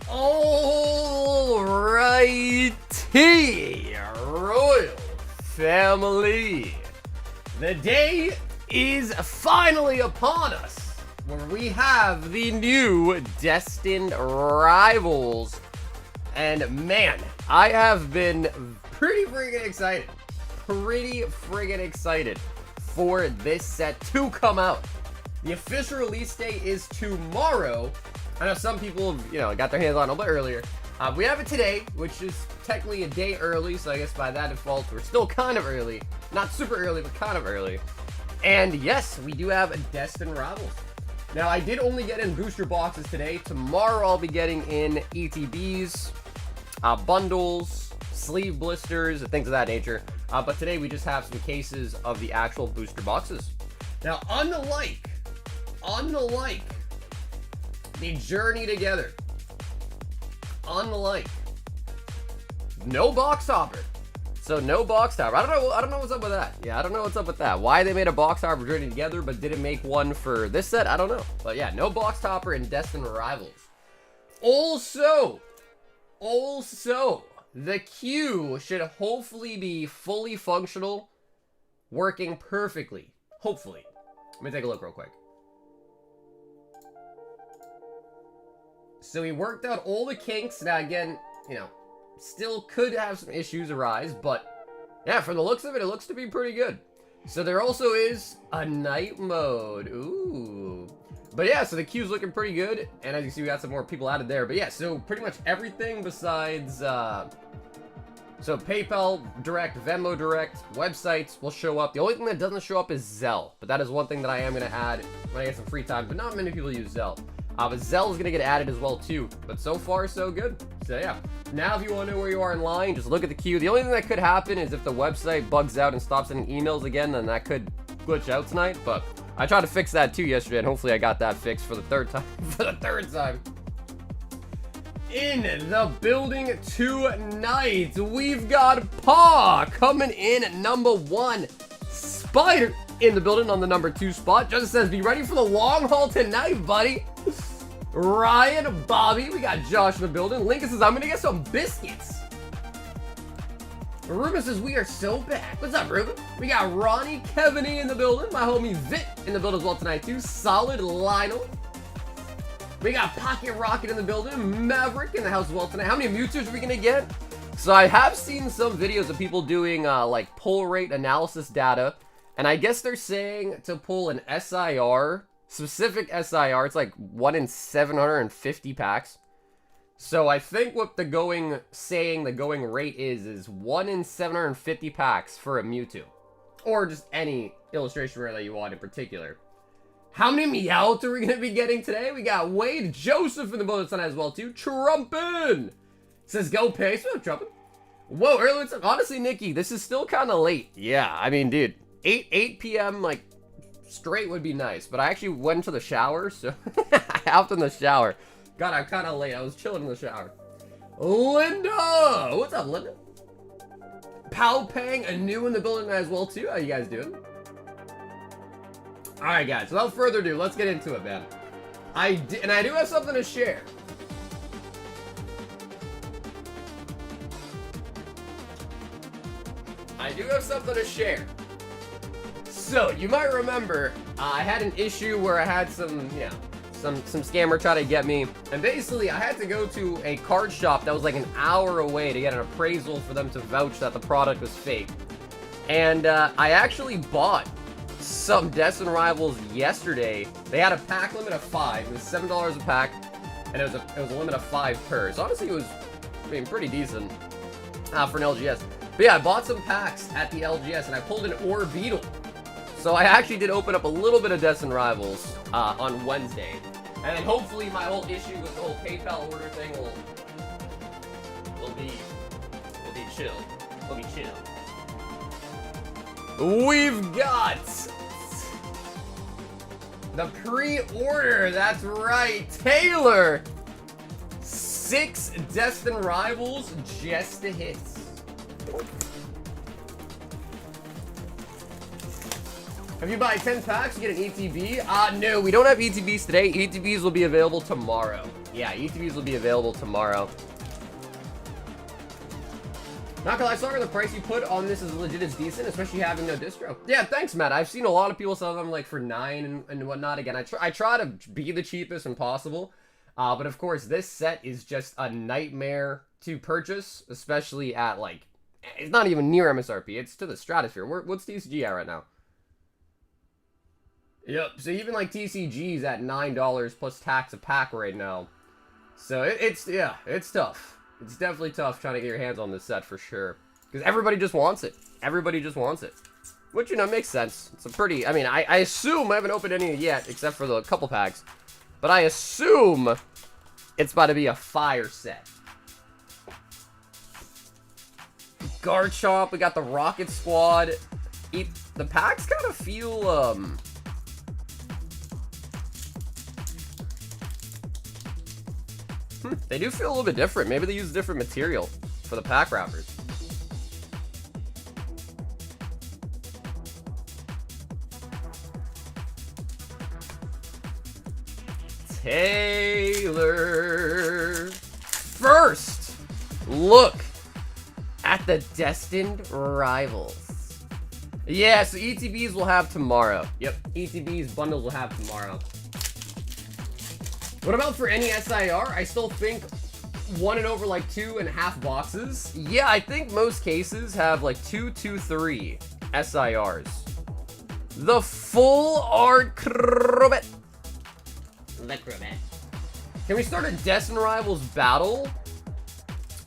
Alrighty, Royal Family. The day is finally upon us, where we have the new Destined Rivals. And man, I have been pretty friggin' excited for this set to come out. The official release date is tomorrow. I know some people have, got their hands on it a bit earlier. We have it today, which is technically a day early, so I guess by that default, we're still kind of early. Not super early, but kind of early. And yes, we do have Destined Rivals. Now, I did only get in booster boxes today. Tomorrow, I'll be getting in ETBs, bundles, sleeve blisters, and things of that nature. But today, we just have some cases of the actual booster boxes. Now, unlike the Journey Together, no box topper. So no box topper. I don't know what's up with that. Yeah, I don't know what's up with that. Why they made a box topper for Journey Together but didn't make one for this set, I don't know. But yeah, no box topper in Destined Rivals. Also, the queue should hopefully be fully functional, working perfectly. Hopefully. Let me take a look real quick. So we worked out all the kinks. Now again, still could have some issues arise, but yeah, from the looks of it, it looks to be pretty good. So there also is a night mode. Ooh. But yeah, so the queue's looking pretty good. And as you see, we got some more people added there. But yeah, so pretty much everything besides, so PayPal Direct, Venmo Direct, websites will show up. The only thing that doesn't show up is Zelle. But that is one thing that I am going to add when I get some free time. But not many people use Zelle. But Zelle is going to get added as well too. But so far, so good. So yeah. Now if you want to know where you are in line, just look at the queue. The only thing that could happen is if the website bugs out and stops sending emails again, then that could glitch out tonight. But I tried to fix that too yesterday, and hopefully I got that fixed for the third time. In the building tonight, we've got Paw coming in at number 1. Spider in the building on the number 2 spot. Just says, be ready for the long haul tonight, buddy. Ryan, Bobby, we got Josh in the building. Lincoln says, I'm gonna get some biscuits. Reuben says, we are so back. What's up, Reuben? We got Ronnie, Kevin in the building. My homie Vit in the building as well tonight, too. Solid Lionel. We got Pocket Rocket in the building. Maverick in the house as well tonight. How many Mewtwo's are we gonna get? So I have seen some videos of people doing like pull rate analysis data. And I guess they're saying to pull an SIR, specific SIR, it's like 1 in 750 packs. So I think what the going rate is 1 in 750 packs for a Mewtwo. Or just any illustration rare that you want in particular. How many Meowth are we going to be getting today? We got Wade Joseph in the building tonight as well too. Trumpin! Says go pace. What's up, Trumpin? Whoa, early. Honestly, Nikki, this is still kind of late. Yeah, I mean, dude. 8 p.m. like straight would be nice, but I actually went to the shower, so I hopped in the shower. God, I'm kind of late. I was chilling in the shower. Linda, what's up, Linda? Pow Pang, a new in the building as well too. How you guys doing? All right, guys. Without further ado, let's get into it, man. I do have something to share. So, you might remember, I had an issue where I had some scammer try to get me. And basically, I had to go to a card shop that was like an hour away to get an appraisal for them to vouch that the product was fake. And I actually bought some Destined Rivals yesterday. They had a pack limit of 5. It was $7 a pack, and it was a limit of 5 per. So honestly, it was, pretty decent for an LGS. But yeah, I bought some packs at the LGS, and I pulled an Orbeetle. So I actually did open up a little bit of Destined Rivals on Wednesday. And then hopefully my whole issue with the whole PayPal order thing will be chill. Will be chill. We've got the pre-order. That's right, Taylor. 6 Destined Rivals just to hit. If you buy 10 packs, you get an ETB. No, we don't have ETBs today. ETBs will be available tomorrow. Yeah, ETBs will be available tomorrow. Not gonna lie, sorry, the price you put on this is legit, it's decent, especially having no distro. Yeah, thanks, Matt. I've seen a lot of people sell them like for 9 and whatnot. Again, I try to be the cheapest when possible. But of course, this set is just a nightmare to purchase, especially at like, it's not even near MSRP. It's to the stratosphere. What's TCG at right now? Yep, so even like TCG's at $9 plus tax a pack right now. So it's tough. It's definitely tough trying to get your hands on this set for sure. Because everybody just wants it. Everybody just wants it. Which, you know, makes sense. It's a pretty, I mean, I assume I haven't opened any yet, except for the couple packs. But I assume it's about to be a fire set. Garchomp, we got the Rocket Squad. The packs kind of feel, they do feel a little bit different. Maybe they use different material for the pack wrappers. Taylor. First, look at the Destined Rivals. Yeah, so ETBs will have tomorrow. Yep, ETBs bundles will have tomorrow. What about for any SIR? I still think 1 and over like 2.5 boxes. Yeah, I think most cases have like 2, 2, 3 SIRs. The full art Crobat. Can we start a Destined Rivals battle?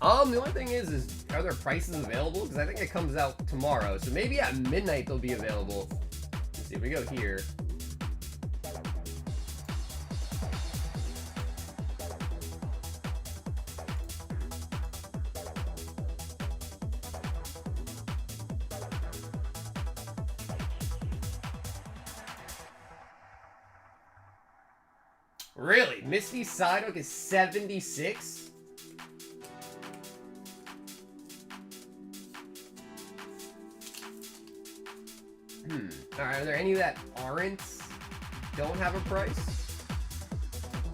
The only thing is are there prices available? Because I think it comes out tomorrow. So maybe at midnight they'll be available. Let's see if we go here. Really? Misty Psyduck is 76? Alright, are there any that don't have a price?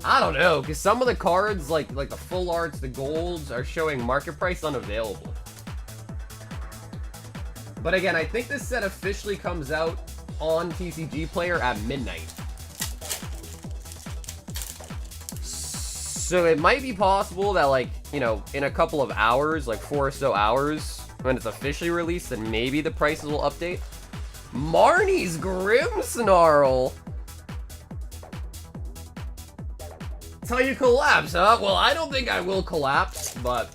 I don't know, because some of the cards, like the full arts, the golds, are showing market price unavailable. But again, I think this set officially comes out on TCG Player at midnight. So it might be possible that, like, you know, in a couple of hours, like 4 or so hours, when it's officially released, then maybe the prices will update. Marnie's Grimmsnarl. That's how you collapse, huh? Well, I don't think I will collapse, but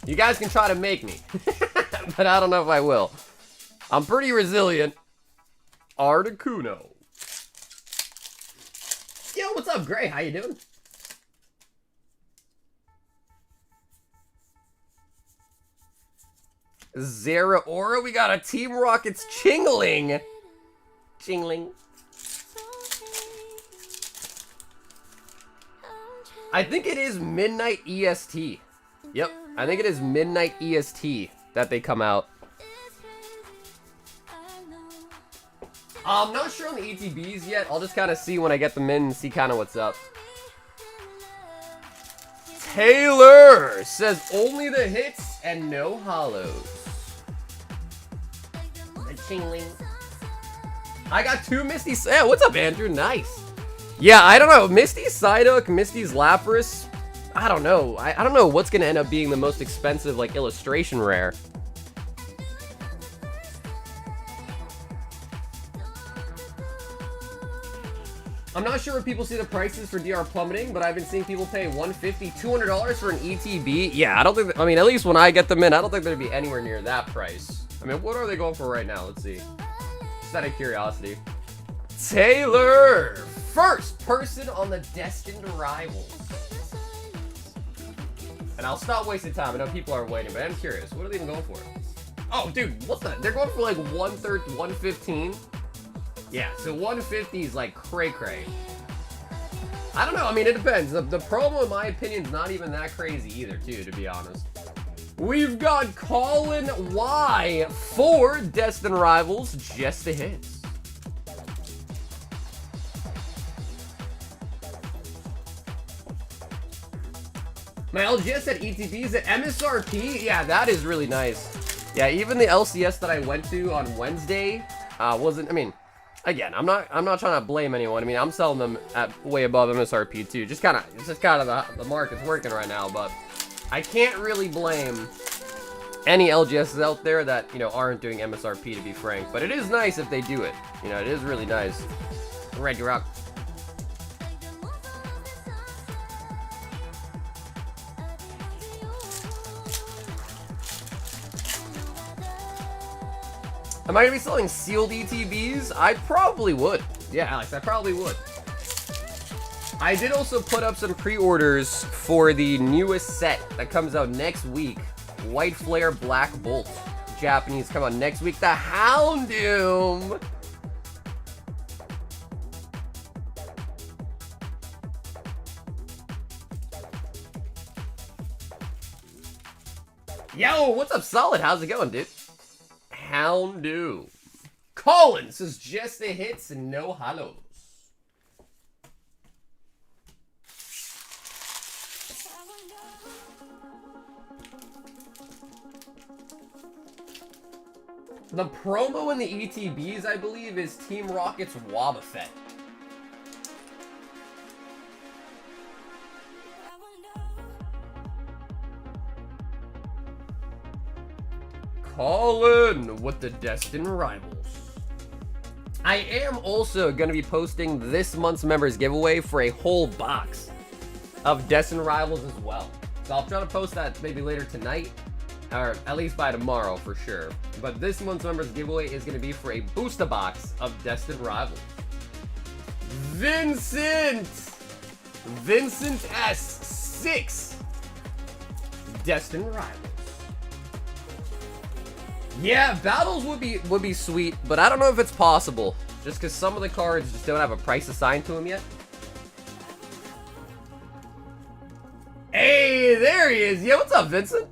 you guys can try to make me. But I don't know if I will. I'm pretty resilient. Articuno. Yo, what's up, Gray? How you doing? Zeraora, we got a Team Rocket's Chingling. Chingling. I think it is midnight EST. Yep, I think it is midnight EST that they come out. I'm not sure on the ETBs yet. I'll just kind of see when I get them in and see kind of what's up. Taylor says only the hits and no holos. Chingling. I got 2 Misty. Yeah, what's up, Andrew? Nice. Yeah, I don't know. Misty Psyduck, Misty's Lapras. I don't know. I don't know what's gonna end up being the most expensive, like, illustration rare. I'm not sure if people see the prices for DR plummeting, but I've been seeing people pay $150, $200 for an ETB. Yeah, I don't think. I mean, at least when I get them in, I don't think they'd be anywhere near that price. I mean, what are they going for right now? Let's see. Just out of curiosity. Taylor! First person on the Destined Rivals. And I'll stop wasting time. I know people are waiting, but I'm curious. What are they even going for? Oh, dude, what the? They're going for like 115? Yeah, so 150 is like cray-cray. I don't know. I mean, it depends. The promo, in my opinion, is not even that crazy either, too, to be honest. We've got Colin Y for Destined Rivals, just the hits. My LGS at ETBs at MSRP. Yeah, that is really nice. Yeah, even the LCS that I went to on Wednesday wasn't. I mean, again, I'm not trying to blame anyone. I mean, I'm selling them at way above MSRP too. It's just kind of the market's working right now. But I can't really blame any LGSs out there that, you know, aren't doing MSRP, to be frank. But it is nice if they do it. You know, it is really nice. Red Rock. Am I going to be selling sealed ETBs? I probably would. Yeah, Alex, I probably would. I did also put up some pre-orders for the newest set that comes out next week. White Flare Black Bolt. Japanese come out next week. The Houndoom! Yo, what's up, Solid? How's it going, dude? Houndoom. Colin says just the hits and no holos. The promo in the ETBs, I believe, is Team Rocket's Wobbuffet. Colin with the Destined Rivals. I am also going to be posting this month's members giveaway for a whole box of Destined Rivals as well. So I'll try to post that maybe later tonight, or at least by tomorrow for sure. But this month's members giveaway is going to be for a booster box of Destined Rivals. Vincent S6 Destined Rivals. Yeah, battles would be sweet, but I don't know if it's possible. Just because some of the cards just don't have a price assigned to them yet. Hey, there he is. Yeah, what's up, Vincent?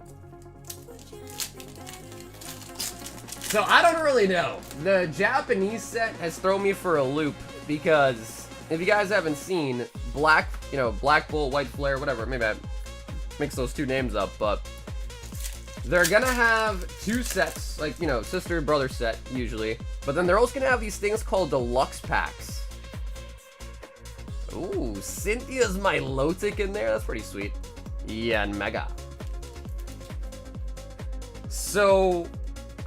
So I don't really know. The Japanese set has thrown me for a loop because if you guys haven't seen, Black Bolt, White Flare, whatever, maybe I mix those two names up, but they're gonna have two sets, like, you know, sister and brother set, usually. But then they're also gonna have these things called deluxe packs. Ooh, Cynthia's Milotic in there. That's pretty sweet. Yeah, and Mega. So,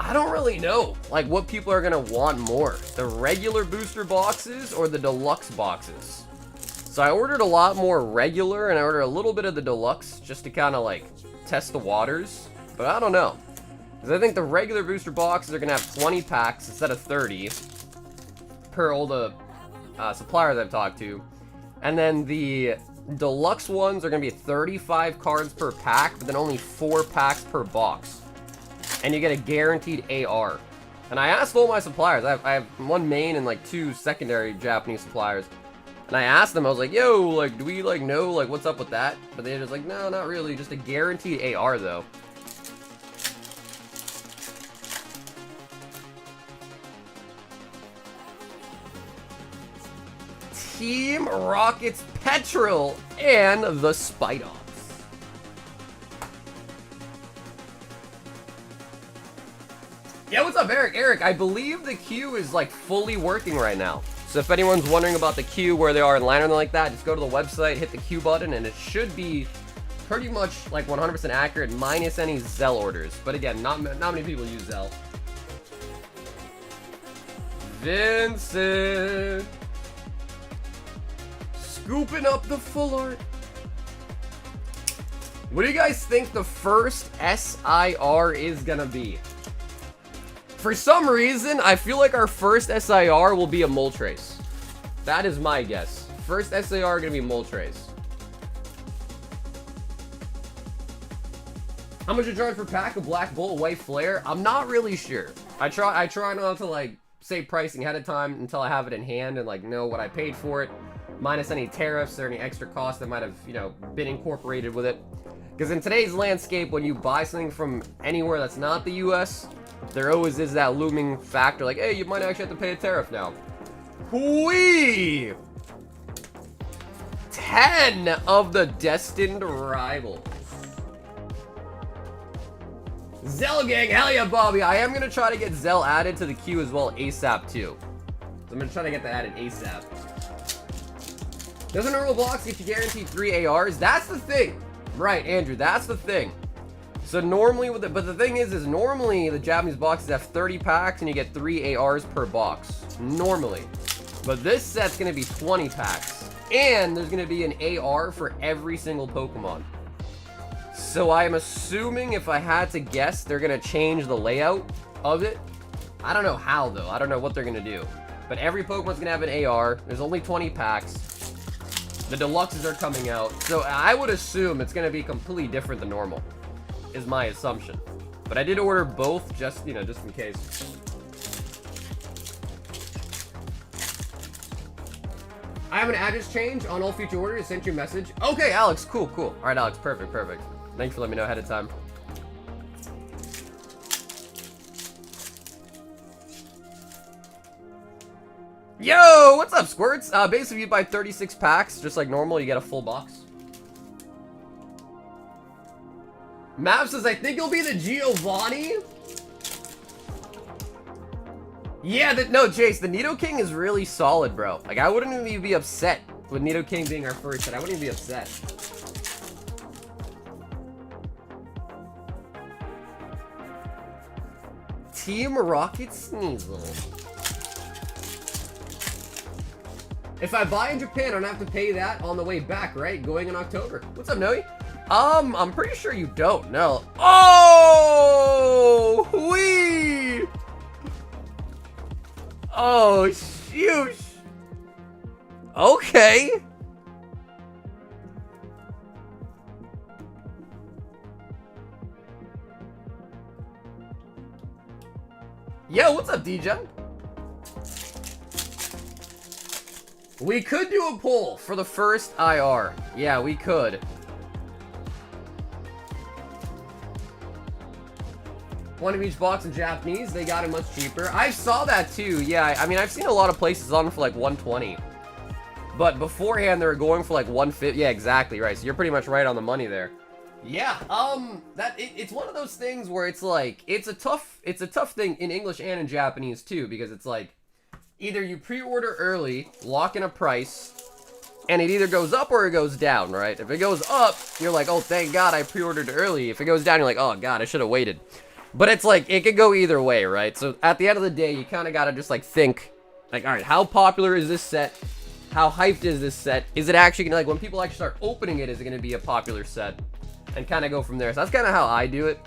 I don't really know, like, what people are gonna want more. The regular booster boxes or the deluxe boxes. So I ordered a lot more regular, and I ordered a little bit of the deluxe just to kind of, like, test the waters. But I don't know, because I think the regular booster boxes are going to have 20 packs instead of 30 per all the suppliers I've talked to. And then the deluxe ones are going to be 35 cards per pack, but then only 4 packs per box. And you get a guaranteed AR. And I asked all my suppliers, I have one main and like 2 secondary Japanese suppliers. And I asked them, I was like, yo, like, do we like know like what's up with that? But they're just like, no, not really, just a guaranteed AR though. Team Rocket's Petrol and the Spidoffs. Yeah, what's up, Eric? Eric, I believe the queue is like fully working right now. So if anyone's wondering about the queue, where they are in line or like that, just go to the website, hit the queue button, and it should be pretty much like 100% accurate, minus any Zelle orders. But again, not many people use Zelle. Vincent. Scooping up the full art. What do you guys think the first SIR is gonna be? For some reason, I feel like our first SIR will be a Moltres. That is my guess. First SIR gonna be Moltres. How much you charge per pack of Black Bolt, White Flare? I'm not really sure. I try not to like say pricing ahead of time until I have it in hand and like know what I paid for it, minus any tariffs or any extra costs that might have, you know, been incorporated with it. Because in today's landscape, when you buy something from anywhere that's not the US, there always is that looming factor like, hey, you might actually have to pay a tariff now. Whee! 10 of the Destined Rivals. Zelle gang, hell yeah, Bobby. I am gonna try to get Zelle added to the queue as well ASAP too. So I'm gonna try to get that added ASAP. Does a normal box get you guaranteed 3 ARs? That's the thing. Right, Andrew, that's the thing. So normally with it, but the thing is normally the Japanese boxes have 30 packs and you get 3 ARs per box. Normally. But this set's gonna be 20 packs. And there's gonna be an AR for every single Pokemon. So I'm assuming, if I had to guess, they're gonna change the layout of it. I don't know how though. I don't know what they're gonna do. But every Pokemon's gonna have an AR. There's only 20 packs. The deluxes are coming out. So I would assume it's gonna be completely different than normal, is my assumption. But I did order both just, you know, just in case. I have an address change on all future orders. Sent you a message. Okay, Alex, cool. All right, Alex, perfect. Thanks for letting me know ahead of time. Yo, what's up, Squirts? Basically, you buy 36 packs, just like normal, you get a full box. Mav says, I think it'll be the Giovanni. Yeah, no, Jace, the Nidoking is really solid, bro. Like, I wouldn't even be upset with Nidoking being our first set. I wouldn't even be upset. Team Rocket Sneasel. If I buy in Japan, I don't have to pay that on the way back, right? Going in October. What's up, Noe? I'm pretty sure you don't. No. Oh, wee. Oh, shoot. Okay. Yo, what's up, DJ? We could do a poll for the first IR. Yeah, we could. One of each box in Japanese. They got it much cheaper. I saw that too. Yeah, I mean, I've seen a lot of places on for like 120. But beforehand, they were going for like 150. Yeah, exactly, right. So you're pretty much right on the money there. Yeah, it's one of those things where it's like, it's a tough thing in English and in Japanese too, because it's like, either you pre-order early, lock in a price, and it either goes up or it goes down, right? If it goes up, you're like, oh, thank God I pre-ordered early. If it goes down, you're like, oh, God, I should have waited. But it's like, it could go either way, right? So at the end of the day, you kind of got to just like think, like, all right, how popular is this set? How hyped is this set? Is it actually going to, like, when people actually start opening it, is it going to be a popular set? And kind of go from there. So that's kind of how I do it.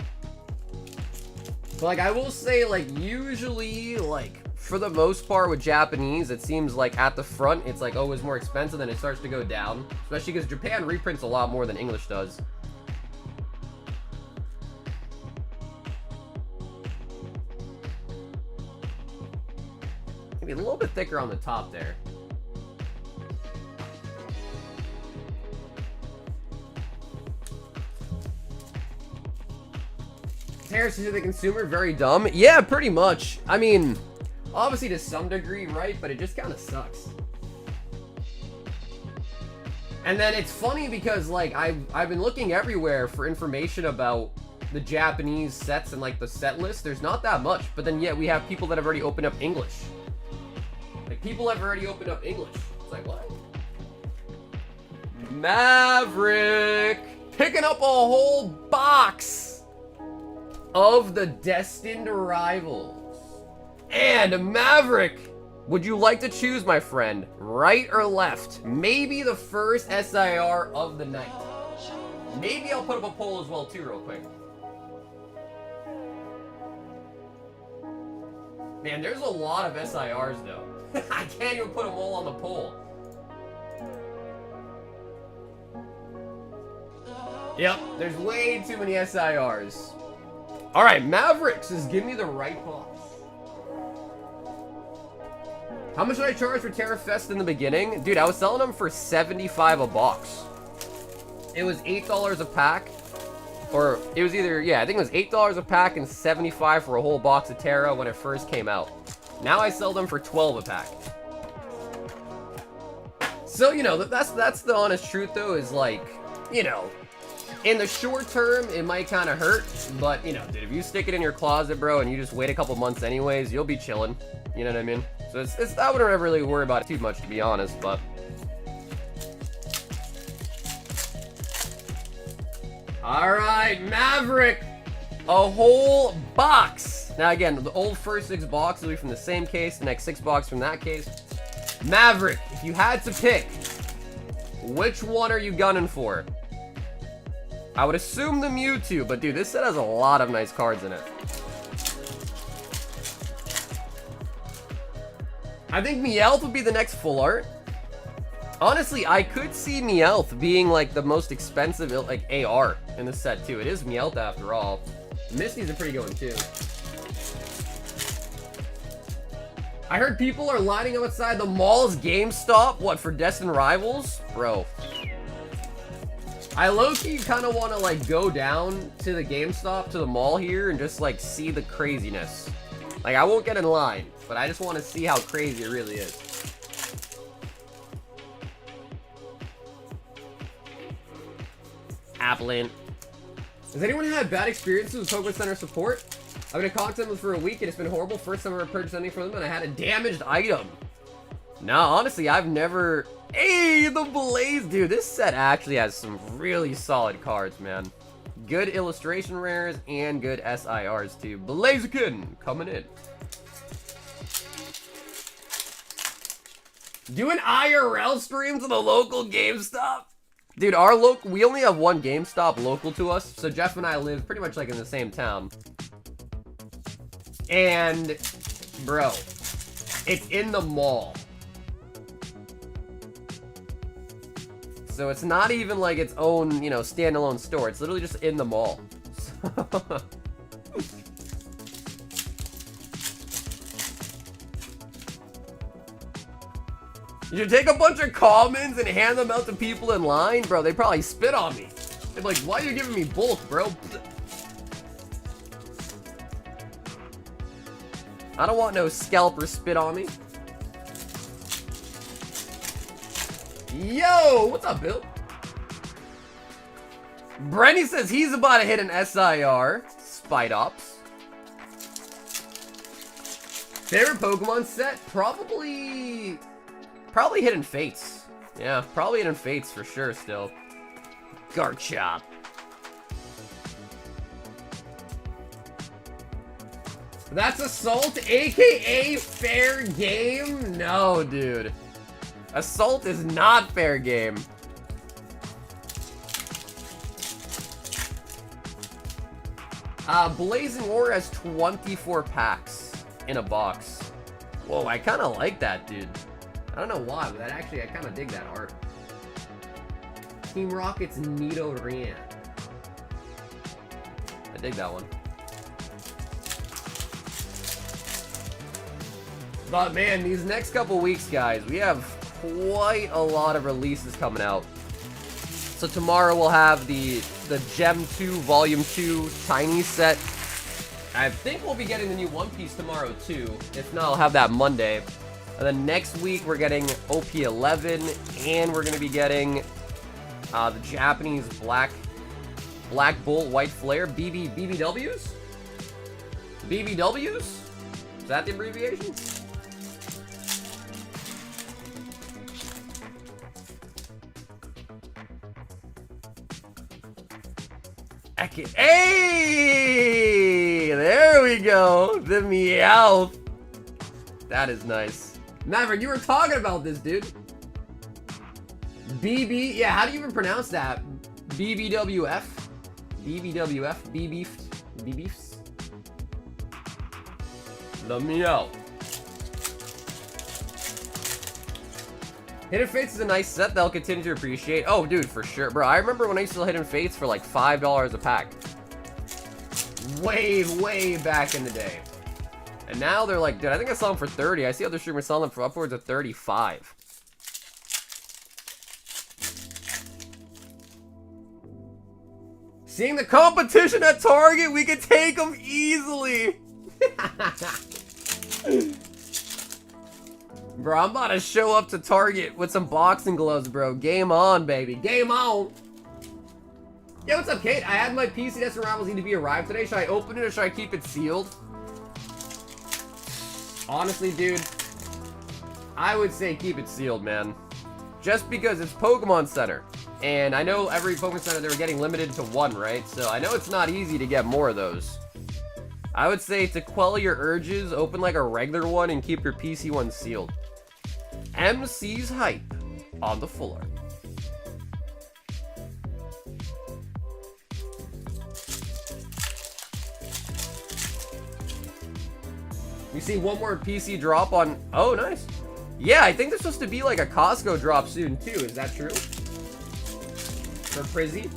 But, like, I will say, like, usually, like, for the most part with Japanese, it seems like at the front, it's like always more expensive, then it starts to go down. Especially because Japan reprints a lot more than English does. Maybe a little bit thicker on the top there. Comparison to the consumer, very dumb. Yeah, pretty much. I mean, obviously to some degree, right? But it just kind of sucks. And then it's funny because, like, I've been looking everywhere for information about the Japanese sets and, like, the set list. There's not that much. But then yet we have people that have already opened up English. Like, people have already opened up English. It's like, what? Maverick! Picking up a whole box of the Destined Rivals. And Maverick, would you like to choose, my friend, right or left? Maybe the first SIR of the night. Maybe I'll put up a poll as well too real quick. Man, there's a lot of SIRs though. I can't even put them all on the poll. Yep, there's way too many SIRs. Alright, Maverick says, give me the right box. How much did I charge for Terra Fest in the beginning? Dude, I was selling them for $75 a box. It was $8 a pack. Or, it was either, yeah, I think it was $8 a pack and $75 for a whole box of Terra when it first came out. Now I sell them for $12 a pack. So, you know, that's the honest truth, though, is like, you know, In the short term, it might kind of hurt, but, you know, dude, if you stick it in your closet, bro, and you just wait a couple months anyways, you'll be chilling. You know what I mean? So it's I wouldn't ever really worry about it too much, to be honest, but... Alright, Maverick! A whole box! Now, again, the old first 6 boxes will be from the same case, the next 6 boxes from that case. Maverick, if you had to pick, which one are you gunning for? I would assume the Mewtwo, but dude, this set has a lot of nice cards in it. I think Meowth would be the next full art. Honestly, I could see Meowth being like the most expensive like AR in the set too. It is Meowth after all. Misty's a pretty good one too. I heard people are lining up outside the mall's GameStop. What, for Destined Rivals? Bro. I low-key kind of want to like go down to the GameStop, to the mall here, and just like see the craziness. Like, I won't get in line, but I just want to see how crazy it really is. Applin. Has anyone had bad experiences with Pokemon Center support? I've been in contact with them for a week and it's been horrible. First time I ever purchased anything from them and I had a damaged item. No, honestly, I've never... Hey, the Blaze! Dude, this set actually has some really solid cards, man. Good illustration rares and good SIRs, too. Blaziken coming in. Doing IRL streams to the local GameStop? Dude, we only have one GameStop local to us, so Jeff and I live pretty much like in the same town. And, bro, it's in the mall. So it's not even like its own, you know, standalone store. It's literally just in the mall. You should take a bunch of commons and hand them out to people in line. Bro, they probably spit on me. They're like, why are you giving me bulk, bro? I don't want no scalper spit on me. Yo, what's up, Bill? Brenny says he's about to hit an SIR. Spidops. Favorite Pokemon set? Probably Hidden Fates. Yeah, probably Hidden Fates for sure still. Garchomp. That's Assault, aka fair game? No, dude. Assault is not fair game. Blazing War has 24 packs in a box. Whoa, I kind of like that, dude. I don't know why, but I kind of dig that art. Team Rocket's Nidoran. I dig that one. But man, these next couple weeks, guys, we have quite a lot of releases coming out. So tomorrow we'll have the Gem 2 Volume 2 Tiny set. I think we'll be getting the new One Piece tomorrow too. If not, I'll have that Monday. And then next week we're getting OP11, and we're gonna be getting the Japanese Black Bolt White Flare BBWs. BBWs? Is that the abbreviation? Hey! There we go! The Meowth! That is nice. Maverick, you were talking about this, dude. BB... Yeah, how do you even pronounce that? BBWF? BBWF? BBFs? The Meowth. Hidden Fates is a nice set that I'll continue to appreciate. Oh, dude, for sure. Bro, I remember when I used to sell Hidden Fates for like $5 a pack. Way back in the day. And now they're like, dude, I think I saw them for 30. I see other streamers selling them for upwards of 35. Seeing the competition at Target, we could take them easily. Bro, I'm about to show up to Target with some boxing gloves, bro. Game on, baby. Game on. Yo, what's up, Kate? I had my PC Destined Rivals need to be arrived today. Should I open it or should I keep it sealed? Honestly, dude, I would say keep it sealed, man. Just because it's Pokemon Center. And I know every Pokemon Center they were getting limited to one, right? So I know it's not easy to get more of those. I would say to quell your urges, open like a regular one and keep your PC one sealed. MC's hype on the full art. We see one more PC drop on... Oh, nice. Yeah, I think there's supposed to be like a Costco drop soon, too. Is that true? For Prizzy?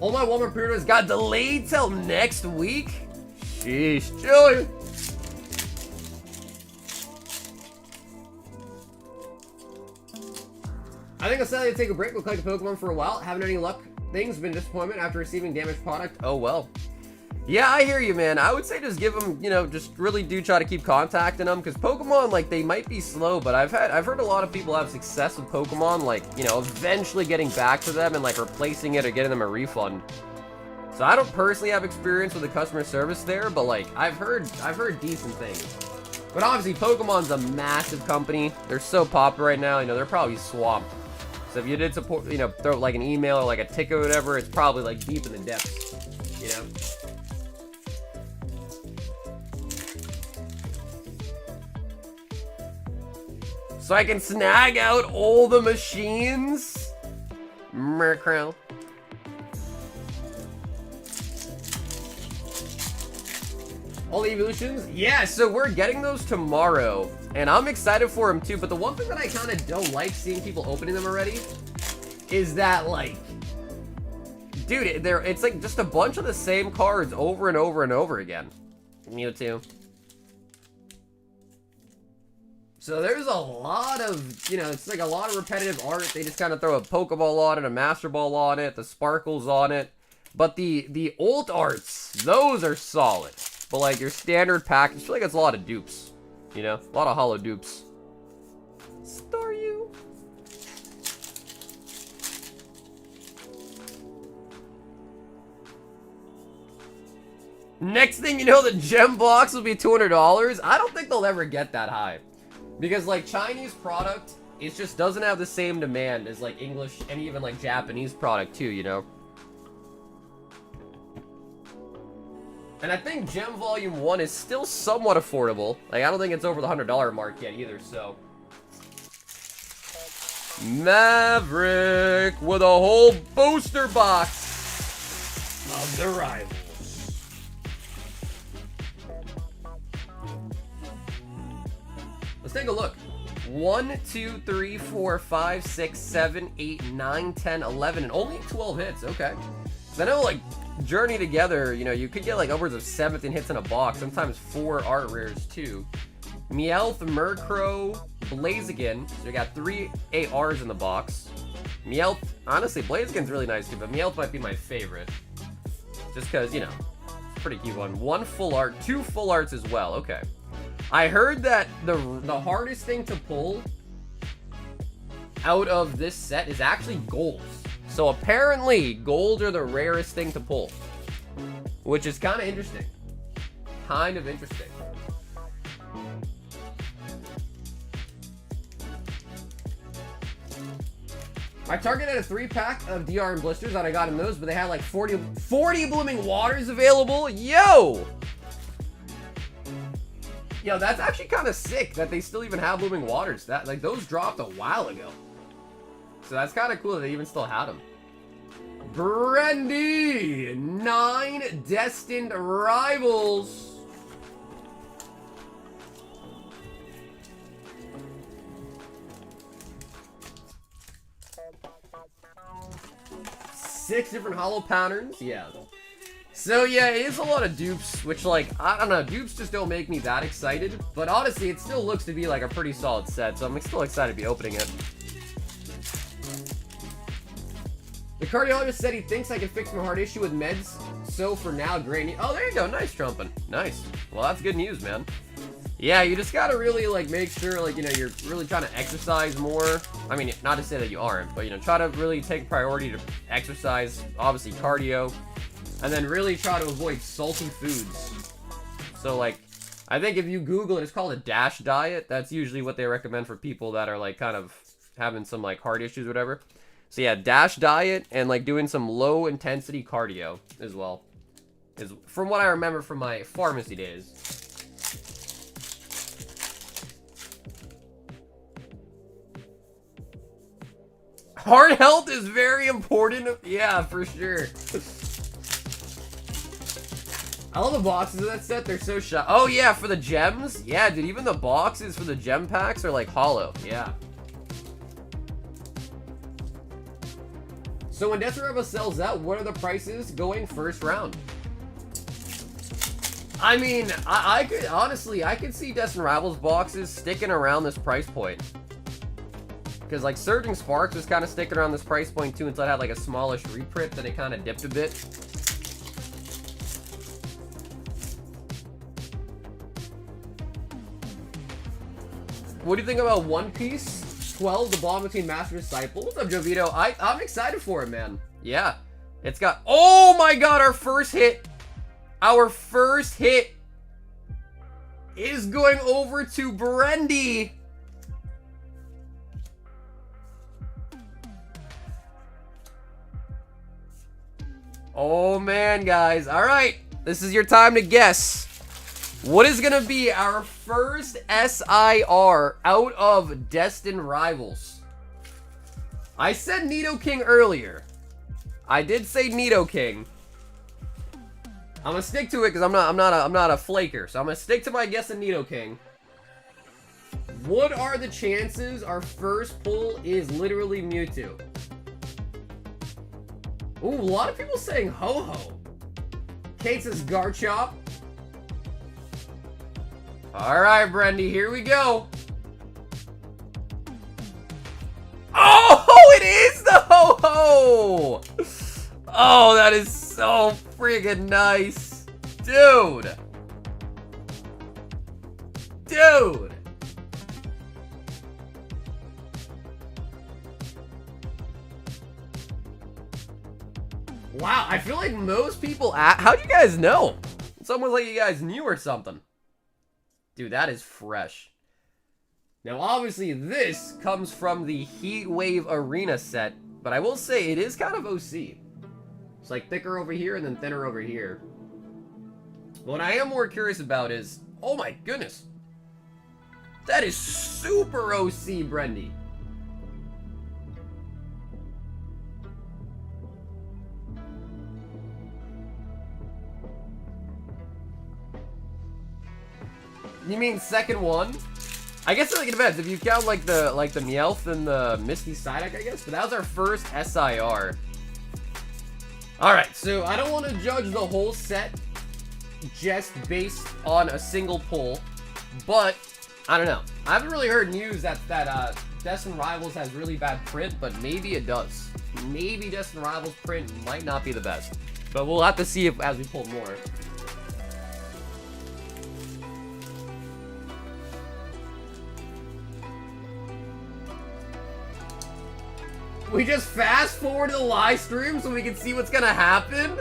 All my Walmart pre-orders got delayed till next week? Sheesh, Joey. I think I'll sadly take a break. We'll collect Pokemon for a while. Haven't any luck. Things been disappointment after receiving damaged product. Oh, well. Yeah, I hear you, man. I would say just give them, you know, just really do try to keep contacting them, because Pokemon, like, they might be slow, but I've heard a lot of people have success with Pokemon, like, you know, eventually getting back to them and, like, replacing it or getting them a refund. So I don't personally have experience with the customer service there, but, like, I've heard decent things. But obviously, Pokemon's a massive company. They're so popular right now, you know, they're probably swamped. So if you did support, you know, throw like an email or like a ticket or whatever, it's probably like deep in the depths, you know? So I can snag out all the machines? Murkrow. All the evolutions? Yeah, so we're getting those tomorrow. And I'm excited for them too, but the one thing that I kind of don't like seeing people opening them already is that, like, dude, it's like just a bunch of the same cards over and over and over again. Mewtwo. So there's a lot of, you know, it's like a lot of repetitive art. They just kind of throw a Pokeball on it, a Master Ball on it, the sparkles on it. But the ult arts, those are solid. But like your standard pack, I feel like it's a lot of dupes. You know, a lot of hollow dupes. Staryu. Next thing you know, the gem box will be $200. I don't think they'll ever get that high. Because, like, Chinese product, it just doesn't have the same demand as, like, English and even, like, Japanese product, too, you know? And I think Gem Volume 1 is still somewhat affordable. Like, I don't think it's over the $100 mark yet either, so. Maverick with a whole booster box of the Rivals. Let's take a look. 1, 2, 3, 4, 5, 6, 7, 8, 9, 10, 11, and only 12 hits. Okay. So I know, like, Journey Together, you know, you could get like upwards of 17 hits in a box, sometimes 4 art rares too. Meowth, Murkrow, Blaziken, so you got 3 ARs in the box. Meowth, honestly, Blaziken's really nice too, but Meowth might be my favorite. Just because, you know, it's a pretty cute one. 1 full art, 2 full arts as well, okay. I heard that the hardest thing to pull out of this set is actually golds. So apparently, gold are the rarest thing to pull, which is kind of interesting. Kind of interesting. I targeted a 3-pack of DR and blisters that I got in those, but they had like 40 blooming waters available. Yo! Yo, that's actually kind of sick that they still even have blooming waters. That, like, those dropped a while ago. So that's kind of cool that they even still had them. Brandy! 9 Destined Rivals. Six different hollow patterns. Yeah. So yeah, it is a lot of dupes, which, like, I don't know, dupes just don't make me that excited. But honestly, it still looks to be like a pretty solid set, so I'm still excited to be opening it. The cardiologist said he thinks I can fix my heart issue with meds, so for now, great news. Oh, there you go. Nice, Trumpin'. Nice. Well, that's good news, man. Yeah, you just gotta really, like, make sure, like, you know, you're really trying to exercise more. I mean, not to say that you aren't, but, you know, try to really take priority to exercise, obviously cardio, and then really try to avoid salty foods. So, like, I think if you Google it, it's called a DASH diet. That's usually what they recommend for people that are, like, kind of having some, like, heart issues or whatever. So, yeah, DASH diet and, like, doing some low-intensity cardio as well. Is from what I remember from my pharmacy days. Heart health is very important. Yeah, for sure. I love the boxes of that set. They're so shy. Oh, yeah, for the gems? Yeah, dude, even the boxes for the gem packs are, like, hollow. Yeah. So when Destined Rivals sells out, what are the prices going first round? I mean, I could, honestly, I could see Destined Rivals boxes sticking around this price point. Because, like, Surging Sparks was kind of sticking around this price point, too, until it had, like, a smallish reprint, then it kind of dipped a bit. What do you think about One Piece 12, the bond between Master and Disciple? What's up, Jovito? I'm excited for it, man. Yeah. It's got... Oh, my God, our first hit. Our first hit is going over to Brendy. Oh, man, guys. All right. This is your time to guess. What is going to be our first SIR out of Destined Rivals? I said Nidoking earlier. I did say Nidoking. I'm going to stick to it because I'm not a flaker. So I'm going to stick to my guess of Nidoking. What are the chances our first pull is literally Mewtwo? Ooh, a lot of people saying Ho-Ho. Kate says Garchomp. Alright, Brendy, here we go. Oh, it is the Ho-Ho! Oh, that is so friggin' nice. Dude. Dude. Wow, I feel like most people... How'd you guys know? It's almost like you guys knew or something. Dude, that is fresh. Now, obviously, this comes from the Heat Wave Arena set, but I will say it is kind of OC. It's like thicker over here and then thinner over here. What I am more curious about is... Oh my goodness. That is super OC, Brendy. You mean second one? I guess it depends. If you count like the Meowth and the Misty Psyduck, I guess. But that was our first SIR. Alright, so I don't want to judge the whole set just based on a single pull. But, I don't know. I haven't really heard news that Destined Rivals has really bad print, but maybe it does. Maybe Destined Rivals print might not be the best. But we'll have to see if as we pull more. We just fast forward to the live stream so we can see what's gonna happen?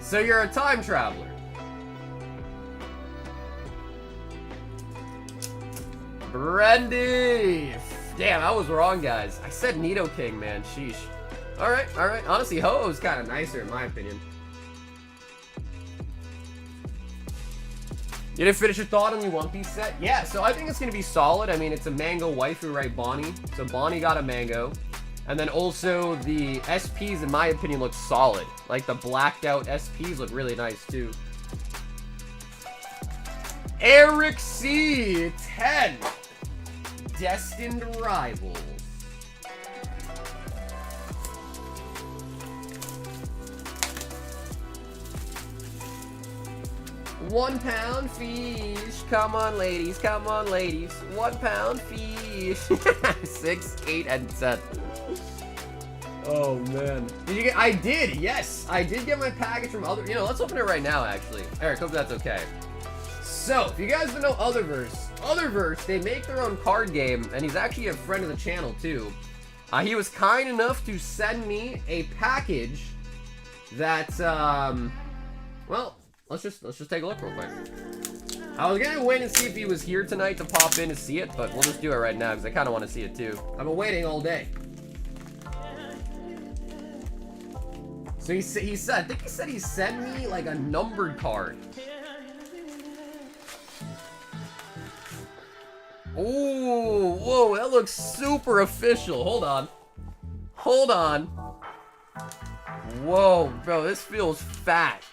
So you're a time traveler. Brendy! Damn, I was wrong, guys. I said Nidoking, man. Sheesh. Alright, alright. Honestly, Ho-Oh's kind of nicer in my opinion. You didn't finish your thought on the One Piece set? Yeah, so I think it's going to be solid. I mean, it's a mango waifu, right, Bonnie? So Bonnie got a mango. And then also the SPs, in my opinion, look solid. Like the blacked out SPs look really nice, too. Eric C. 10. Destined Rivals. £1 fish. Come on, ladies. Come on, ladies. £1 fish. 6, 8, and 10. Oh, man. Did you get... I did, yes. I did get my package from other... You know, let's open it right now, actually. Eric, hope that's okay. So, if you guys don't know Otherverse, they make their own card game, and he's actually a friend of the channel, too. He was kind enough to send me a package that, well, let's just take a look real quick. I was gonna wait and see if he was here tonight to pop in to see it, but we'll just do it right now, because I kind of want to see it, too. I've been waiting all day. So he said, I think he said he sent me, like, a numbered card. Ooh, whoa, that looks super official. Hold on. Hold on. Whoa, bro, this feels fat.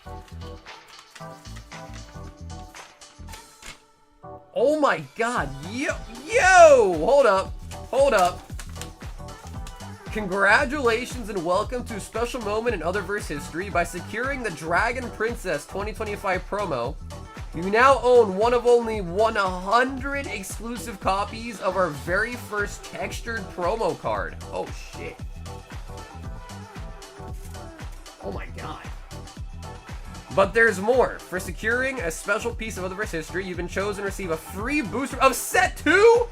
Oh my god. Yo, hold up. Congratulations and welcome to a special moment in Otherverse history. By securing the Dragon Princess 2025 promo, you now own one of only 100 exclusive copies of our very first textured promo card. Oh shit. Oh my god. But there's more. For securing a special piece of Otherverse history, you've been chosen to receive a free booster of set 2?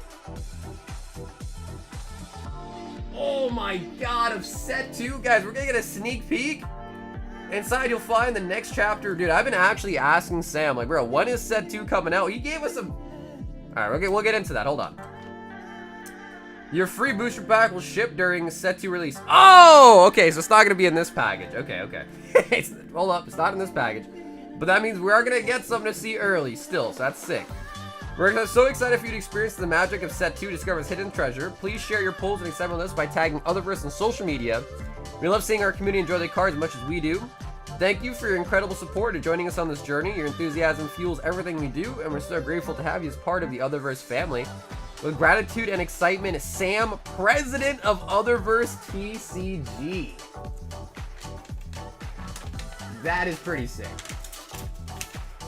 Oh my god, of set 2. Guys, we're gonna get a sneak peek. Inside, you'll find the next chapter. Dude, I've been actually asking Sam, like, bro, when is set 2 coming out? He gave us a... Alright, we'll get into that. Hold on. Your free booster pack will ship during set 2 release. Oh, okay, so it's not going to be in this package. Okay. Hold up, it's not in this package. But that means we are going to get something to see early still, so that's sick. We're so excited for you to experience the magic of set 2, discover its hidden treasure. Please share your pulls and excitement with us by tagging Otherverse on social media. We love seeing our community enjoy the cards as much as we do. Thank you for your incredible support and joining us on this journey. Your enthusiasm fuels everything we do, and we're so grateful to have you as part of the Otherverse family. With gratitude and excitement, Sam, president of Otherverse TCG. That is pretty sick.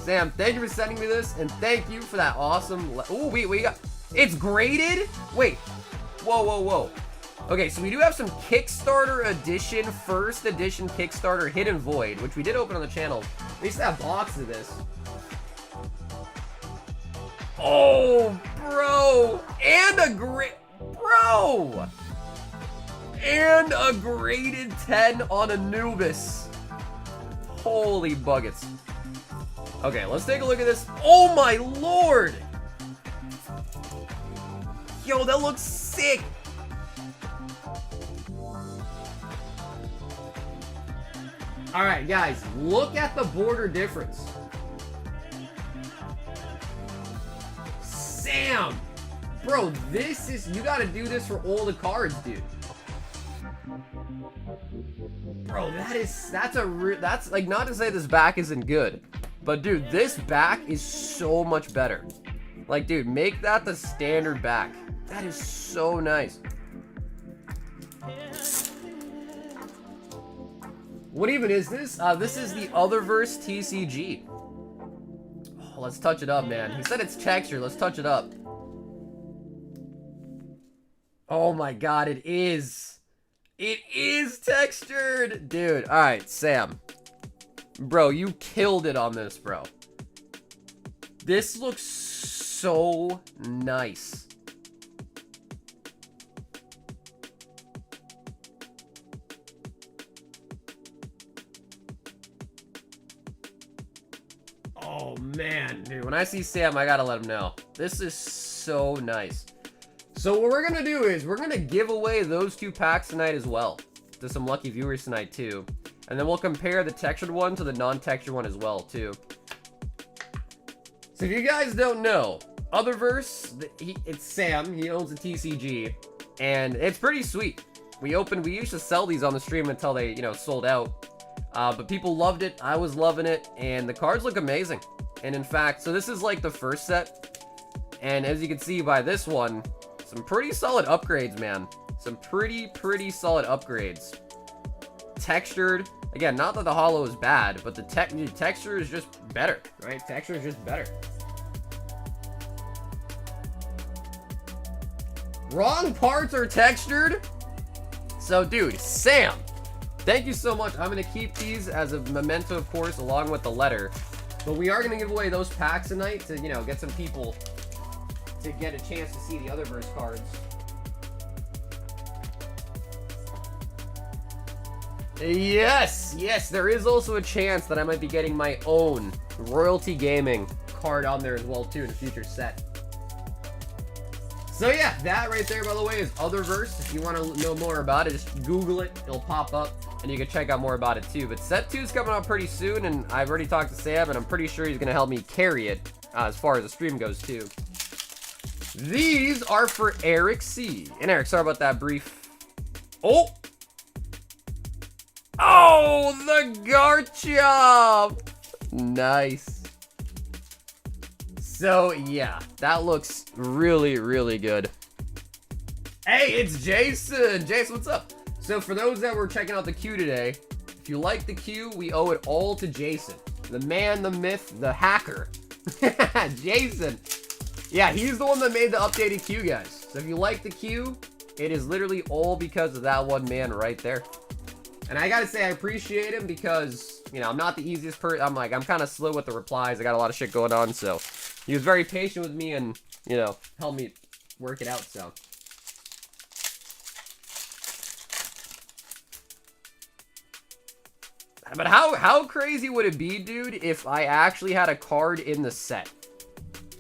Sam, thank you for sending me this, and thank you for that awesome... Oh, we got... It's graded? Wait. Whoa. Okay, so we do have some Kickstarter edition, first edition Kickstarter Hidden Void, which we did open on the channel. We used to have boxes of this. Oh, bro. And a graded 10 on Anubis. Holy buckets. Okay, let's take a look at this. Oh my lord. Yo, that looks sick. Alright, guys, look at the border difference. Sam! Bro, this is... You gotta do this for all the cards, dude. Bro, that's like, not to say this back isn't good. But, dude, this back is so much better. Like, dude, make that the standard back. That is so nice. What even is this? This is the Otherverse TCG. Oh, let's touch it up, man. He said it's textured. Let's touch it up. Oh my god, it is. It is textured. Dude, alright, Sam. Bro, you killed it on this, bro. This looks so nice. Oh man, dude, when I see Sam, I gotta let him know. This is so nice. So what we're gonna do is we're gonna give away those 2 packs tonight as well to some lucky viewers tonight too. And then we'll compare the textured one to the non-textured one as well too. So if you guys don't know, Otherverse, it's Sam, he owns the TCG, and it's pretty sweet. We used to sell these on the stream until they, sold out. But people loved it, I was loving it, and the cards look amazing. And in fact, so this is like the first set, and as you can see by this one, some pretty solid upgrades, man. Some pretty solid upgrades. Textured, again, not that the holo is bad, but the texture is just better, right? Texture is just better. Wrong parts are textured. So, dude, Sam, thank you so much. I'm going to keep these as a memento, of course, along with the letter. But we are going to give away those packs tonight to, you know, get some people to get a chance to see the Otherverse cards. Yes, yes, there is also a chance that I might be getting my own Royalty Gaming card on there as well, too, in a future set. So yeah, that right there, by the way, is Otherverse. If you want to know more about it, just Google it. It'll pop up, and you can check out more about it, too. But Set 2 is coming out pretty soon, and I've already talked to Sam, and I'm pretty sure he's going to help me carry it as far as the stream goes, too. These are for Eric C. And Eric, sorry about that brief... Oh! Oh, the Garchomp! Nice. So, yeah, that looks really, really good. Hey, it's Jason! Jason, what's up? So, for those that were checking out the queue today, if you like the queue, we owe it all to Jason. The man, the myth, the hacker. Jason. Yeah, he's the one that made the updated queue, guys. So, if you like the queue, it is literally all because of that one man right there. And I gotta say, I appreciate him because, you know, I'm not the easiest person. I'm kind of slow with the replies. I got a lot of shit going on, so he was very patient with me and, you know, helped me work it out, so. But how crazy would it be, dude, if I actually had a card in the set?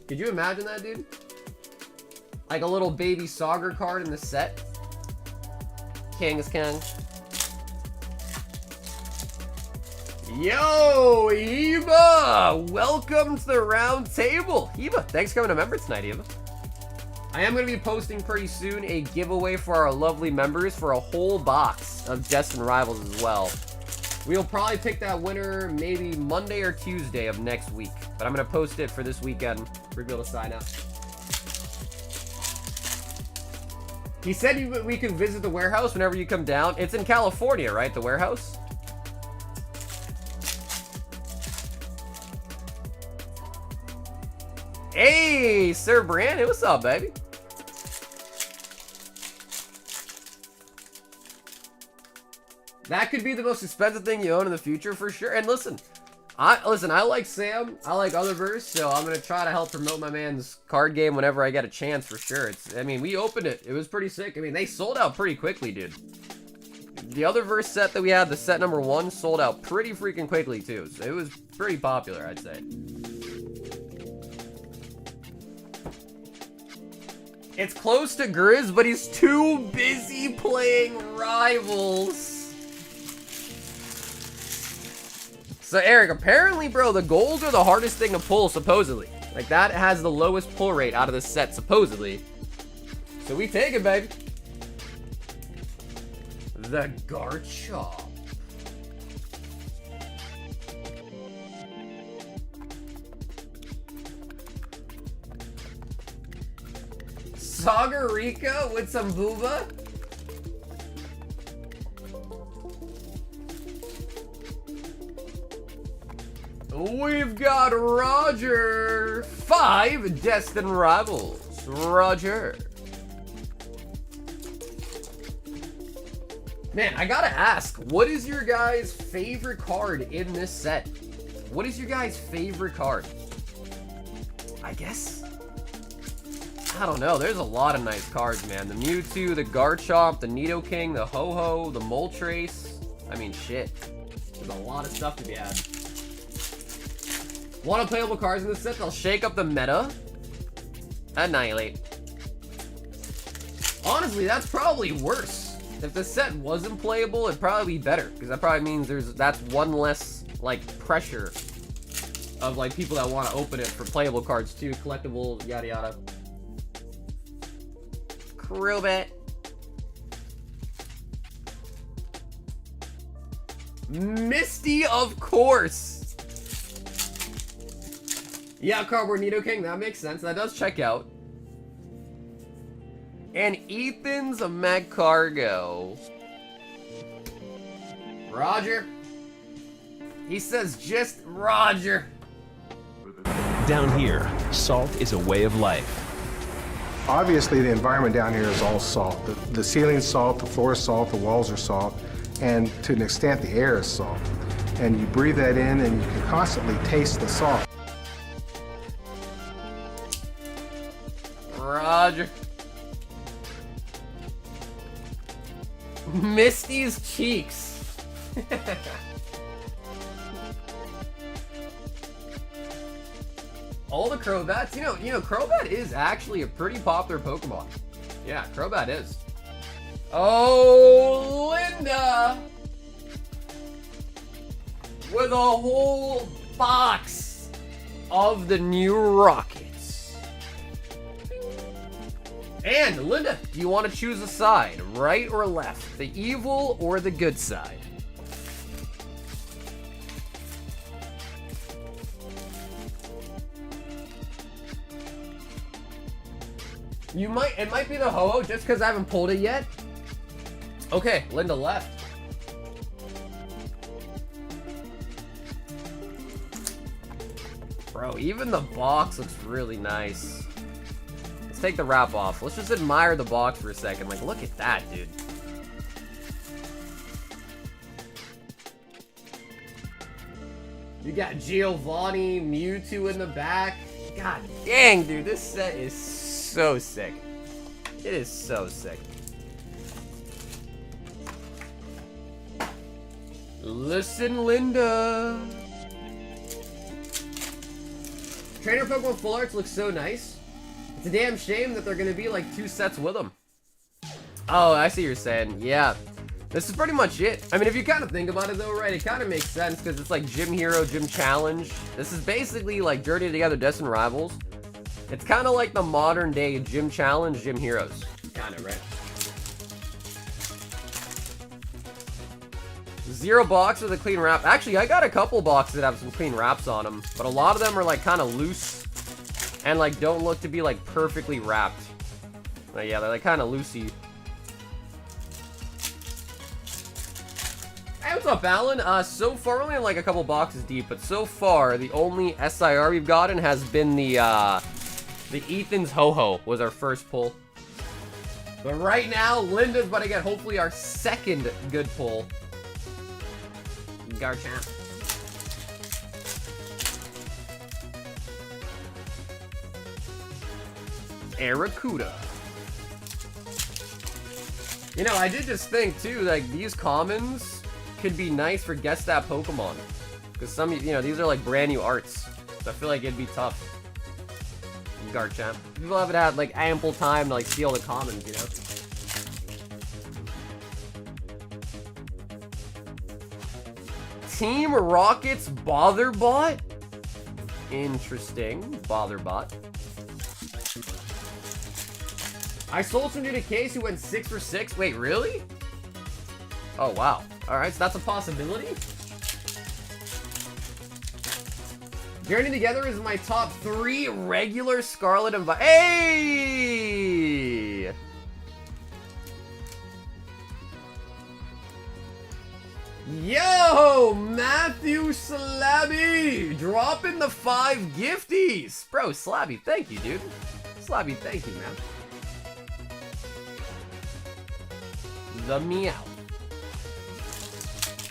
Could you imagine that, dude? Like a little baby Sauger card in the set? King is king. Yo, Eva! Welcome to the round table. Eva, thanks for coming to member tonight, Eva. I am going to be posting pretty soon a giveaway for our lovely members for a whole box of Destined Rivals as well. We'll probably pick that winner maybe Monday or Tuesday of next week. But I'm going to post it for this weekend for people to sign up. He said we can visit the warehouse whenever you come down. It's in California, right? The warehouse? Hey, Sir Brandon, what's up, baby? That could be the most expensive thing you own in the future for sure. And listen, I like Sam, I like Otherverse, so I'm gonna try to help promote my man's card game whenever I get a chance for sure. I mean, we opened it; it was pretty sick. I mean, they sold out pretty quickly, dude. The Otherverse set that we had, the set number 1, sold out pretty freaking quickly too. So it was pretty popular, I'd say. It's close to Grizz, but he's too busy playing Rivals. So, Eric, apparently, bro, the golds are the hardest thing to pull, supposedly. Like, that has the lowest pull rate out of the set, supposedly. So, we take it, baby. The Garchomp. Sagarika with some Booba. We've got Roger. 5 Destined Rivals. Roger. Man, I gotta ask, what is your guys' favorite card in this set? What is your guys' favorite card? I guess... I don't know. There's a lot of nice cards, man. The Mewtwo, the Garchomp, the Nidoking, the Ho-Ho, the Moltres. I mean, shit. There's a lot of stuff to be had. Want playable cards in this set? They'll shake up the meta. Annihilate. Honestly, that's probably worse. If the set wasn't playable, it'd probably be better. Because that probably means that's one less, like, pressure of, like, people that want to open it for playable cards, too. Collectible, yada yada. Reuben. Misty, of course. Yeah, Cardboard Nidoking, that makes sense. That does check out. And Ethan's a Magcargo. Roger. He says just Roger. Down here, salt is a way of life. Obviously, the environment down here is all salt. The ceiling's salt, the floor is salt, the walls are salt, and to an extent, the air is salt. and you breathe that in, and you can constantly taste the salt. Roger. Misty's cheeks. All the Crobats, you know, Crobat is actually a pretty popular Pokemon. Yeah, Crobat is. Oh, Linda! With a whole box of the new rockets. And Linda, do you want to choose a side, right or left? The evil or the good side? It might be the Ho-Oh just because I haven't pulled it yet. Okay, Linda left. Bro, even the box looks really nice. Let's take the wrap off. Let's just admire the box for a second. Like, look at that, dude. You got Giovanni, Mewtwo in the back. God dang, dude, this set is so sick. It is so sick. Listen, Linda. Trainer Pokemon Full Arts looks so nice. It's a damn shame that they're gonna be like 2 sets with them. Oh, I see what you're saying. Yeah. This is pretty much it. I mean, if you kind of think about it though, right, it kind of makes sense because it's like Gym Hero, Gym Challenge. This is basically like Journey Together, Destined Rivals. It's kind of like the modern day Gym Challenge, Gym Heroes. Kind of, right? 0 box with a clean wrap. Actually, I got a couple boxes that have some clean wraps on them, but a lot of them are like kind of loose and like don't look to be like perfectly wrapped. But yeah, they're like kind of loosey. Hey, what's up, Alan? So far, we're only like a couple boxes deep, but so far, the only SIR we've gotten has been the Ethan's Ho-Ho was our first pull. But right now, Linda's about to get hopefully our second good pull. Garchomp. Arrokuda. You know, I did just think too, like these commons could be nice for guest stat Pokemon. Because some, you know, these are like brand new arts. So I feel like it'd be tough. Garchomp. People haven't had like ample time to like see all the commons, you know? Team Rocket's Botherbot? Interesting. Botherbot. I sold some dude a case who went 6 for 6. Wait, really? Oh, wow. Alright, so that's a possibility? Journey Together is my top 3 regular Scarlet and Violet. Hey! Yo, Matthew Slabby! Dropping the 5 gifties! Bro, Slabby, thank you, dude. Slabby, thank you, man. The Meow.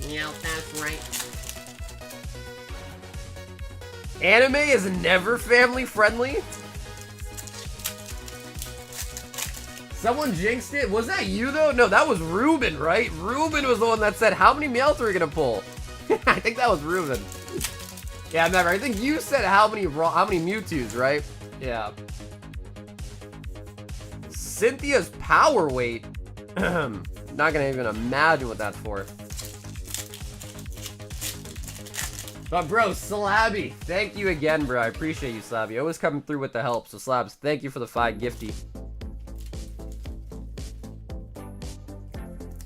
Meow, that's right. Anime is never family friendly? Someone jinxed it? Was that you though? No, that was Reuben, right? Reuben was the one that said, how many Meowths are we gonna pull? I think that was Reuben. Yeah, remember, I think you said how many Mewtwo's, right? Yeah. Cynthia's power weight. Not gonna even imagine what that's for. But bro, Slabby, thank you again, bro. I appreciate you, Slabby. Always coming through with the help. So Slabs, thank you for the 5 gifty.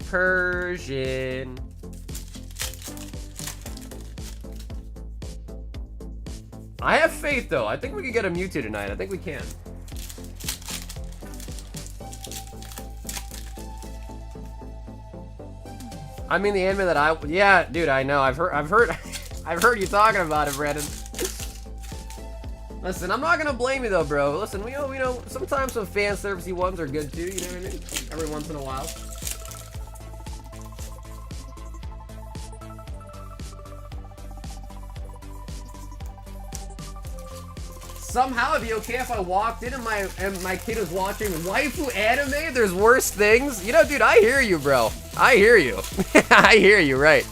Persian. I have faith though. I think we can get a Mewtwo tonight. I think we can. I mean the anime that yeah, dude, I know. I've heard you talking about it, Brandon. Listen, I'm not gonna blame you though, bro. Listen, we know sometimes some fan servicey ones are good too, you know what I mean? Every once in a while. Somehow it'd be okay if I walked in and my kid was watching waifu anime. There's worse things. You know, dude, I hear you, bro. I hear you. I hear you, right.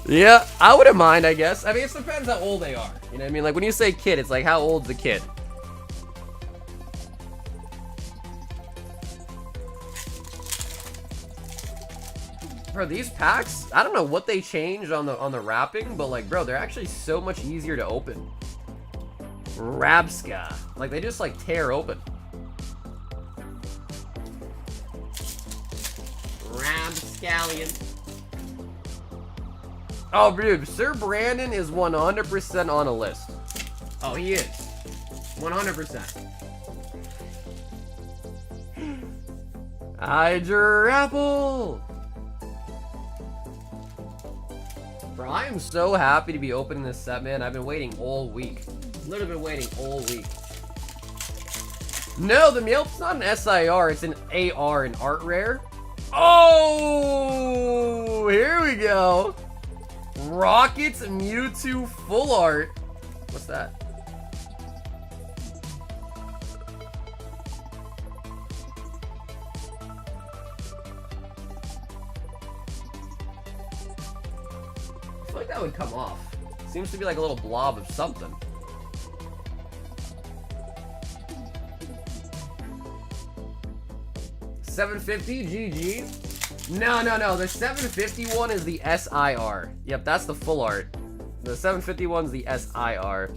Yeah, I wouldn't mind, I guess. I mean, it depends how old they are. You know what I mean? Like, when you say kid, it's like, how old's the kid? Bro, these packs, I don't know what they changed on the wrapping, but like, bro, they're actually so much easier to open. Rabska. Like, they just like tear open. Rabscallion. Oh, dude, Sir Brandon is 100% on a list. Oh, he is. 100%. Hydra Apple. Bro, I am so happy to be opening this set, man. I've been waiting all week. Literally been waiting all week. No, the Meowth's not an SIR. It's an AR, an art rare. Oh, here we go. Rockets Mewtwo full art. What's that? I feel like that would come off. Seems to be like a little blob of something. $750 GG. No. The 750 one is the SIR. Yep, that's the full art. The 750 one's the SIR.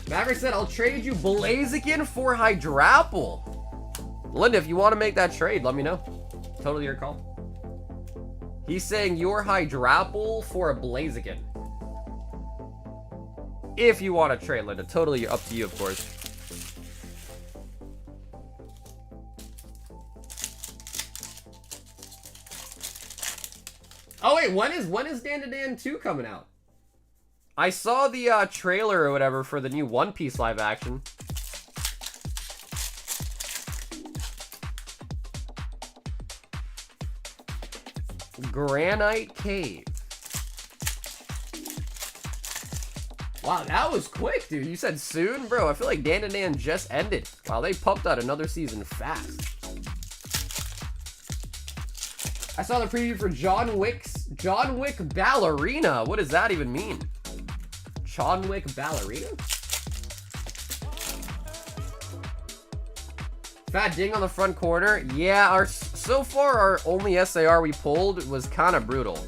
Maverick said, I'll trade you Blaziken for Hydrapple. Linda, if you want to make that trade, let me know. Totally your call. He's saying your Hydrapple for a Blaziken. If you want to trade, Linda. Totally up to you, of course. Oh wait, when is Dan to Dan 2 coming out? I saw the trailer or whatever for the new One Piece live action. Granite Cave. Wow, that was quick, dude. You said soon? Bro, I feel like Dan to Dan just ended. Wow, they pumped out another season fast. I saw the preview for John Wick Ballerina. What does that even mean? John Wick Ballerina? Fat ding on the front corner. Yeah, so far our only SAR we pulled was kind of brutal.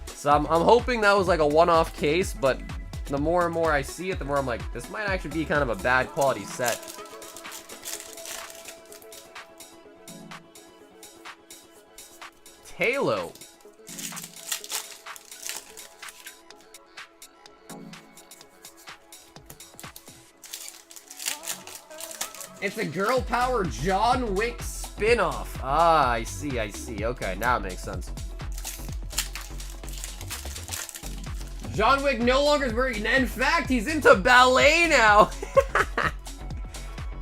So I'm hoping that was like a one-off case, but the more and more I see it, the more I'm like, this might actually be kind of a bad quality set. Halo. It's a girl power John Wick spin-off. Ah, I see. Okay, now it makes sense. John Wick no longer is wearing, in fact, he's into ballet now.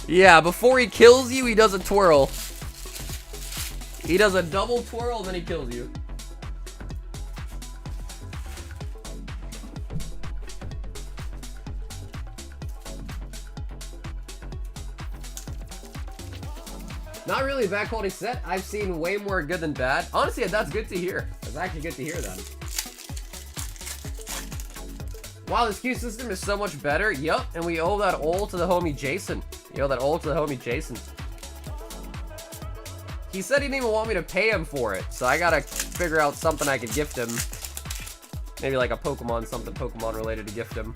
Yeah, before he kills you, he does a twirl. He does a double twirl and then he kills you. Not really a bad quality set. I've seen way more good than bad. Honestly, that's good to hear. That's actually good to hear that. Wow, this queue system is so much better. Yup, and we owe that all to the homie Jason. You owe that all to the homie Jason. He said he didn't even want me to pay him for it, so I gotta figure out something I could gift him. Maybe like a Pokemon, something Pokemon related to gift him.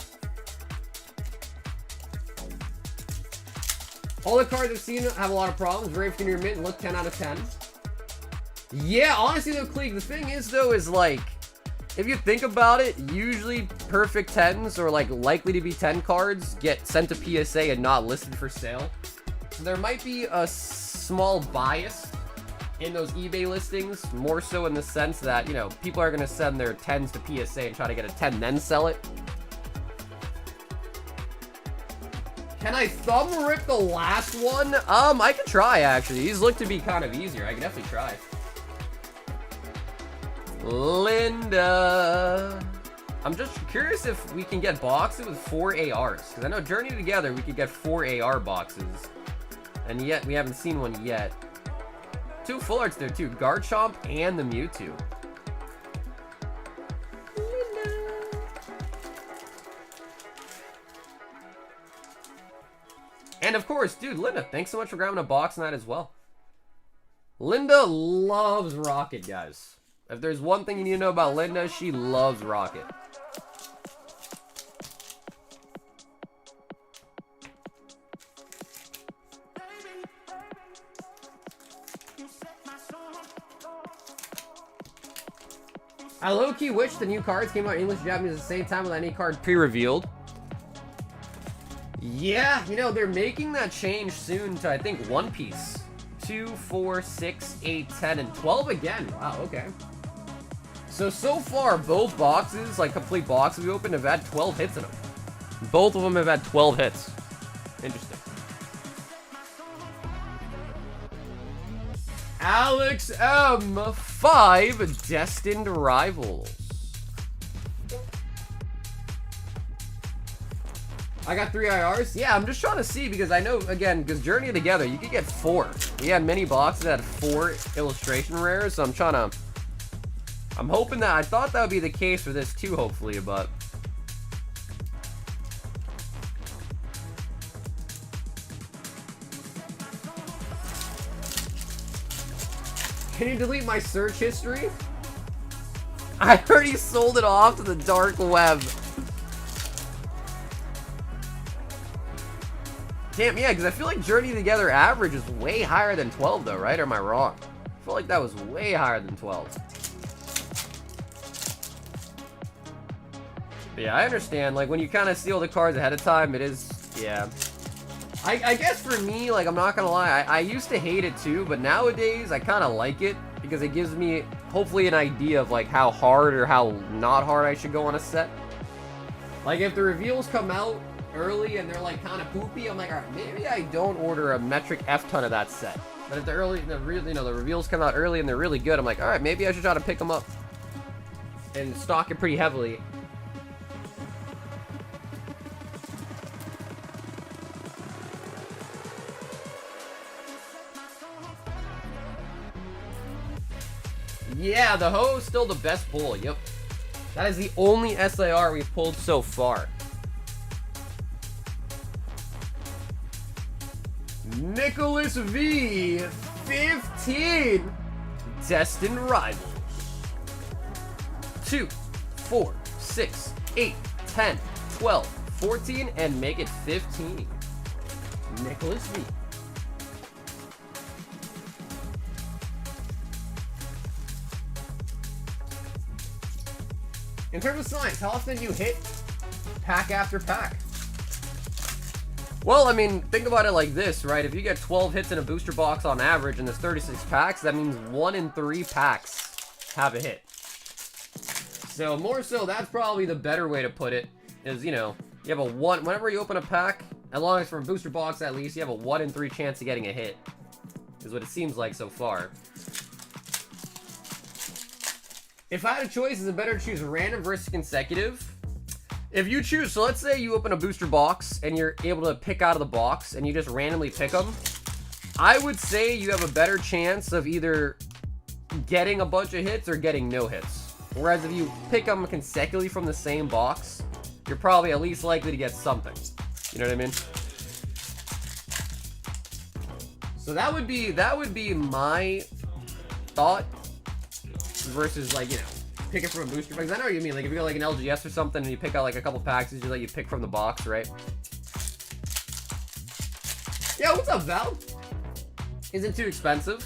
All the cards I've seen have a lot of problems. Very few near mint and look 10 out of 10. Yeah, honestly though, Cleek, the thing is though, is like, if you think about it, usually perfect 10s or like likely to be 10 cards get sent to PSA and not listed for sale. So there might be a small bias in those eBay listings, more so in the sense that, you know, people are going to send their 10s to PSA and try to get a 10 then sell it. Can I thumb rip the last one? I can try, actually. These look to be kind of easier. I can definitely try. Linda. I'm just curious if we can get boxes with 4 ARs. Because I know Journey Together, we could get 4 AR boxes. And yet, we haven't seen one yet. 2 full arts there too. Garchomp and the Mewtwo. And of course, dude, Linda, thanks so much for grabbing a box on that as well. Linda loves Rocket, guys. If there's one thing you need to know about Linda, she loves Rocket. I low-key wish the new cards came out in English and Japanese at the same time with any card pre-revealed. Yeah, you know, they're making that change soon to, I think, One Piece. 2, 4, 6, 8, 10, and 12 again. Wow, okay. So far, both boxes, like complete boxes we opened, have had 12 hits in them. Both of them have had 12 hits. Interesting. Alex M. 5 Destined Rivals. I got 3 IRs. Yeah, I'm just trying to see because I know, again, because Journey Together, you could get 4. We had many boxes that had 4 illustration rares, so I'm hoping that, I thought that would be the case for this too, hopefully, but. Can you delete my search history? I already sold it off to the dark web. Damn, yeah, because I feel like Journey Together average is way higher than 12 though, right? Or am I wrong? I feel like that was way higher than 12. But yeah, I understand. Like, when you kind of steal the cards ahead of time, it is, yeah. I guess for me, like, I'm not gonna lie, I used to hate it too, but nowadays I kind of like it because it gives me, hopefully, an idea of, like, how hard or how not hard I should go on a set. Like, if the reveals come out early and they're, like, kind of poopy, I'm like, alright, maybe I don't order a metric F-ton of that set. But if the reveals come out early and they're really good, I'm like, alright, maybe I should try to pick them up and stock it pretty heavily. Yeah, the Ho is still the best pull. Yep. That is the only SIR we've pulled so far. Nicholas V. 15. Destined Rivals. 2, 4, 6, 8, 10, 12, 14, and make it 15. Nicholas V. In terms of science, how often do you hit pack after pack? Well, I mean, think about it like this, right? If you get 12 hits in a booster box on average and there's 36 packs, that means 1 in 3 packs have a hit. So, more so, that's probably the better way to put it, is, you know, you have a 1, whenever you open a pack, as long as from a booster box at least, you have a 1 in 3 chance of getting a hit, is what it seems like so far. If I had a choice, is it better to choose random versus consecutive? If you choose, so let's say you open a booster box and you're able to pick out of the box and you just randomly pick them, I would say you have a better chance of either getting a bunch of hits or getting no hits. Whereas if you pick them consecutively from the same box, you're probably at least likely to get something. You know what I mean? So that would be my thought. Versus, like, you know, pick it from a booster box. I know what you mean. Like, if you go like an LGS or something and you pick out like a couple packs, it's just like you pick from the box, right? Yeah, what's up, Val? Isn't too expensive?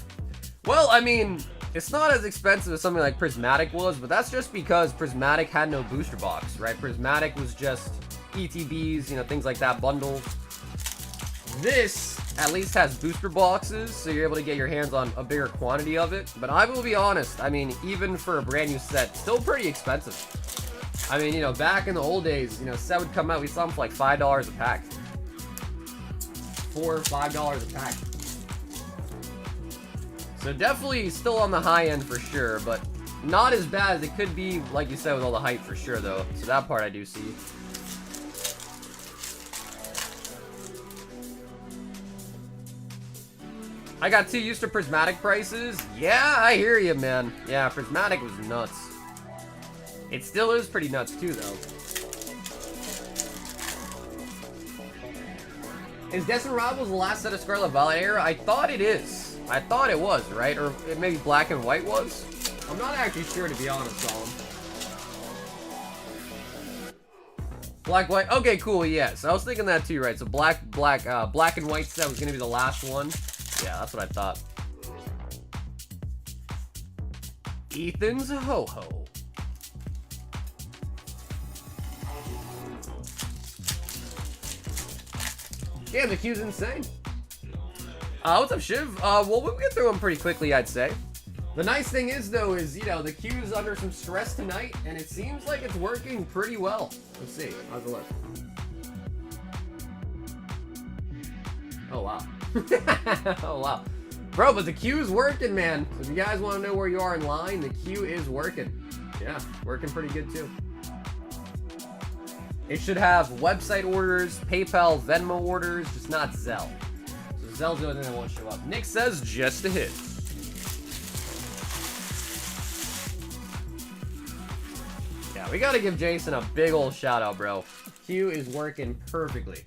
Well, I mean, it's not as expensive as something like Prismatic was, but that's just because Prismatic had no booster box, right? Prismatic was just ETBs, you know, things like that, bundles. This at least has booster boxes, so you're able to get your hands on a bigger quantity of it. But I will be honest, I mean, even for a brand new set, still pretty expensive. I mean, you know, back in the old days, you know, set would come out, we saw them for like $5 a pack. $4 or $5 a pack. So definitely still on the high end for sure, but Not as bad as it could be, like you said, with all the hype for sure, though. So that part I do see. I got too used to Prismatic prices. Yeah, I hear you, man. Yeah, Prismatic was nuts. It still is pretty nuts, too, though. Is Destined Rivals the last set of Scarlet Violet era? I thought it is. I thought it was, right? Or maybe Black and White was? I'm not actually sure, to be honest, Solomon. Black, White. Okay, cool, yes. I was thinking that too, right? So Black and White set was going to be the last one. Yeah, that's what I thought. Ethan's Ho-Ho. Damn, the queue's insane. What's up, Shiv? Well, we'll get through them pretty quickly, I'd say. The nice thing is, though, is, you know, the queue's under some stress tonight, and it seems like it's working pretty well. Let's see. How's it look? Oh, wow. Oh, wow. Bro, but the queue's working, man. So if you guys want to know where you are in line, the queue is working. Yeah, working pretty good, too. It should have website orders, PayPal, Venmo orders, just not Zelle. So Zelle's the only thing that won't show up. Nick says just a hit. Yeah, we gotta give Jason a big old shout out, bro. Q is working perfectly.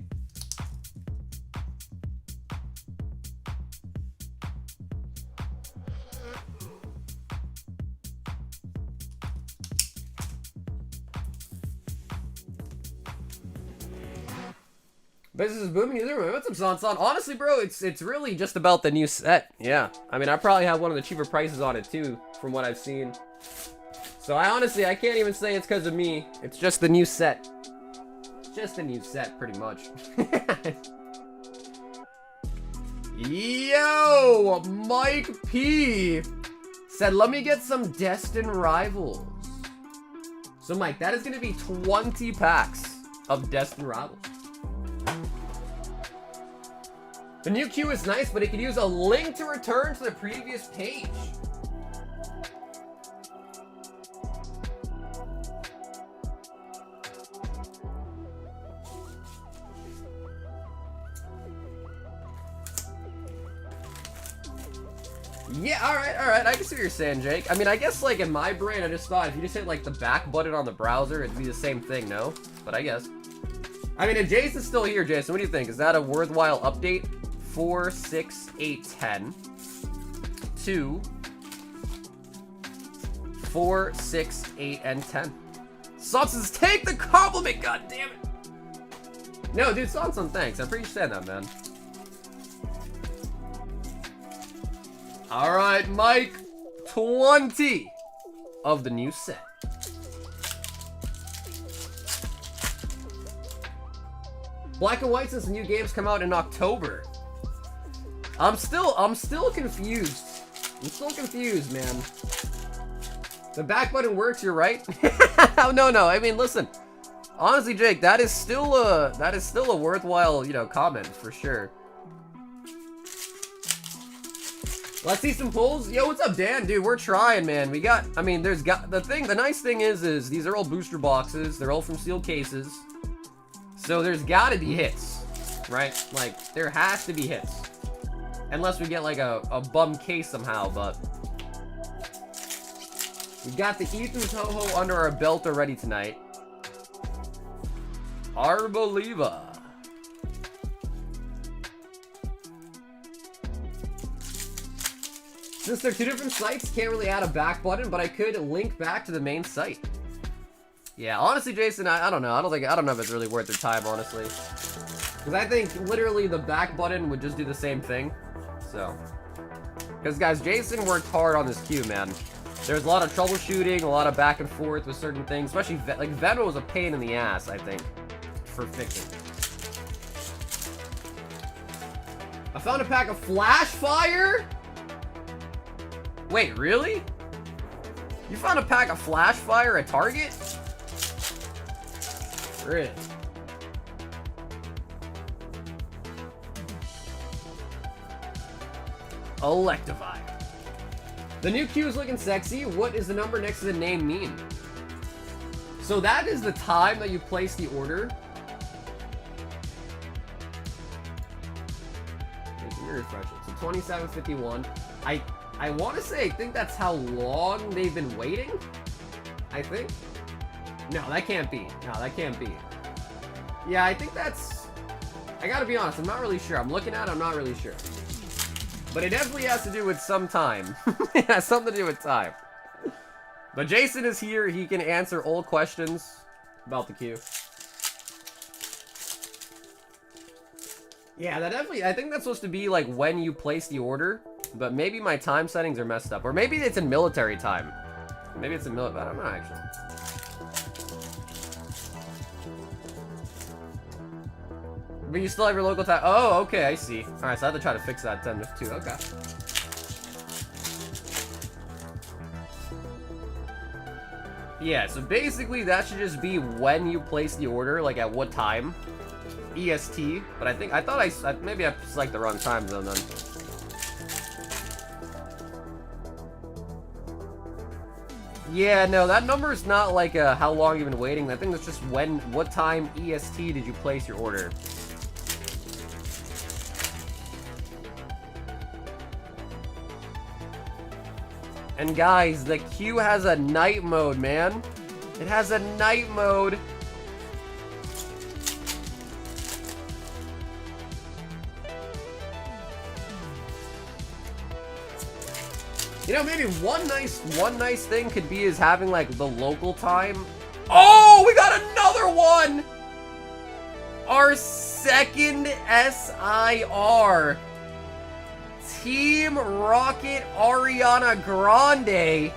Business is booming. What's up, Sansan? Honestly, bro, it's really just about the new set. Yeah, I mean, I probably have one of the cheaper prices on it too, from what I've seen. So I can't even say it's because of me. It's just the new set. Just the new set, pretty much. Yo, Mike P said, let me get some Destined Rivals. So, Mike, that is going to be 20 packs of Destined Rivals. The new queue is nice, but it could use a link to return to the previous page. Yeah, alright, I can see what you're saying, Jake. I mean, I guess, like, in my brain, I just thought if you just hit, like, the back button on the browser, it'd be the same thing, no? But I guess. I mean, if Jason's still here, Jason, what do you think? Is that a worthwhile update? 4, 6, 8, 10. 2, 4, 6, 8, and 10. Sanson's take the compliment, god damn it! No, dude, Sanson, thanks. I appreciate that, man. Alright, Mike. 20 of the new set. Black and White since the new games come out in October. I'm still confused. I'm still confused, man. The back button works, you're right. No. I mean, listen. Honestly, Jake, that is still a worthwhile, you know, comment for sure. Let's see some pulls. Yo, what's up, Dan? Dude, we're trying, man. We got, I mean, the nice thing is these are all booster boxes. They're all from sealed cases. So there's gotta be hits, right? Like, there has to be hits. Unless we get, like, a bum case somehow, but... We got the Ethan's Ho-Ho under our belt already tonight. Arboliva. Since they're two different sites, can't really add a back button, but I could link back to the main site. Yeah, honestly, Jason, I don't know. I don't know if it's really worth their time, honestly. Because I think literally the back button would just do the same thing. So, because guys, Jason worked hard on this queue, man. There's a lot of troubleshooting, a lot of back and forth with certain things, especially like Venmo was a pain in the ass, I think, for fixing. I found a pack of Flashfire. Wait, really? You found a pack of Flashfire at Target? Really? Electivire. The new queue is looking sexy. What is the number next to the name mean? So that is the time that you place the order. Let me refresh it. So 27:51. I want to say, I think that's how long they've been waiting. I think. No, that can't be. No, that can't be. Yeah, I think that's... I gotta be honest, I'm not really sure. I'm looking at it, I'm not really sure. But it definitely has to do with some time. It has something to do with time. But Jason is here. He can answer all questions about the queue. Yeah, that definitely... I think that's supposed to be like when you place the order. But maybe my time settings are messed up. Or maybe it's in military time. Maybe it's in military... I don't know, actually. But you still have your local time. Oh, okay, I see. Alright, so I have to try to fix that then too. Okay. Yeah, so basically that should just be when you place the order, like at what time. EST. But I thought maybe I selected the wrong time zone then. Yeah, no, that number is not like how long you've been waiting. I think that's just what time EST did you place your order. And guys, the queue has a night mode, man. It has a night mode. You know, maybe one nice thing could be is having like the local time. Oh, we got another one. Our second SIR. Team Rocket Ariana Grande.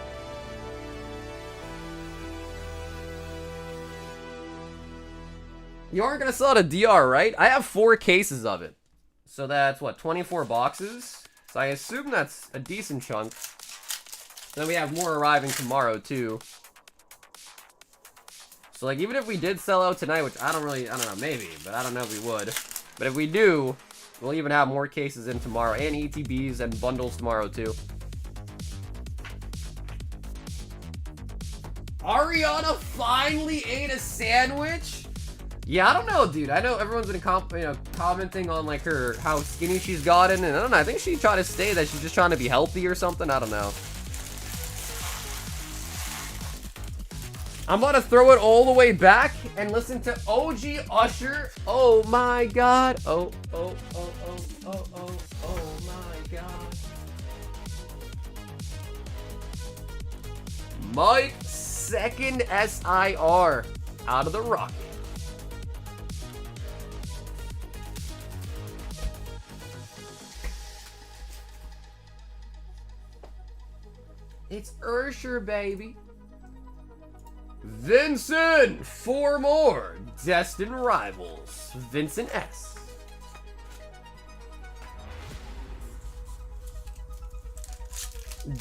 You aren't gonna sell it a DR, right? I have 4 cases of it. So that's what, 24 boxes? So I assume that's a decent chunk. Then we have more arriving tomorrow too. So like even if we did sell out tonight, which I don't know, maybe, but I don't know if we would. But if we do, we'll even have more cases in tomorrow, and ETBs and bundles tomorrow too. Ariana finally ate a sandwich? Yeah, I don't know, dude. I know everyone's been commenting on like how skinny she's gotten, and I don't know. I think she tried to say that she's just trying to be healthy or something. I don't know. I'm gonna throw it all the way back and listen to OG Usher. Oh my God. Oh my God. Mike, second SIR out of the rocket. It's Ursher, baby. Vincent, 4 more. Destined Rivals. Vincent S.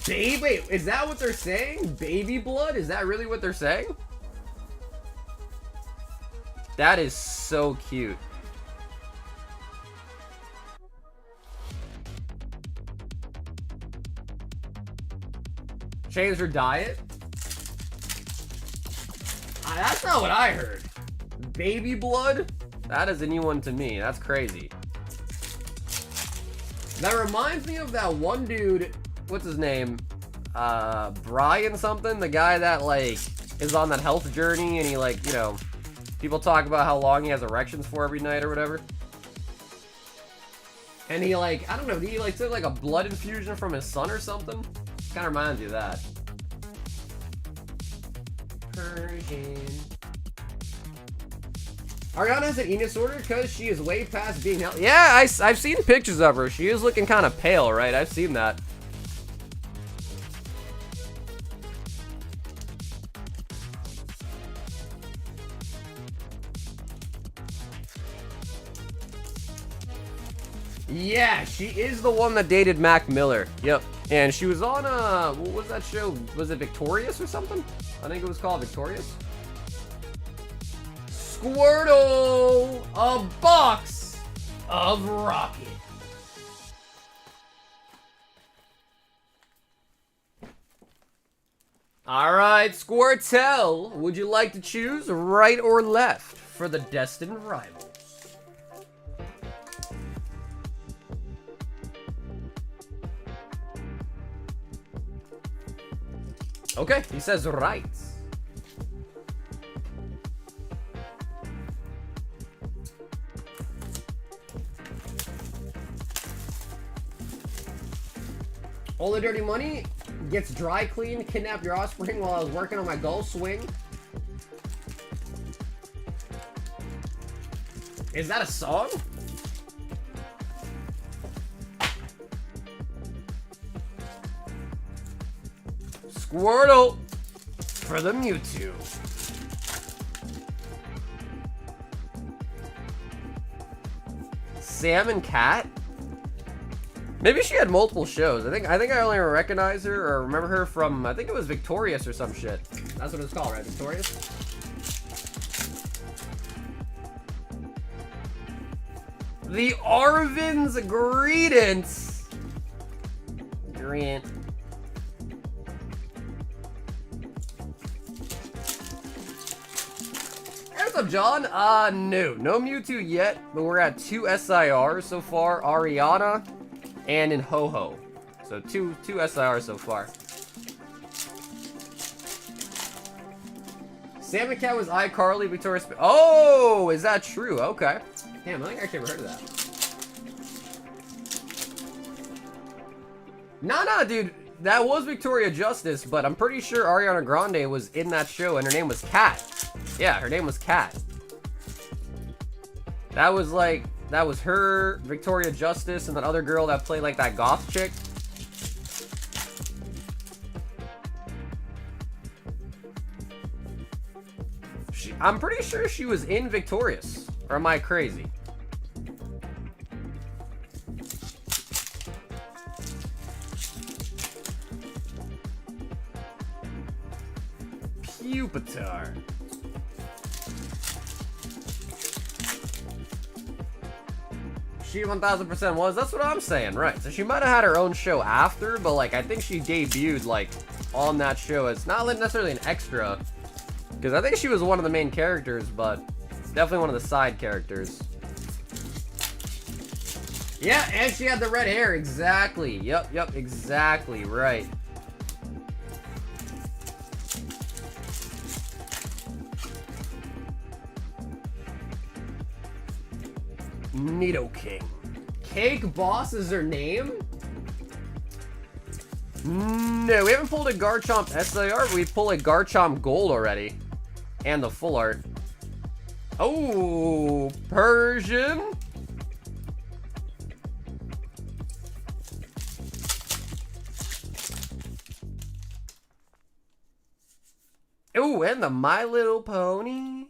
Wait, is that what they're saying? Baby blood? Is that really what they're saying? That is so cute. Change her diet? That's not what I heard. Baby blood? That is a new one to me. That's crazy. That reminds me of that one dude. What's his name? Brian something? The guy that, like, is on that health journey and he, like, you know, people talk about how long he has erections for every night or whatever. And he, like, I don't know, he, like, took, like, a blood infusion from his son or something? Kind of reminds you of that. Persian. Ariana has an eating disorder because she is way past being healthy. Yeah, I've seen pictures of her. She is looking kind of pale, right? I've seen that. Yeah, she is the one that dated Mac Miller. Yep. And she was on, what was that show? Was it Victorious or something? I think it was called Victorious. Squirtle! A box of rocket. Alright, Squirtle, would you like to choose right or left for the Destined Rivals? Okay, he says right. All the dirty money gets dry cleaned, kidnapped your offspring while I was working on my goal swing. Is that a song? Squirtle for the Mewtwo. Salmon Cat? Maybe she had multiple shows. I think I only recognize her or remember her from, I think it was Victorious or some shit. That's what it's called, right? Victorious? The Arvin's Greedence. Grant. What's up, John? No Mewtwo yet, but we're at 2 SIRs so far. Ariana and in Ho-Ho. So two SIRs so far. Salmon Cat was iCarly, Victoria's... Oh, is that true? Okay. Damn, I think I actually ever heard of that. Nah, dude. That was Victoria Justice, but I'm pretty sure Ariana Grande was in that show and her name was Cat. Yeah, her name was Cat. That was her, Victoria Justice, and that other girl that played like that goth chick. I'm pretty sure she was in Victorious. Or am I crazy? Pupitar. She 1000% was. That's what I'm saying, right? So she might have had her own show after, but like I think she debuted like on that show as not necessarily an extra, because I think she was one of the main characters, but definitely one of the side characters. Yeah, and she had the red hair. Exactly. Yep, exactly right. Nidoking. Cake Boss is her name? No, we haven't pulled a Garchomp SIR, but we pulled a Garchomp Gold already. And the full art. Oh, Persian? Oh, and the My Little Pony.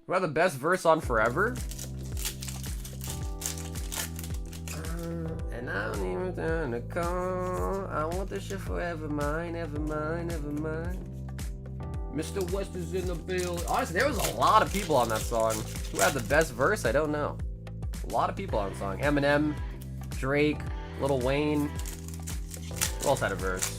We have the best verse on forever. And I don't even turn the call. I want this shit forever mine, ever mine, ever mine. Mr. West is in the building. Honestly, there was a lot of people on that song. Who had the best verse? I don't know. A lot of people on the song. Eminem, Drake, Lil Wayne. Who else had a verse?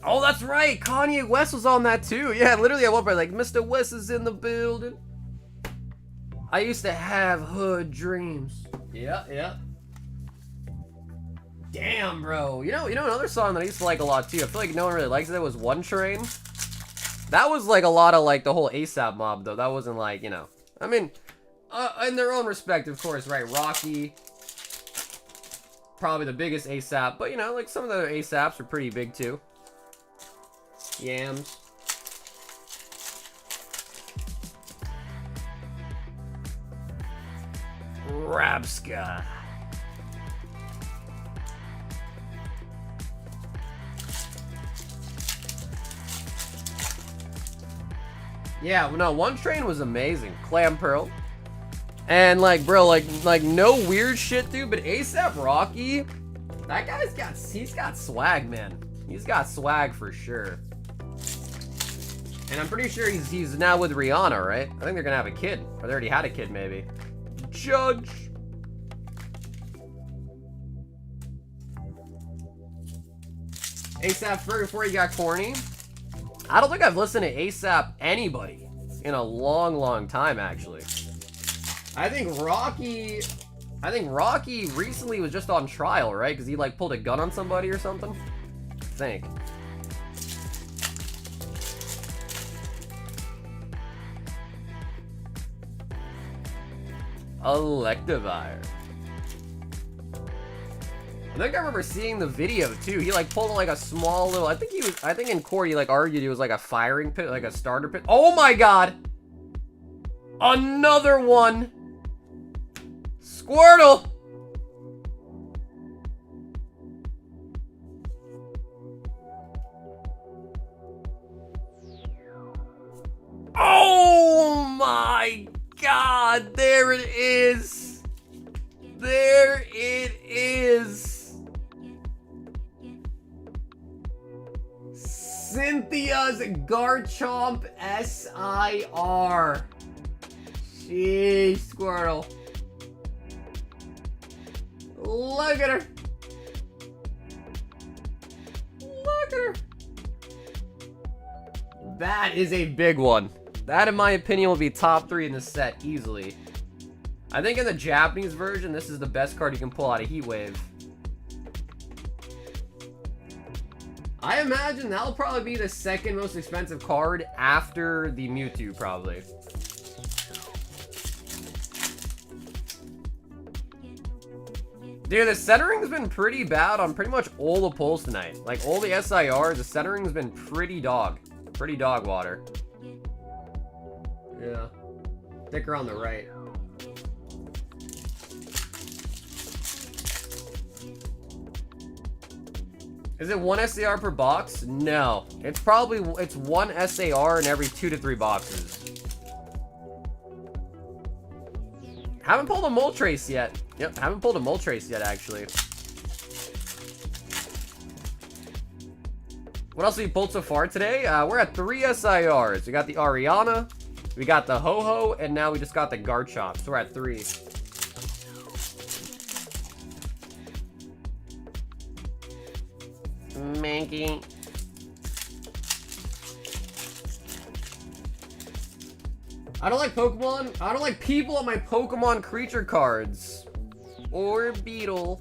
Oh, that's right. Kanye West was on that too. Yeah, literally at one point, like, Mr. West is in the building. I used to have hood dreams. Yeah. Damn, bro. You know another song that I used to like a lot too. I feel like no one really likes it. Was One Train. That was like a lot of like the whole ASAP mob though. That wasn't like, you know. I mean, in their own respect, of course, right? Rocky. Probably the biggest ASAP, but you know, like some of the other ASAPs are pretty big too. Yams. Rabska. Yeah, no, One Train was amazing. Clam Pearl. And like, bro, like no weird shit, dude, but ASAP Rocky, that he's got swag, man. He's got swag for sure. And I'm pretty sure he's now with Rihanna, right? I think they're gonna have a kid. Or they already had a kid, maybe. Judge. ASAP Ferg before he got corny. I don't think I've listened to ASAP anybody in a long time, actually. I think Rocky recently was just on trial, right? Because he like pulled a gun on somebody or something. I think. Electivire. I think I remember seeing the video too. He like pulled like a small little, I think in court he like argued it was like a firing pit, like a starter pit. Oh my god! Another one! Squirtle! Oh my god! There it is! There it is! Cynthia's Garchomp SIR. Jeez, Squirtle. Look at her. Look at her. That is a big one. That, in my opinion, will be top 3 in the set easily. I think in the Japanese version, this is the best card you can pull out of Heat Wave. I imagine that'll probably be the second most expensive card after the Mewtwo, probably. Dude, the centering's been pretty bad on pretty much all the pulls tonight. Like, all the SIRs, the centering's been pretty dog water. Yeah. Thicker on the right. Is it 1 SAR per box? No. It's it's 1 SAR in every 2 to 3 boxes. Haven't pulled a Moltres yet. Yep, haven't pulled a Moltres yet, actually. What else have we pulled so far today? We're at 3 SIRs. We got the Ariana, we got the Ho-Ho, and now we just got the Garchomp. So we're at 3. Mankey. I don't like Pokemon. I don't like people on my Pokemon creature cards. Or Beetle.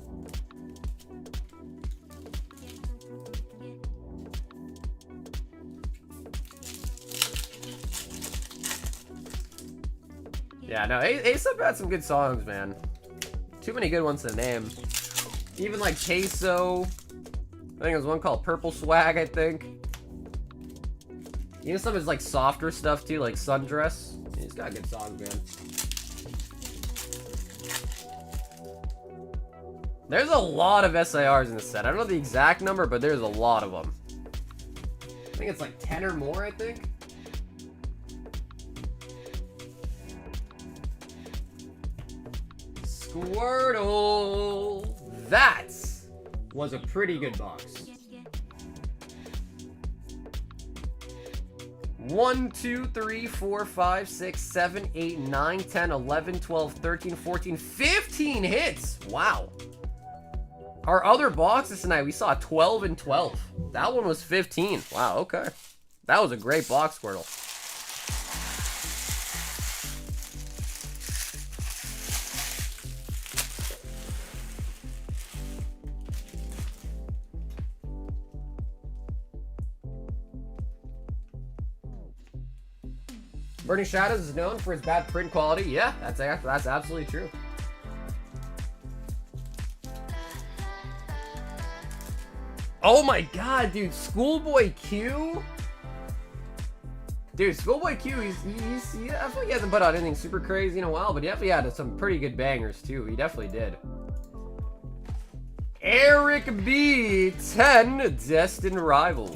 Yeah, no, ASAP had some good songs, man. Too many good ones to name. Even like Queso. I think there's one called Purple Swag, I think. You know, some of his like softer stuff too, like Sundress. He's got good songs, man. There's a lot of SIRs in the set. I don't know the exact number, but there's a lot of them. I think it's like 10 or more, I think. Squirtle! That was a pretty good box. 1, 2, 3, 4, 5, 6, 7, 8, 9, 10, 11, 12, 13, 14, 15 hits! Wow. Our other boxes tonight, we saw 12 and 12. That one was 15. Wow, okay. That was a great box, Squirtle. Burning Shadows is known for its bad print quality. Yeah, that's absolutely true. Oh my god, dude, Schoolboy Q? Dude, Schoolboy Q, he definitely hasn't put out anything super crazy in a while, but he definitely had some pretty good bangers too. He definitely did. Eric B, 10 Destined Rivals.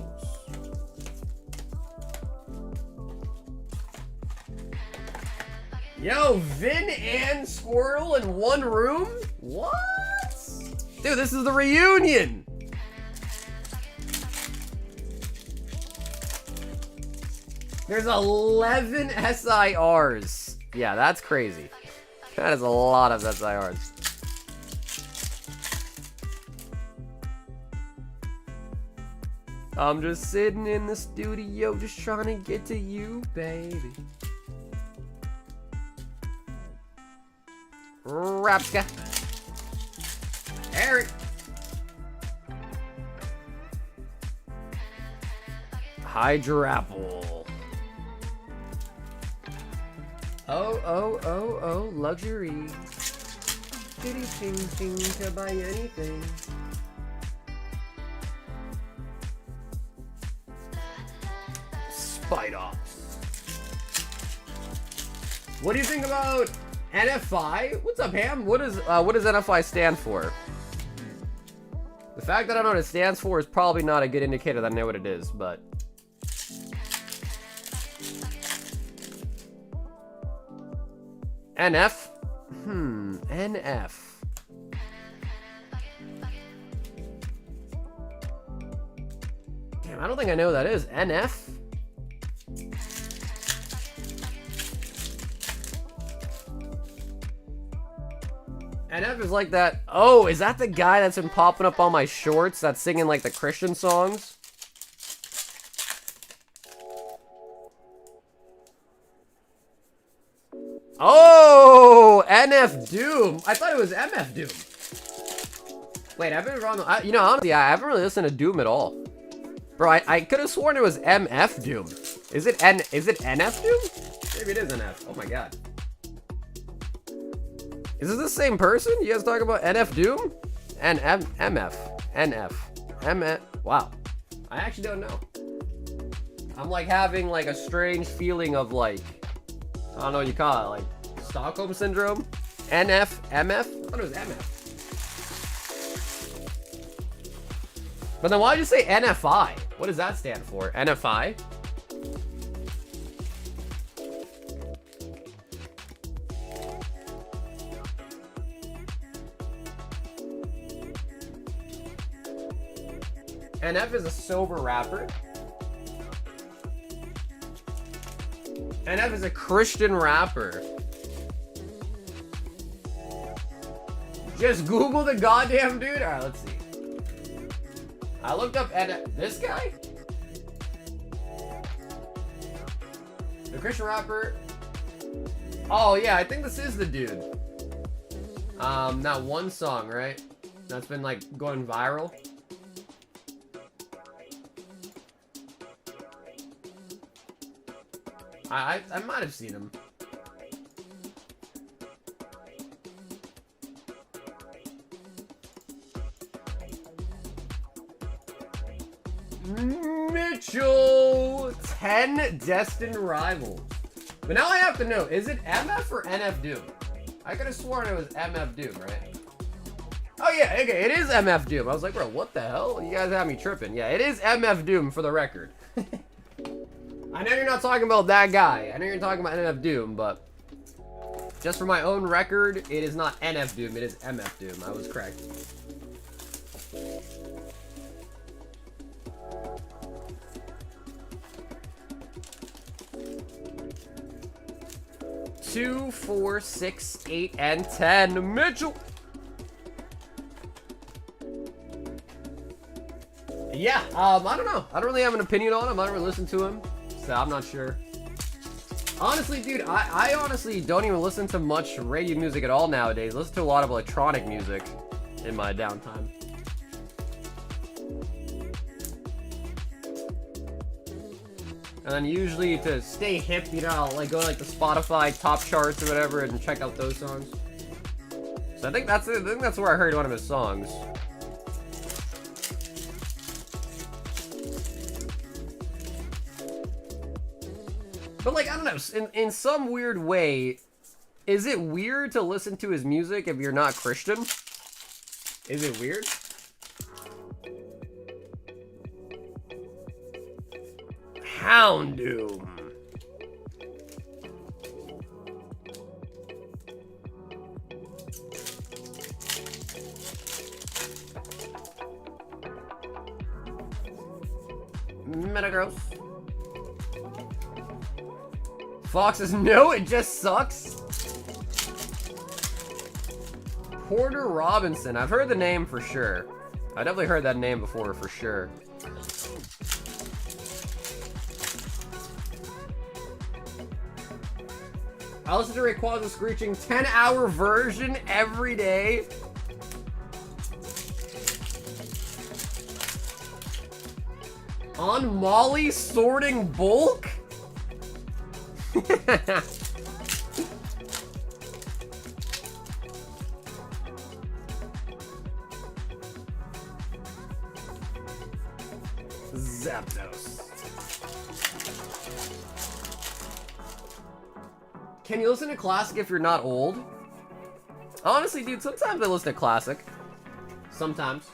Yo, Vin and Squirtle in one room? What? Dude, this is the reunion! There's 11 SIRs. Yeah, that's crazy. That is a lot of SIRs. I'm just sitting in the studio just trying to get to you, baby. Rapska. Eric. Hydrapple. Oh, luxury. Kitty ting to buy anything. Spider. What do you think about NFI? What's up, Ham? What does NFI stand for? The fact that I don't know what it stands for is probably not a good indicator that I know what it is, but NF? NF. Damn, I don't think I know what that is. NF? NF is like that. Oh, is that the guy that's been popping up on my shorts that's singing like the Christian songs? Oh, NF Doom. I thought it was MF Doom. Wait, I've been wrong. You know, honestly, I haven't really listened to Doom at all. Bro, I could have sworn it was MF Doom. Is it NF Doom? Maybe it is NF. Oh my god. Is this the same person? You guys talk about NF Doom? And MF. NF. MF. Wow. I actually don't know. I'm like having like a strange feeling of like, I don't know what you call it, like Stockholm Syndrome? NF? MF? I thought it was MF. But then why'd you say NFI? What does that stand for? NFI? NF is a sober rapper. NF is a Christian rapper. Just Google the goddamn dude. Alright, let's see. I looked up NF. This guy? The Christian rapper. Oh yeah, I think this is the dude. That one song, right? That's been like going viral. I might have seen him. Mitchell! 10 Destined Rivals. But now I have to know, is it MF or NF Doom? I could have sworn it was MF Doom, right? Oh yeah, okay, it is MF Doom. I was like, bro, what the hell? You guys have me tripping. Yeah, it is MF Doom for the record. I know you're not talking about that guy. I know you're talking about NF Doom, but just for my own record, it is not NF Doom, it is MF Doom. I was correct. Two, 4, 6, 8, and 10. Mitchell! Yeah, I don't know. I don't really have an opinion on him. I don't really listen to him. So I'm not sure. Honestly, dude, I honestly don't even listen to much radio music at all nowadays. I listen to a lot of electronic music in my downtime. And then usually to stay hip, you know, I'll like go to like the Spotify top charts or whatever and check out those songs. So I think that's where I heard one of his songs. But like, I don't know, in some weird way, is it weird to listen to his music if you're not Christian? Is it weird? Houndoom. Metagross. Fox says, no, it just sucks. Porter Robinson. I've heard the name for sure. I definitely heard that name before for sure. I listen to Rayquaza Screeching 10-hour version every day. On Molly sorting bulk? Zapdos. Can you listen to classic if you're not old? Honestly, dude, sometimes I listen to classic. Sometimes.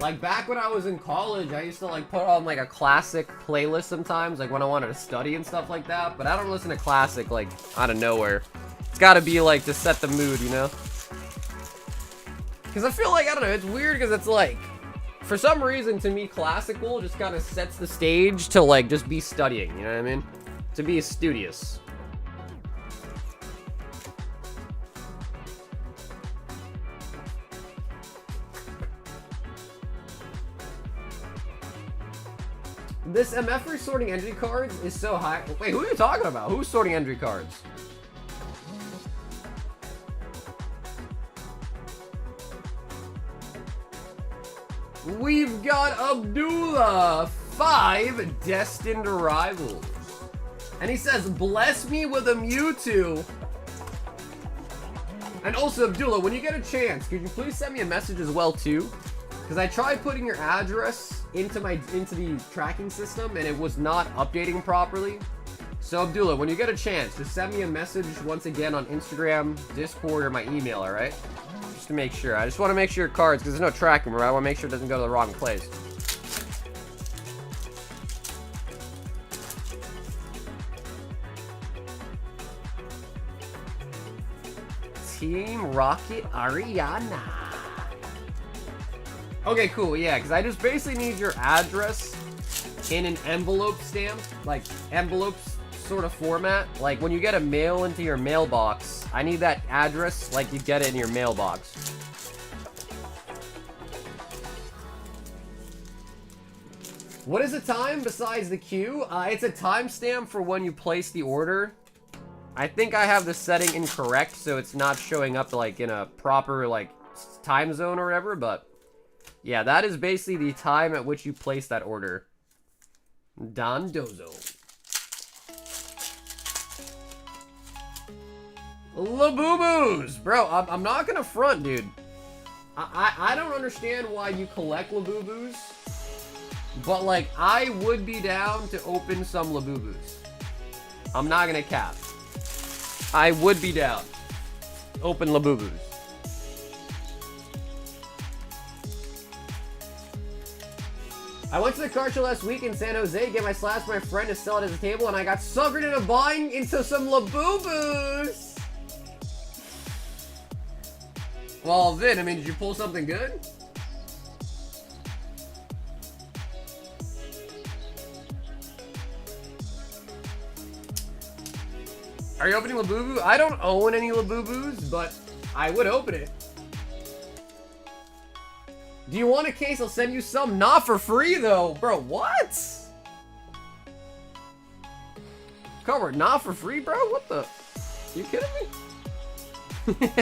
Like, back when I was in college, I used to, like, put on, like, a classic playlist sometimes, like, when I wanted to study and stuff like that. But I don't listen to classic, like, out of nowhere. It's gotta be, like, to set the mood, you know? Because I feel like, I don't know, it's weird because it's, like, for some reason, to me, classical just kind of sets the stage to, like, just be studying, you know what I mean? To be studious. This MF for sorting entry cards is so high. Wait, who are you talking about? Who's sorting entry cards? We've got Abdullah, 5 Destined Rivals. And he says, bless me with a Mewtwo. And also, Abdullah, when you get a chance, could you please send me a message as well, too? Because I tried putting your address into the tracking system, and it was not updating properly. So, Abdullah, when you get a chance, just send me a message once again on Instagram, Discord, or my email, alright? Just to make sure. I just want to make sure your cards, because there's no tracking, right? I want to make sure it doesn't go to the wrong place. Team Rocket Ariana. Okay, cool, yeah, because I just basically need your address in an envelope stamp, like envelopes sort of format. Like when you get a mail into your mailbox, I need that address like you get it in your mailbox. What is the time besides the queue? It's a timestamp for when you place the order. I think I have the setting incorrect, so it's not showing up like in a proper like time zone or whatever, but yeah, that is basically the time at which you place that order. Don Dozo. Laboobos! Bro, I'm not gonna front, dude. I don't understand why you collect Laboobos, but like, I would be down to open some Laboobos. I'm not gonna cap. I would be down. Open Laboobos. I went to the card show last week in San Jose, gave my slash to my friend to sell it at the table, and I got suckered into buying into some Laboobos. Well, Vin, I mean, did you pull something good? Are you opening Labubu? I don't own any Labubus, but I would open it. Do you want a case? I'll send you some. Not for free, though. Bro, what? Cover, not for free, bro? What the? You kidding me?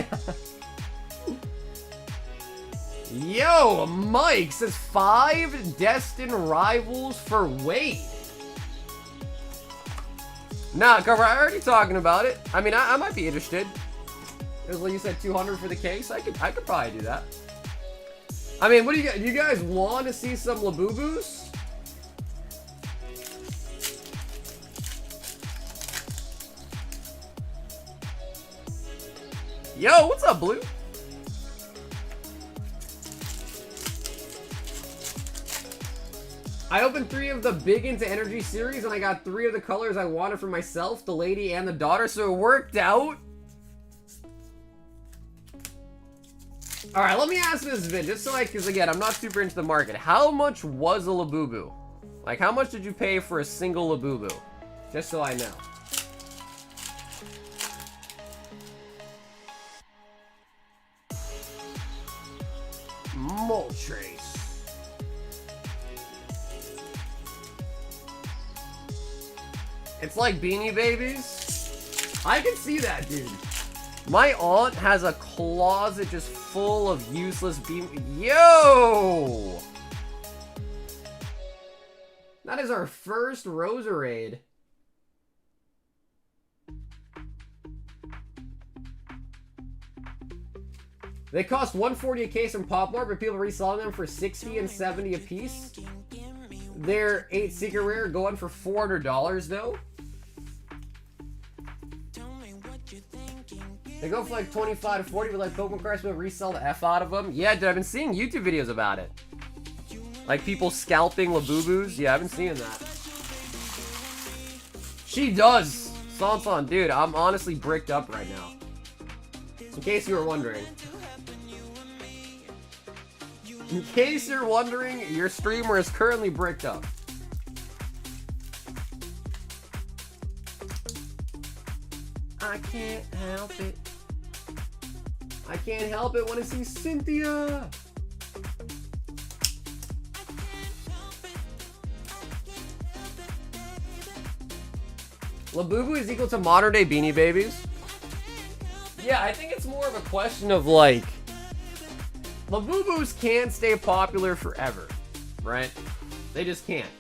Yo, Mike says 5 Destined Rivals for Wade. Nah, Cover, I already talking about it. I mean, I might be interested. As you said, 200 for the case. I could probably do that. I mean, what do you guys want to see some Laboobos? Yo, what's up, Blue? I opened 3 of the Big Into Energy series, and I got 3 of the colors I wanted for myself, the lady, and the daughter, so it worked out. Alright, let me ask this, Vin, just so because again, I'm not super into the market. How much was a Labubu? Like, how much did you pay for a single Labubu? Just so I know. Moltres. It's like Beanie Babies. I can see that, dude. My aunt has a closet just full of useless Beanie... Yo! That is our first Roserade. They cost $140 a case from Poplar, but people are reselling them for $60 and $70 a piece. They're 8 secret rare, going for $400 though. They go for like 25 to 40, but like Pokemon cards will resell the F out of them. Yeah, dude, I've been seeing YouTube videos about it. Like people scalping Laboobos. Yeah, I've been seeing that. She does. Sansan, dude, I'm honestly bricked up right now. In case you were wondering. In case you're wondering, your streamer is currently bricked up. I can't help it. I can't help it when I see Cynthia. Laboo is equal to modern day Beanie Babies. Yeah, I think it's more of a question of like, Laboobos can't stay popular forever, right? They just can't.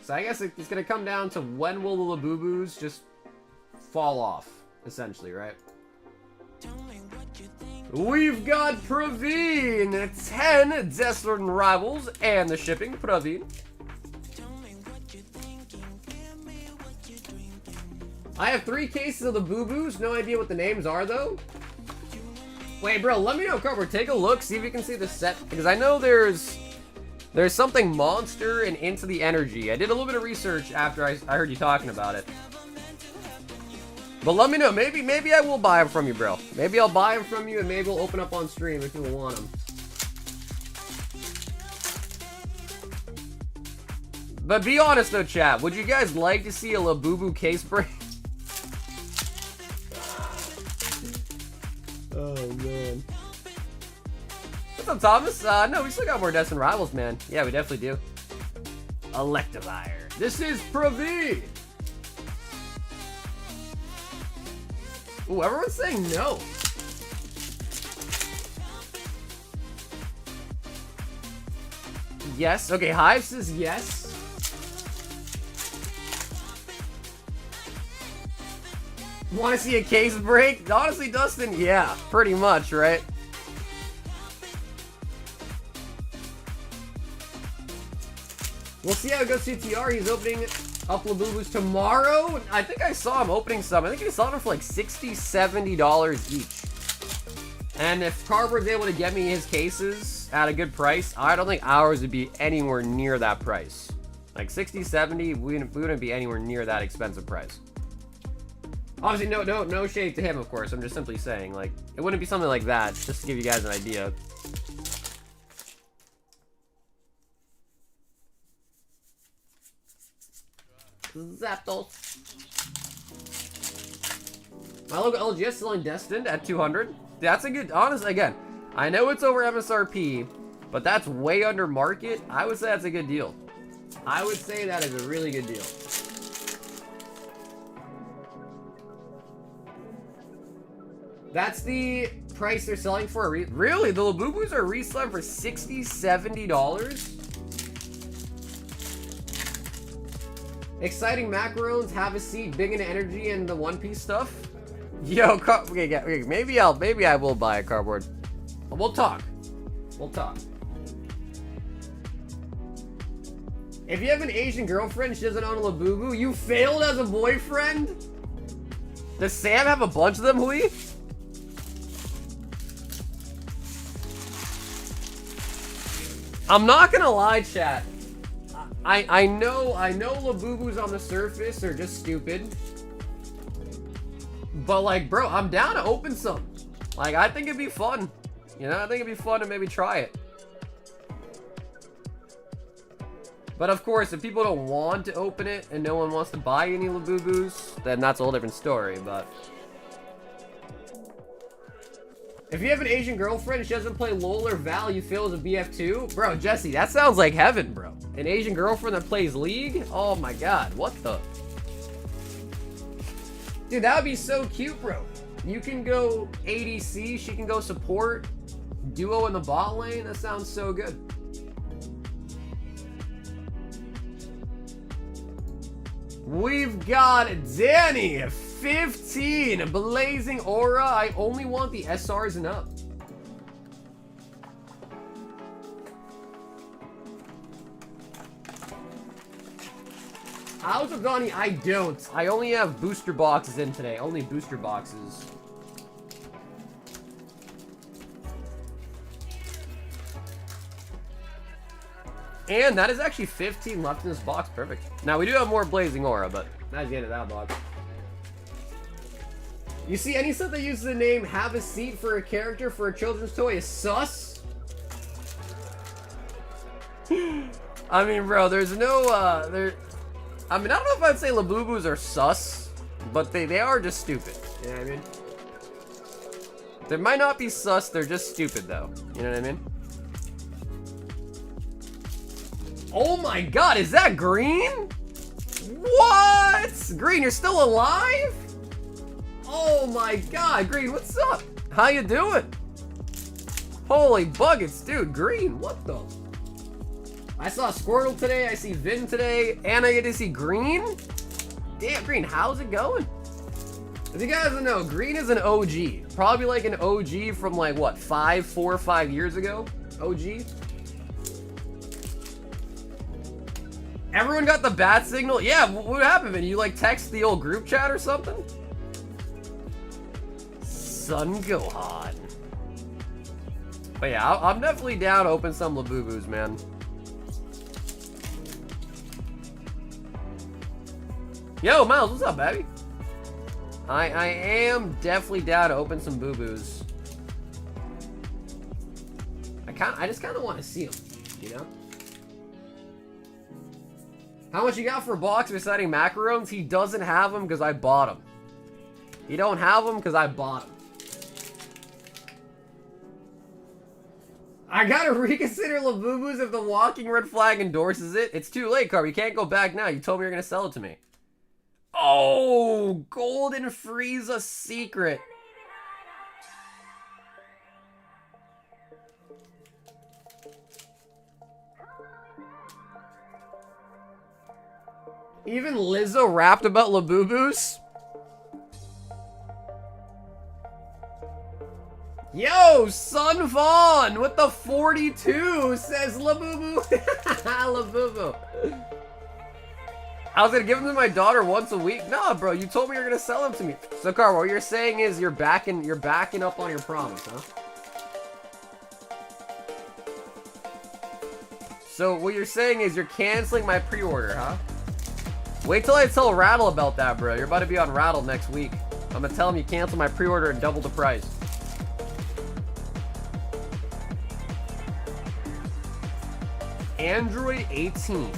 So I guess it's gonna come down to when will the Laboobos just fall off, essentially, right? We've got Praveen, 10 Destined Rivals, and the shipping, Praveen. I have 3 cases of the Boo-Boos, no idea what the names are though. Wait, bro, let me know, cover. Take a look, see if you can see the set, because I know there's something monster and Into the Energy. I did a little bit of research after I heard you talking about it. But let me know, maybe I will buy them from you, bro. Maybe I'll buy them from you and maybe we'll open up on stream if you want them. But be honest though, chat, would you guys like to see a Labubu case break? Oh, man. What's up, Thomas? No, we still got more Destined Rivals, man. Yeah, we definitely do. Electivire. This is Praveen. Ooh, everyone's saying no. Yes. Okay, Hive says yes. Want to see a case break? Honestly, Dustin, yeah, pretty much, right? We'll see how it goes to TR. He's opening up Laboobos tomorrow. I think I saw him opening some. I think he saw them for like $60, $70 each. And if Cardboard's able to get me his cases at a good price, I don't think ours would be anywhere near that price. Like 60, 70, we wouldn't be anywhere near that expensive price. Obviously, no shade to him, of course. I'm just simply saying, like, it wouldn't be something like that, just to give you guys an idea. Zapdos. My local LGS selling Destined at 200. That's a good, honestly, again, I know it's over MSRP, but that's way under market. I would say that's a good deal. I would say that is a really good deal. That's the price they're selling for. Really? The Laboobos are reselling for $60, $70? Exciting macarons, have a seat, big into energy, and the One Piece stuff. Yo, okay, maybe I will buy a cardboard. We'll talk. We'll talk. If you have an Asian girlfriend, she doesn't own a Laboo, you failed as a boyfriend? Does Sam have a bunch of them, Hui? I'm not gonna lie, chat. I know Laboobos on the surface are just stupid. But like, bro, I'm down to open some. Like, I think it'd be fun. You know, I think it'd be fun to maybe try it. But of course, if people don't want to open it and no one wants to buy any Laboobos, then that's a whole different story, but... If you have an Asian girlfriend and she doesn't play LOL or Val, you feel as a BF2? Bro, Jesse, that sounds like heaven, bro. An Asian girlfriend that plays League? Oh my god, what the? Dude, that would be so cute, bro. You can go ADC, she can go support, duo in the bot lane. That sounds so good. We've got Danny, 15, Blazing Aura. I only want the SRs and up. How's it Donnie? I don't. I only have booster boxes in today. Only booster boxes. And that is actually 15 left in this box. Perfect. Now, we do have more Blazing Aura, but that's the end of that box. You see, any set that uses the name Have a Seat for a character for a children's toy is sus? I mean, bro, there's no, I mean, I don't know if I'd say Laboobos are sus, but they are just stupid. You know what I mean? They might not be sus, they're just stupid, though. You know what I mean? Oh my god, is that Green? What? Green, you're still alive? Oh my god, Green, what's up? How you doing? Holy buckets, dude, Green, what the? I saw Squirtle today, I see Vin today, and I get to see Green? Damn, Green, how's it going? If you guys don't know, Green is an OG. Probably like an OG from like, what, 4 or 5 years ago? OG? Everyone got the bat signal? Yeah, what happened, man? You like text the old group chat or something? Sun Gohan. But yeah, I'm definitely down to open some Laboobos, man. Yo, Miles, what's up, baby? I am definitely down to open some boo-boos. I just kind of want to see them, you know? How much you got for a box of exciting macarons? He doesn't have them because I bought them. He don't have them because I bought them. I gotta reconsider Laboobos if the walking red flag endorses it. It's too late, Carver. You can't go back now. You told me you were gonna sell it to me. Oh, Golden Frieza Secret. Even Lizzo rapped about Laboobos? Yo, Sun Vaughn with the 42 says Labooboo. Labooboo. I was gonna give them to my daughter once a week. Nah, bro, you told me you were gonna sell them to me. So, Carl, what you're saying is you're backing up on your promise, huh? So what you're saying is you're canceling my pre-order, huh? Wait till I tell Rattle about that, bro. You're about to be on Rattle next week. I'm gonna tell him you cancel my pre-order and double the price. Android 18.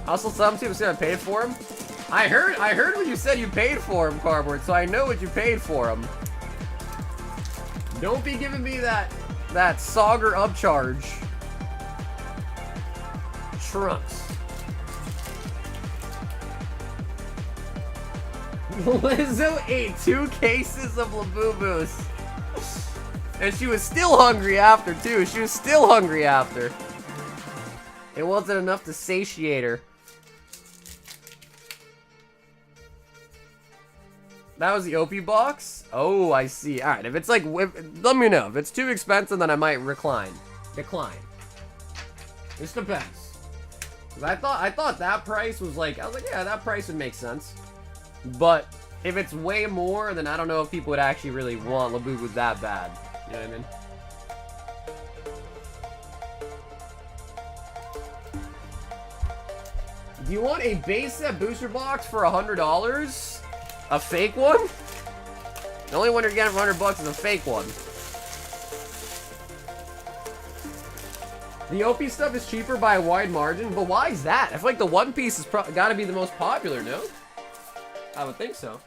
Also, some people say I paid for him. I heard what you said you paid for him, Cardboard, so I know what you paid for him. Don't be giving me that Sauger upcharge. Trunks. Lizzo ate 2 cases of Laboobos. And she was still hungry after, too. She was still hungry after. It wasn't enough to satiate her. That was the OP box? Oh, I see. Alright, if it's like, let me know. If it's too expensive, then I might decline. This depends. Cause I thought that price was like, I was like, yeah, that price would make sense. But if it's way more, then I don't know if people would actually really want Laboobos that bad. You know what I mean? Do you want a base set booster box for $100? A fake one? The only one you're getting for $100 is a fake one. The OP stuff is cheaper by a wide margin, but why is that? I feel like the One Piece is gotta be the most popular, no? I would think so.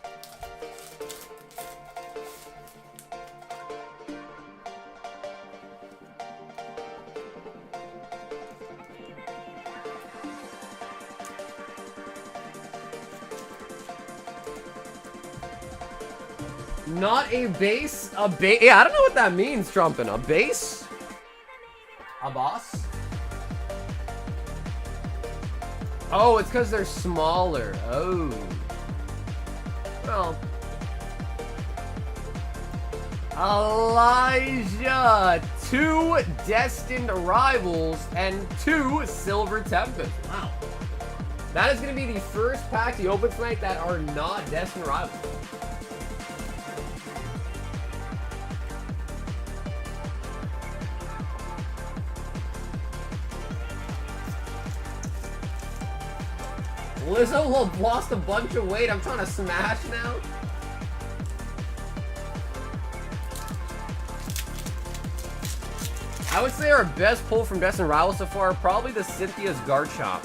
Not a base? A base? Yeah, I don't know what that means, Trumpin'. A base? A boss? Oh, it's because they're smaller. Oh. Well. Elijah. 2 Destined Rivals and 2 Silver Tempest. Wow. That is going to be the first pack you open tonight that are not Destined Rivals. Lizzo lost a bunch of weight. I'm trying to smash now. I would say our best pull from Destined Rivals so far, probably the Cynthia's Garchomp.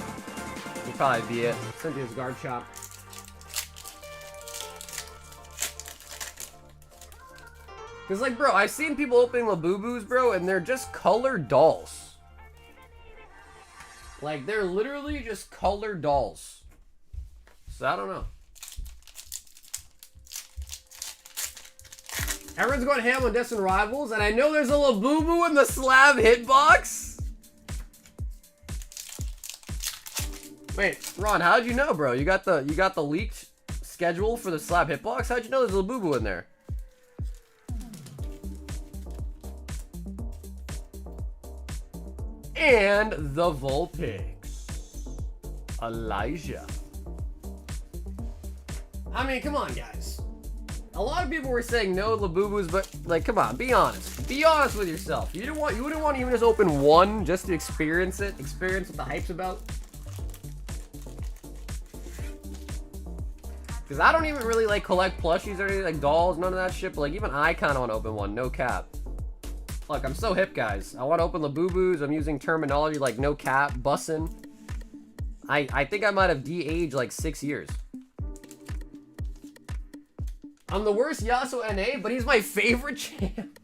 Would probably be it. Cynthia's Garchomp. Because, like, bro, I've seen people opening Laboobos, bro, and they're just colored dolls. Like, they're literally just colored dolls. So, I don't know. Everyone's going ham on Destined Rivals, and I know there's a Laboo in the slab hitbox. Wait, Ron, how'd you know, bro? You got the leaked schedule for the slab hitbox? How'd you know there's a Laboo in there? And the Vulpix. Elijah. I mean, come on, guys. A lot of people were saying no Laboobos, but like, come on, be honest. Be honest with yourself. You wouldn't want to even just open one just to experience it, experience what the hype's about. Because I don't even really like collect plushies or anything, like dolls, none of that shit. But like, even I kind of want to open one, no cap. Look, I'm so hip, guys. I want to open Laboobos. I'm using terminology like no cap, bussin'. I think I might have de-aged like 6 years. I'm the worst Yasuo NA, but he's my favorite champ.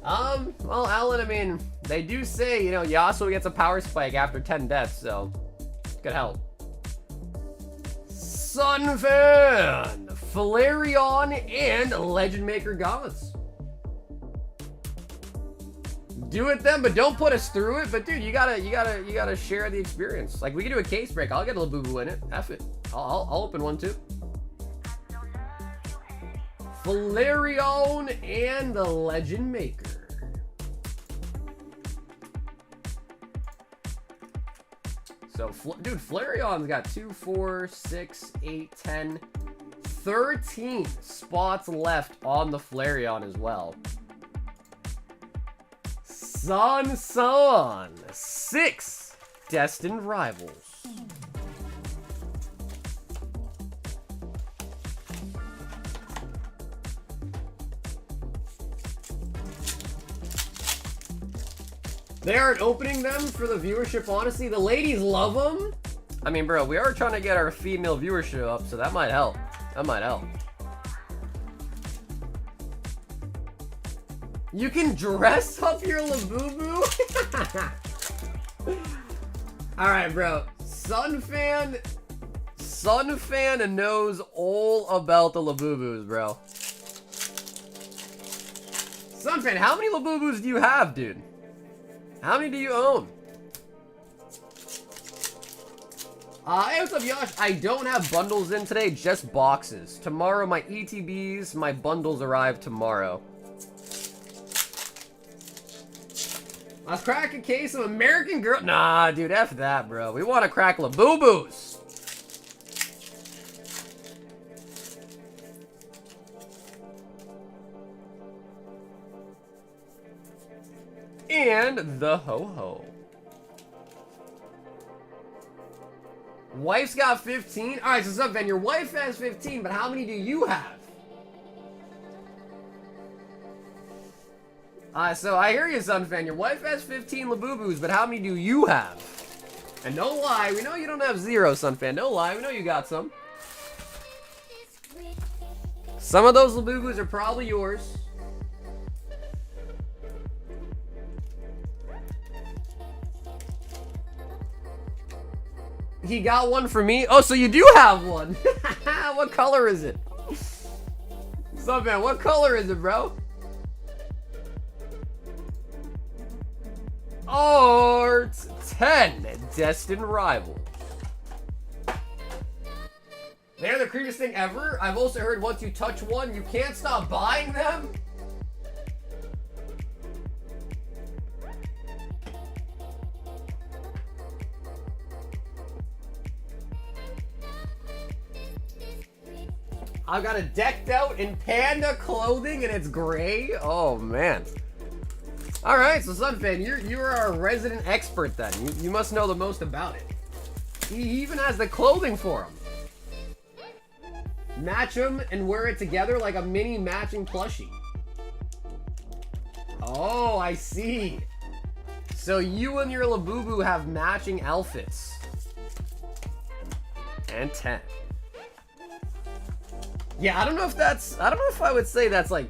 Well, Alan, I mean, they do say, you know, Yasuo gets a power spike after 10 deaths, so could help. Sunfan, Flareon, and Legend Maker Gauntlets. Do it then, but don't put us through it. But dude, you gotta share the experience. Like, we can do a case break. I'll get a Laboo in it. F it. I'll open one too. Flareon and the Legend Maker. So, dude, Flareon's got 2, 4, 6, 8, 10, 13 spots left on the Flareon as well. Son, 6 Destined Rivals. They aren't opening them for the viewership, honestly. The ladies love them. I mean, bro, we are trying to get our female viewership up, so that might help. That might help. You can dress up your Laboo? Alright, bro. Sunfan knows all about the Laboobos, bro. Sunfan, how many Laboobos do you have, dude? How many do you own? Hey, what's up, Yosh? I don't have bundles in today, just boxes. Tomorrow, my ETBs, my bundles arrive tomorrow. Let's crack a case of American Girl. Nah, dude, F that, bro. We want to crack Laboobos. And the Ho-Ho. Wife's got 15? Alright, so Sunfan, your wife has 15, but how many do you have? So I hear you, Sunfan. Your wife has 15 Laboobos, but how many do you have? And no lie, we know you don't have zero, Sunfan. No lie, we know you got some. Some of those Laboobos are probably yours. He got one for me? Oh, so you do have one. What color is it? Sunfan, what color is it, bro? Art 10, Destined Rivals. They're the creepiest thing ever. I've also heard once you touch one, you can't stop buying them. I got it decked out in panda clothing and it's gray. Oh man. All right, so Sunfan, you're our resident expert then. You must know the most about it. He even has the clothing for him. Match them and wear it together like a mini matching plushie. Oh, I see. So you and your Labubu have matching outfits. And 10. Yeah, I don't know if I would say that's like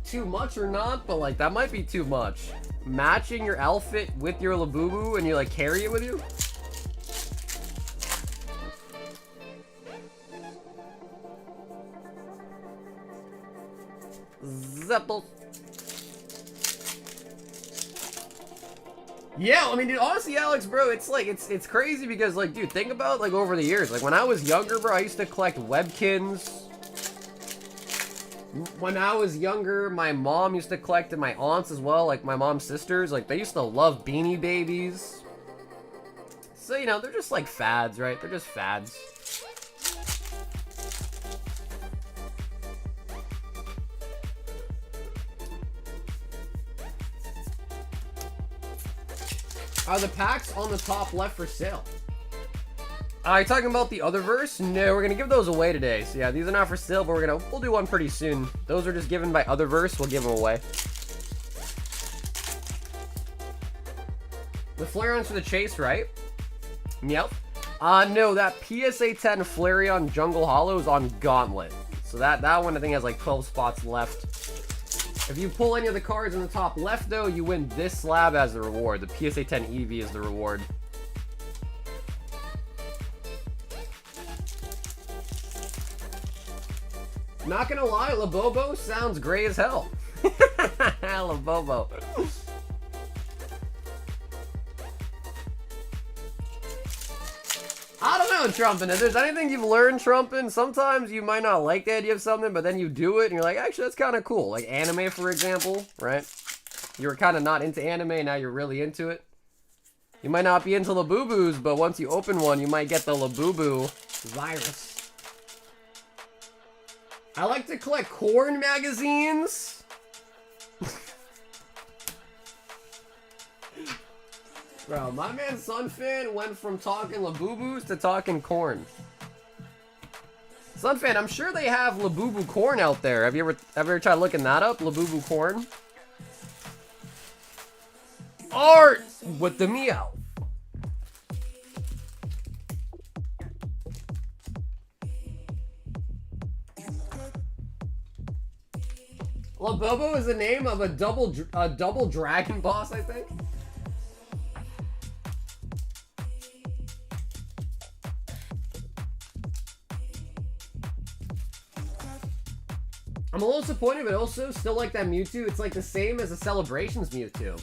too much or not, but like that might be too much. Matching your outfit with your Labubu and you like carry it with you? Zeppel. Yeah, I mean, dude, honestly, Alex, bro, it's like, it's crazy because, like, dude, think about, like, over the years. Like, when I was younger, bro, I used to collect Webkins. When I was younger, my mom used to collect, and my aunts as well, like, my mom's sisters. Like, they used to love Beanie Babies. So, you know, they're just, like, fads, right? They're just fads. Are the packs on the top left for sale? Are you talking about the Otherverse? No, we're gonna give those away today. So yeah, these are not for sale, but we'll do one pretty soon. Those are just given by Otherverse. We'll give them away. The Flareon's for the chase, right? Yep. No, that PSA 10 Flareon Jungle Hollow is on Gauntlet. So that one I think has like 12 spots left. If you pull any of the cards in the top left, though, you win this slab as the reward. The PSA 10 Eevee is the reward. Not gonna lie, Labobo sounds gray as hell. Labobo. I don't know, Trumpin'. If there's anything you've learned, Trumpin', sometimes you might not like the idea of something, but then you do it, and you're like, actually, that's kind of cool. Like anime, for example, right? You were kind of not into anime, now you're really into it. You might not be into Labubus, but once you open one, you might get the Labubu virus. I like to collect corn magazines. Bro, my man Sunfan went from talking Labubus to talking corn. Sunfan, I'm sure they have Labubu corn out there. Have you ever tried looking that up? Labubu corn? Art with the meow. Labobo is the name of a double dragon boss, I think. I'm a little disappointed, but also still like that Mewtwo. It's like the same as the Celebrations Mewtwo.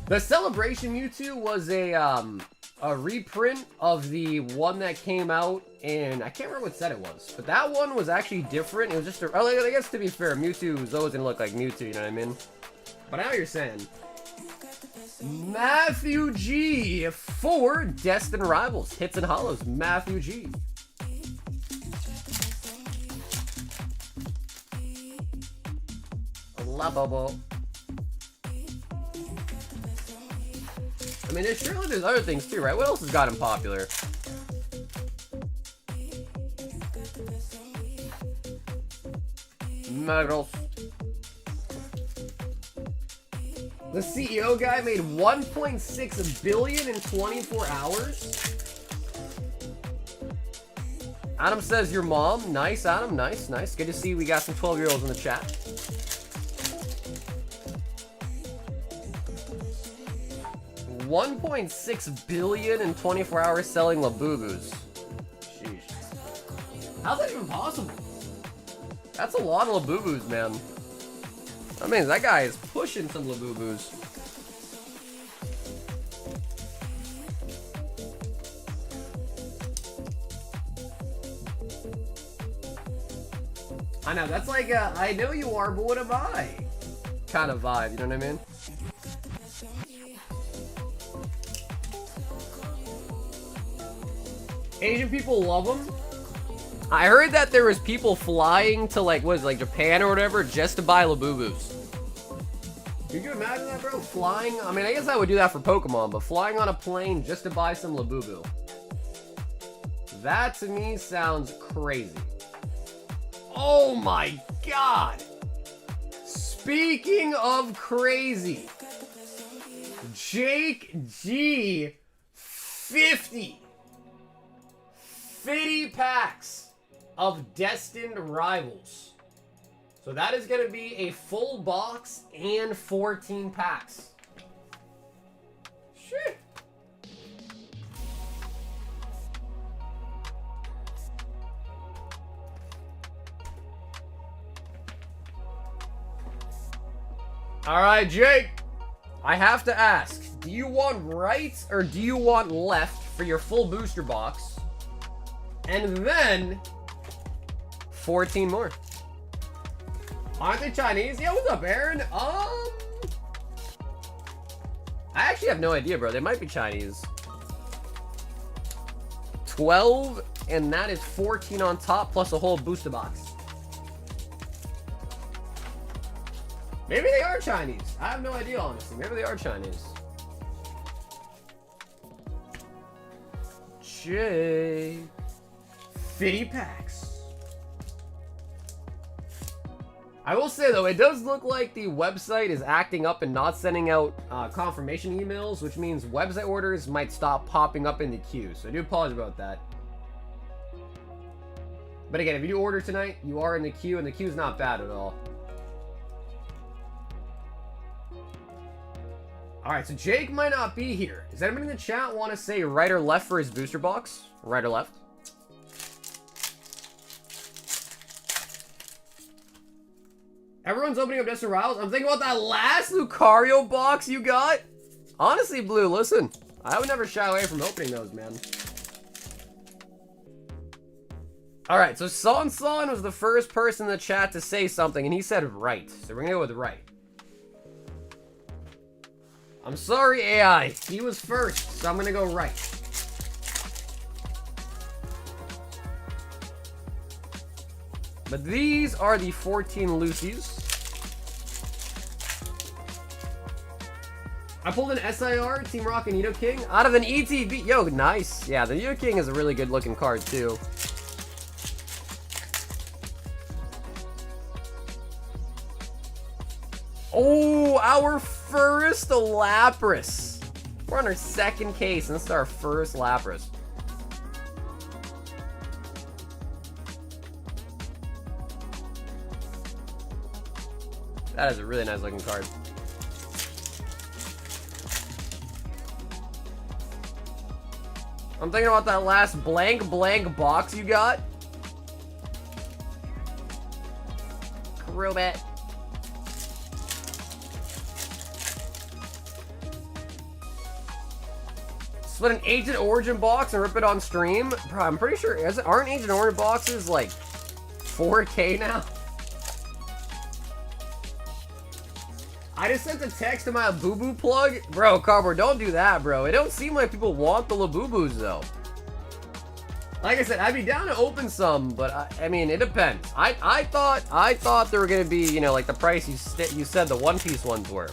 The Celebration Mewtwo was a reprint of the one that came out in, I can't remember what set it was, but that one was actually different. It was just I guess to be fair, Mewtwo is always gonna look like Mewtwo, you know what I mean? But now you're saying Matthew G for Destined Rivals, hits and hollows, Matthew G. Labobo. I mean, surely there's other things too, right? What else has got him popular? Medals. The CEO guy made 1.6 billion in 24 hours. Adam says your mom. Nice, Adam. Nice, nice. Good to see we got some 12-year-olds in the chat. $1.6 billion in 24 hours selling Laboobos. Sheesh. How's that even possible? That's a lot of Laboobos, man. I mean, that guy is pushing some Laboobos. I know, that's like a, I know you are, but what am I? Kind of vibe, you know what I mean? Asian people love them. I heard that there was people flying to like, what is it, like Japan or whatever, just to buy Laboobos. Could you imagine that, bro? Flying, I mean, I guess I would do that for Pokemon, but flying on a plane just to buy some Labubu. That to me sounds crazy. Oh my god! Speaking of crazy, Jake G 50 packs of Destined Rivals. So that is going to be a full box and 14 packs. Shit. Alright, Jake. I have to ask, do you want right or do you want left for your full booster box? And then 14 more. Aren't they Chinese? Yeah, what's up, Aaron? I actually have no idea, bro. They might be Chinese. 12, and that is 14 on top, plus a whole booster box. Maybe they are Chinese. I have no idea, honestly. Maybe they are Chinese. Jay. 50 packs. I will say, though, it does look like the website is acting up and not sending out confirmation emails, which means website orders might stop popping up in the queue. So I do apologize about that. But again, if you do order tonight, you are in the queue, and the queue is not bad at all. Alright, so Jake might not be here. Does anybody in the chat want to say right or left for his booster box? Right or left? Everyone's opening up Destined Rivals. I'm thinking about that last Lucario box you got. Honestly, Blue, listen. I would never shy away from opening those, man. Alright, so Son was the first person in the chat to say something, and he said right. So we're gonna go with right. I'm sorry, AI. He was first, so I'm gonna go right. But these are the 14 Lucy's. I pulled an SIR, Team Rocket Nido King, out of an ETB. Yo, nice. Yeah, the Nido King is a really good looking card, too. Oh, our first Lapras. We're on our second case, and this is our first Lapras. That is a really nice looking card. I'm thinking about that last blank box you got. Crobat. Split an Ancient Origin box and rip it on stream. Bro, I'm pretty sure, aren't Ancient Origin boxes like 4K now? I just sent a text to my Laboo plug. Bro, Cardboard, don't do that, bro. It don't seem like people want the Laboobos, though. Like I said, I'd be down to open some, but I mean, it depends. I thought there were gonna be, you know, like the price you said the One Piece ones were.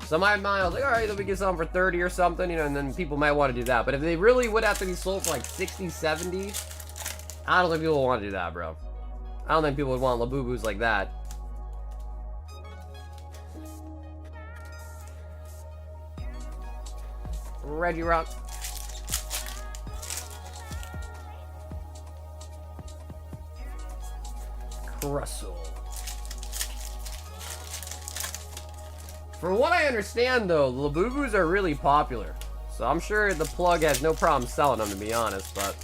So in my mind, I was like, all right, then we get some for 30 or something, you know, and then people might want to do that. But if they really would have to be sold for like 60, 70, I don't think people would want to do that, bro. I don't think people would want Laboobos like that. Regirock. Crustle. From what I understand, though, Laboobos are really popular. So I'm sure the plug has no problem selling them, to be honest, but...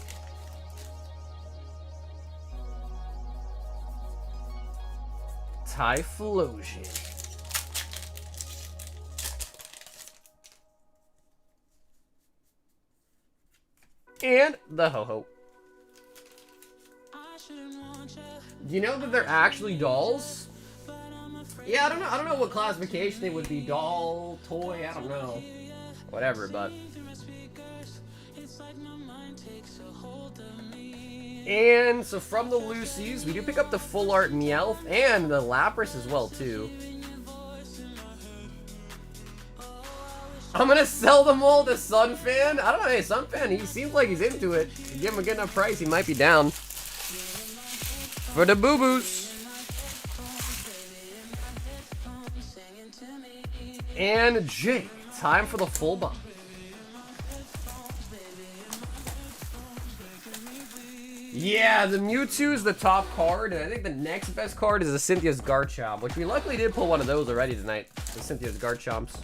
Typhlosion. And the Ho-Ho. Do you know that they're actually dolls? Yeah, I don't know what classification they would be. Doll, toy, I don't know. Whatever, but... And so from the Lucy's, we do pick up the full art Meowth and the Lapras as well, too. I'm gonna sell them all to Sunfan. I don't know, hey, Sunfan, he seems like he's into it. If you give him a good enough price, he might be down. For the boo-boos. And Jake, time for the full box. Yeah, the Mewtwo's the top card, and I think the next best card is the Cynthia's Garchomp, which we luckily did pull one of those already tonight. The Cynthia's Garchomps.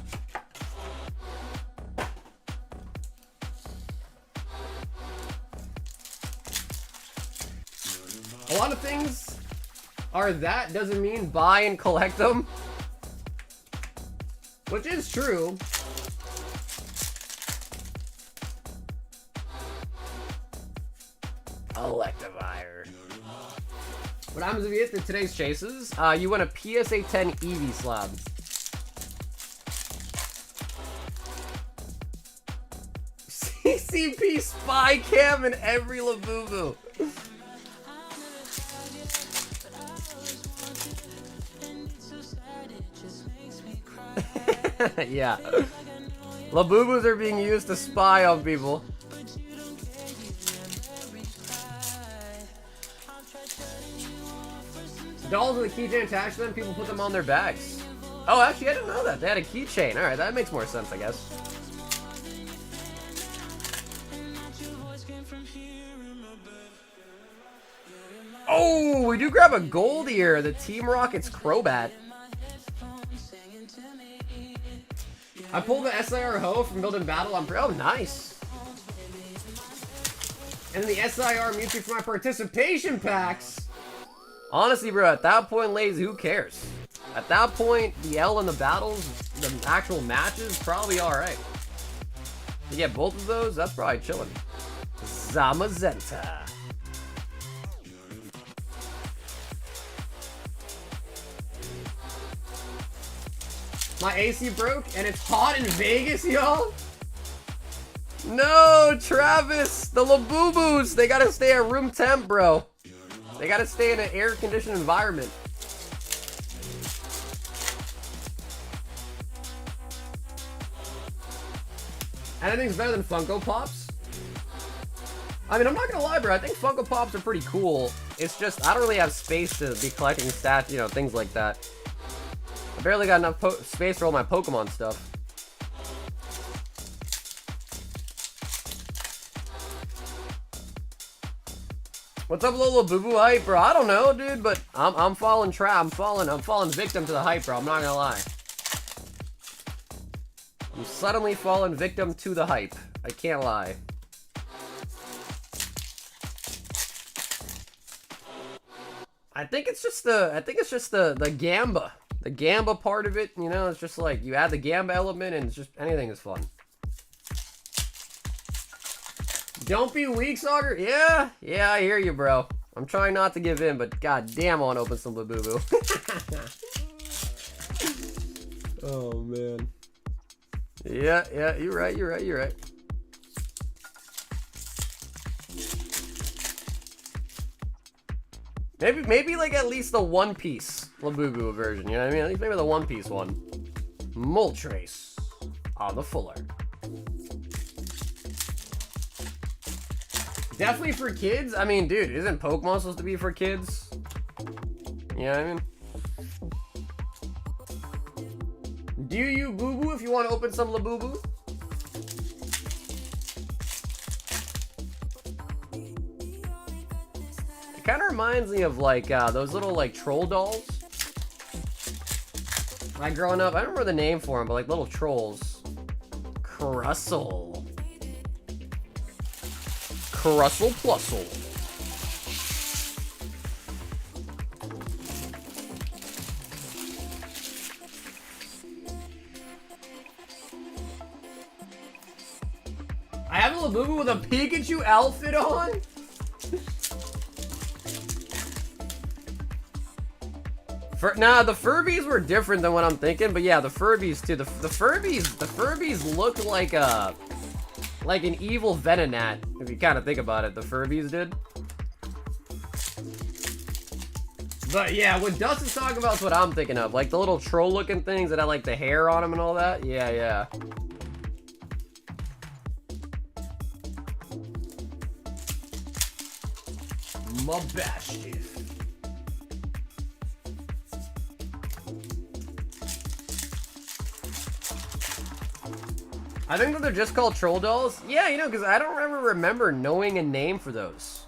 A lot of things are that doesn't mean buy and collect them. Which is true. Electivire. What happens if you hit today's chases? You win a PSA 10 Eevee slab. CCP spy cam in every Labubu. Yeah. Labubus are being used to spy on people. Dolls with a keychain attached to them, people put them on their bags. Oh, actually, I didn't know that. They had a keychain. Alright, that makes more sense, I guess. Oh, we do grab a gold here. The Team Rocket's Crobat. I pulled the SIR Ho from Build and Battle on Oh, nice. And then the SIR Mewtwo for my participation packs. Honestly, bro, at that point, Lazy, who cares? At that point, the L in the battles, the actual matches, probably alright. You get both of those, that's probably chilling. Zamazenta. My AC broke and it's hot in Vegas, y'all. No, Travis, the Labubus, they gotta stay at room temp, bro. They gotta stay in an air-conditioned environment. Anything's better than Funko Pops? I mean, I'm not gonna lie, bro. I think Funko Pops are pretty cool. It's just, I don't really have space to be collecting stats, you know, things like that. I barely got enough space for all my Pokemon stuff. What's up, little boo-boo hype, bro? I don't know, dude, but I'm falling I'm falling victim to the hype, bro. I'm not gonna lie. I'm suddenly falling victim to the hype. I can't lie. I think it's just the Gamba. The Gamba part of it, you know, it's just like you add the Gamba element and it's just anything is fun. Don't be weak, Sauger. Yeah, I hear you, bro. I'm trying not to give in, but god damn, I want to open some Laboo. Oh man. Yeah, you're right. Maybe like at least the One Piece Laboo version, you know what I mean? At least maybe the One Piece one. Moltres on the fuller. Definitely for kids. I mean, dude, isn't Pokemon supposed to be for kids? You know what I mean? Do you boo-boo if you want to open some Laboo? kind of reminds me of like those little like troll dolls. Like growing up, I don't remember the name for them, but like little trolls. Crustle. Crustle Plusle. I have a Laboo with a Pikachu outfit on? Nah, the Furbies were different than what I'm thinking, but yeah, the Furbies too. The Furbies look like an evil Venonat, if you kind of think about it. The Furbies did. But yeah, what Dustin's talking about is what I'm thinking of, like the little troll-looking things that had like the hair on them and all that. Yeah, yeah. My bestie. I think that they're just called troll dolls. Yeah, you know, because I don't remember knowing a name for those.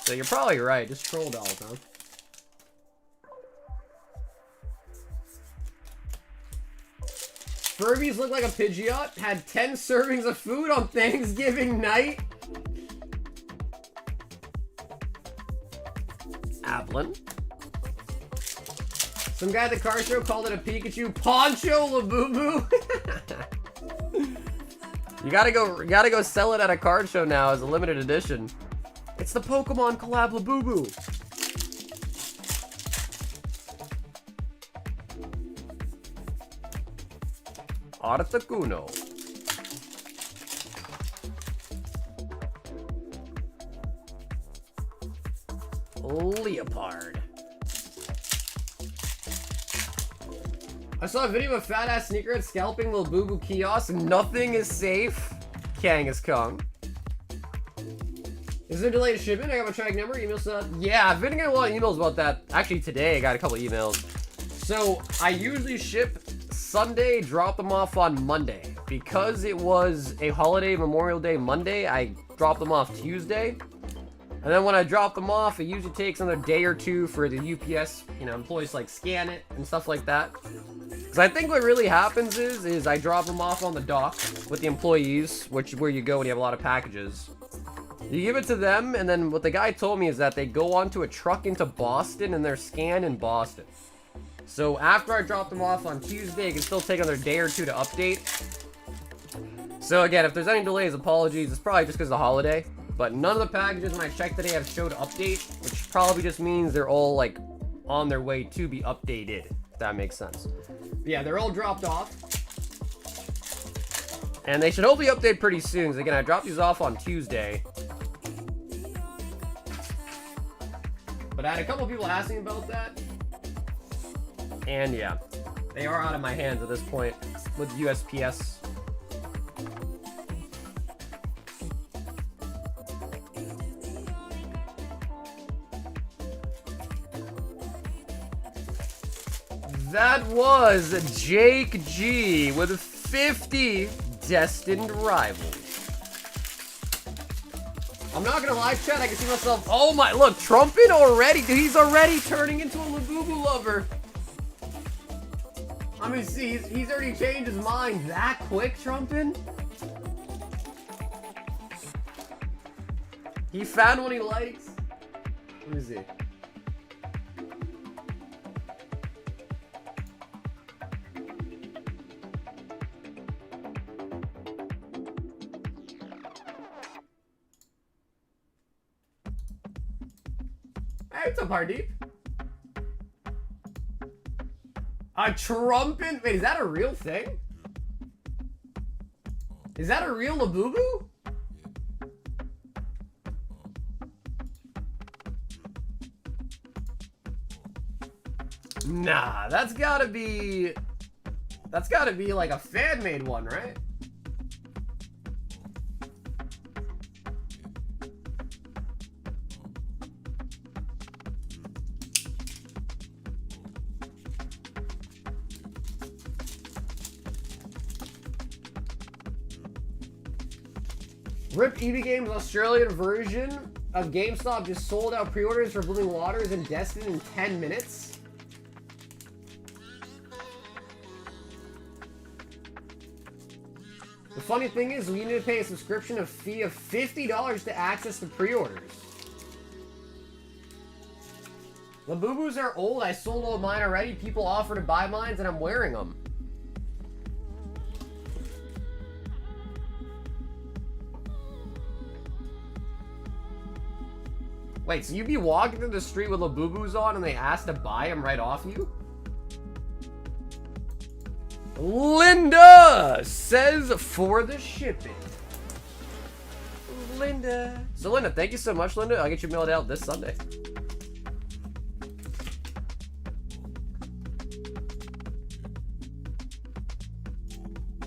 So you're probably right, just troll dolls, huh? Furbies look like a Pidgeot. Had 10 servings of food on Thanksgiving night. Ablin. Some guy at the car show called it a Pikachu Poncho Laboo. You gotta go sell it at a card show now as a limited edition. It's the Pokemon collab Laboo. Articuno. Leopard. I saw a video of a fat-ass sneakerhead scalping the Laboo kiosk. Nothing is safe. Kangaskong. Is there a delayed shipment? I got my track number, email stuff. Yeah, I've been getting a lot of emails about that. Actually, today I got a couple emails. So, I usually ship Sunday, drop them off on Monday. Because it was a holiday, Memorial Day Monday, I dropped them off Tuesday. And then when I drop them off, it usually takes another day or two for the UPS, you know, employees to, like, scan it and stuff like that. Because I think what really happens is I drop them off on the dock with the employees, which is where you go when you have a lot of packages. You give it to them, and then what the guy told me is that they go onto a truck into Boston, and they're scanned in Boston. So after I drop them off on Tuesday, it can still take another day or two to update. So again, if there's any delays, apologies. It's probably just because of the holiday. But none of the packages when I checked today have showed update, which probably just means they're all like on their way to be updated, if that makes sense. But yeah, they're all dropped off. And they should hopefully update pretty soon. Because again, I dropped these off on Tuesday. But I had a couple people asking about that. And yeah, they are out of my hands at this point with USPS. That was Jake G with 50 Destined Rivals. I'm not gonna lie, chat, I can see myself. Oh my, look, Trumpin already. Dude, he's already turning into a Laboo lover. I mean, see, he's already changed his mind that quick, Trumpin. He found one he likes. Let me see. Hey, what's up, Hardeep? A Trumpin? Wait, is that a real thing? Is that a real Laboo? Nah, that's gotta be like a fan-made one, right? Rip EV Games Australian version. of GameStop just sold out pre-orders for Blooming Waters and Destined in 10 minutes. The funny thing is, we need to pay a subscription fee of $50 to access the pre-orders. Laboobos are old. I sold all mine already. People offer to buy mine, and I'm wearing them. Wait, so you be walking through the street with Laboobos on and they ask to buy them right off you? Linda says for the shipping. Linda. So Linda, thank you so much, Linda. I'll get you mailed out this Sunday.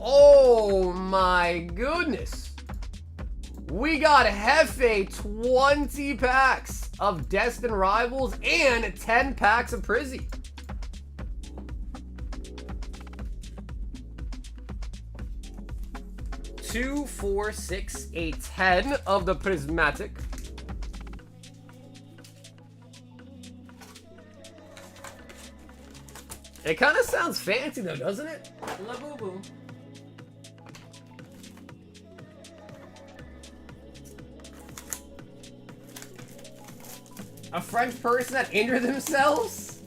Oh my goodness. We got Hefe 20 packs of Destined Rivals and 10 packs of Prizzy. Two, 4, 6, 8, 10 of the Prismatic. It kind of sounds fancy though, doesn't it? Laboo. A French person that injured themselves?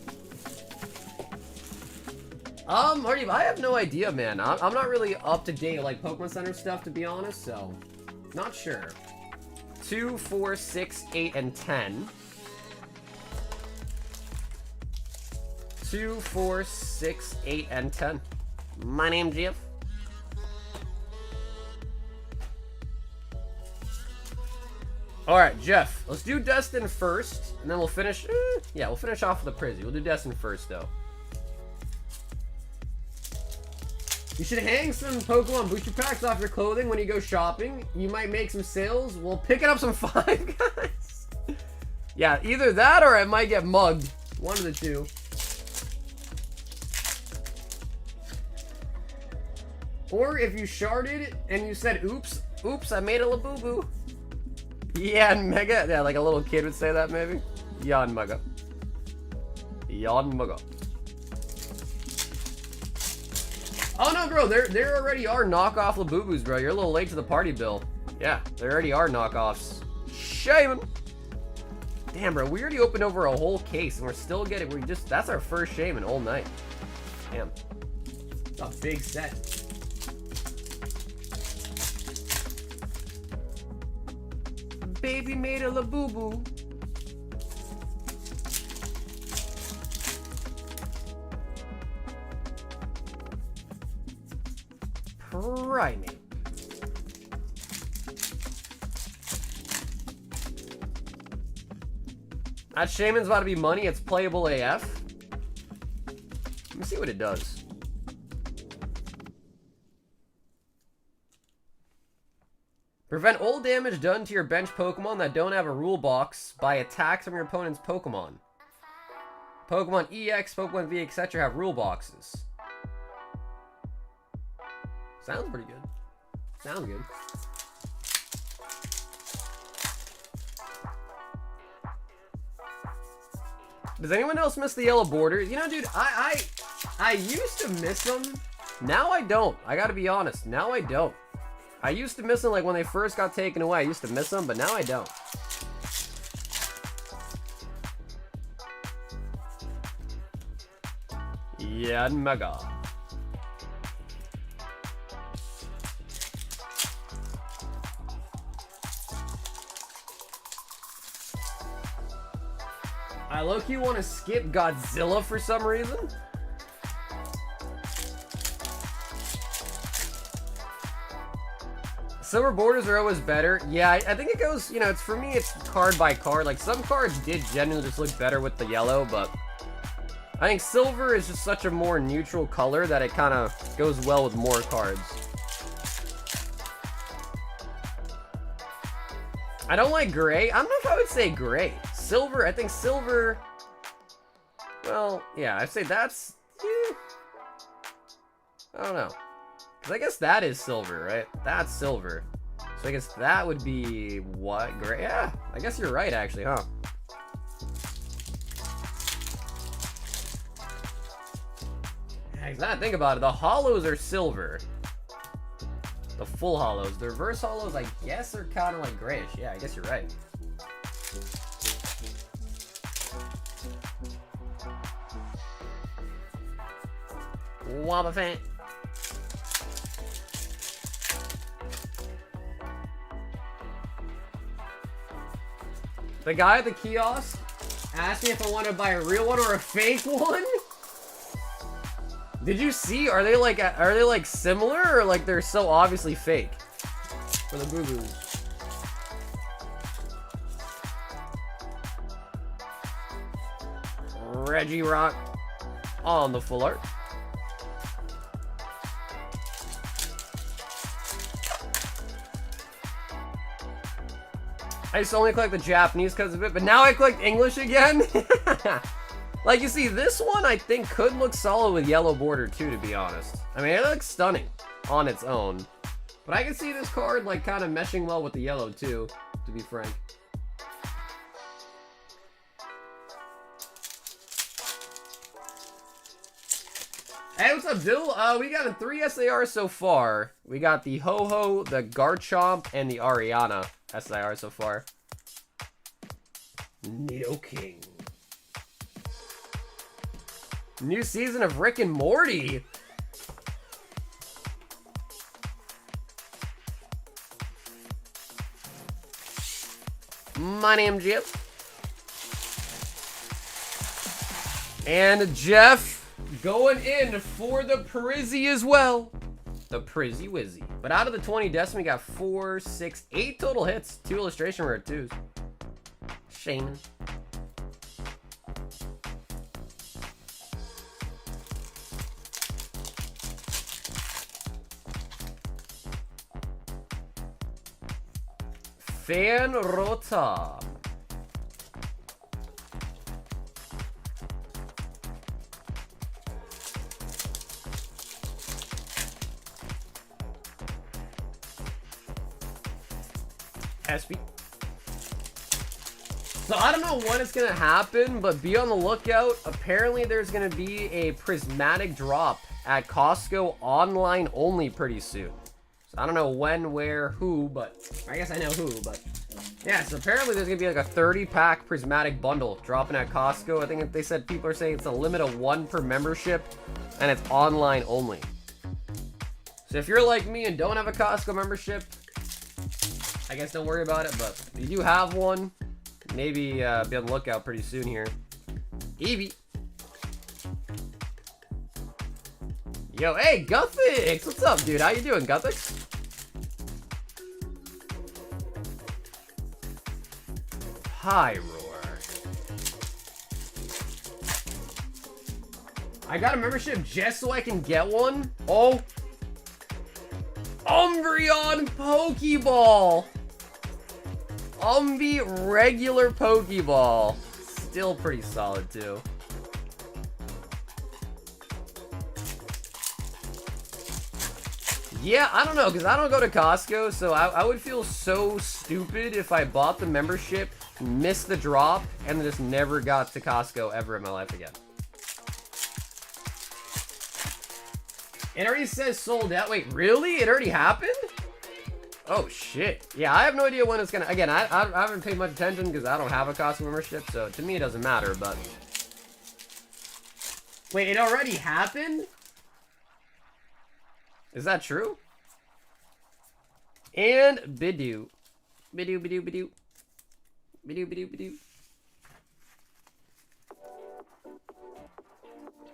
Marty, I have no idea, man. I'm not really up to date like Pokemon Center stuff, to be honest, so not sure. 2, 4, 6, 8, and 10. 2, 4, 6, 8, and 10. My name's Jeff. Alright, Jeff, let's do Destin first, and then we'll finish, yeah, we'll finish off with the Prizzy. We'll do Destin first, though. You should hang some Pokemon booster packs off your clothing when you go shopping. You might make some sales. We'll pick it up some Five Guys. Yeah, either that or I might get mugged. One of the two. Or if you sharded and you said, oops, I made a Labooboo. Yeah, and Mega. Yeah, like a little kid would say that, maybe. Yan Mega. Yan Mega. Oh no, bro, there already are knockoff Laboobos, bro. You're a little late to the party, Bill. Yeah, there already are knockoffs. Shaman. Damn, bro, we already opened over a whole case and we're still getting, that's our first Shaman all night. Damn. It's a big set. Baby made a Labooboo. Primate. That Shaman's about to be money. It's playable AF. Let me see what it does. Prevent all damage done to your bench Pokemon that don't have a rule box by attacks from your opponent's Pokemon. Pokemon EX, Pokemon V, etc. have rule boxes. Sounds pretty good. Sounds good. Does anyone else miss the yellow borders? You know, dude, I used to miss them. Now I don't. I gotta be honest. Now I don't. I used to miss them like when they first got taken away. I used to miss them, but now I don't. Yeah, Mega. I low-key want to skip Godzilla for some reason. Silver borders are always better. Yeah, I think it goes, you know, it's for me, it's card by card. Like, some cards did genuinely just look better with the yellow, but I think silver is just such a more neutral color that it kind of goes well with more cards. I don't like gray. I don't know if I would say gray. Silver, I think silver, well, yeah, I'd say that's, I don't know. Because I guess that is silver, right? That's silver. So I guess that would be what? Gray? Yeah, I guess you're right, actually, huh? Now think about it, the holos are silver. The full holos. The reverse holos, I guess, are kind of like grayish. Yeah, I guess you're right. Wobbuffet. The guy at the kiosk asked me if I want to buy a real one or a fake one. Did you see? Are they like similar, or like they're so obviously fake? For the boo-boos. Reggie Rock on the full art. I used to only collect the Japanese because of it, but now I collect English again. Like, you see, this one I think could look solid with yellow border too, to be honest. I mean, it looks stunning on its own. But I can see this card, like, kind of meshing well with the yellow too, to be frank. Hey, what's up, Dill? We got 3 SARs so far. We got the Ho-Ho, the Garchomp, and the Ariana SAR so far. Nidoking. New season of Rick and Morty. My name's Jeff. And Jeff going in for the Prizzy as well. The Prizzy Wizzy. But out of the 20 Destiny, we got 4, 6, 8 total hits. 2 illustration rare 2s. Shaman. Fan Rota. SB. So I don't know when it's gonna happen, but be on the lookout. Apparently there's gonna be a prismatic drop at Costco online only pretty soon. So I don't know when, where, who, but I guess I know who, but yeah, so apparently there's gonna be like a 30-pack prismatic bundle dropping at Costco. I think they said people are saying it's a limit of 1 per membership and it's online only. So if you're like me and don't have a Costco membership, I guess don't worry about it, but if you do have one, maybe be on the lookout pretty soon here. Eevee. Yo, hey, Guthix! What's up, dude? How you doing, Guthix? Hi, Roar. I got a membership just so I can get one? Oh. Umbreon Pokeball! Regular Pokeball. Still pretty solid, too. Yeah, I don't know, because I don't go to Costco, so I would feel so stupid if I bought the membership, missed the drop, and then just never got to Costco ever in my life again. It already says sold out. Wait, really? It already happened? Oh, shit. Yeah, I have no idea when it's gonna... Again, I haven't paid much attention because I don't have a Costco membership, so to me it doesn't matter, but... Wait, it already happened? Is that true? And Bidoo. Bidoo, Bidoo, Bidoo. Bidoo, Bidoo, Bidoo.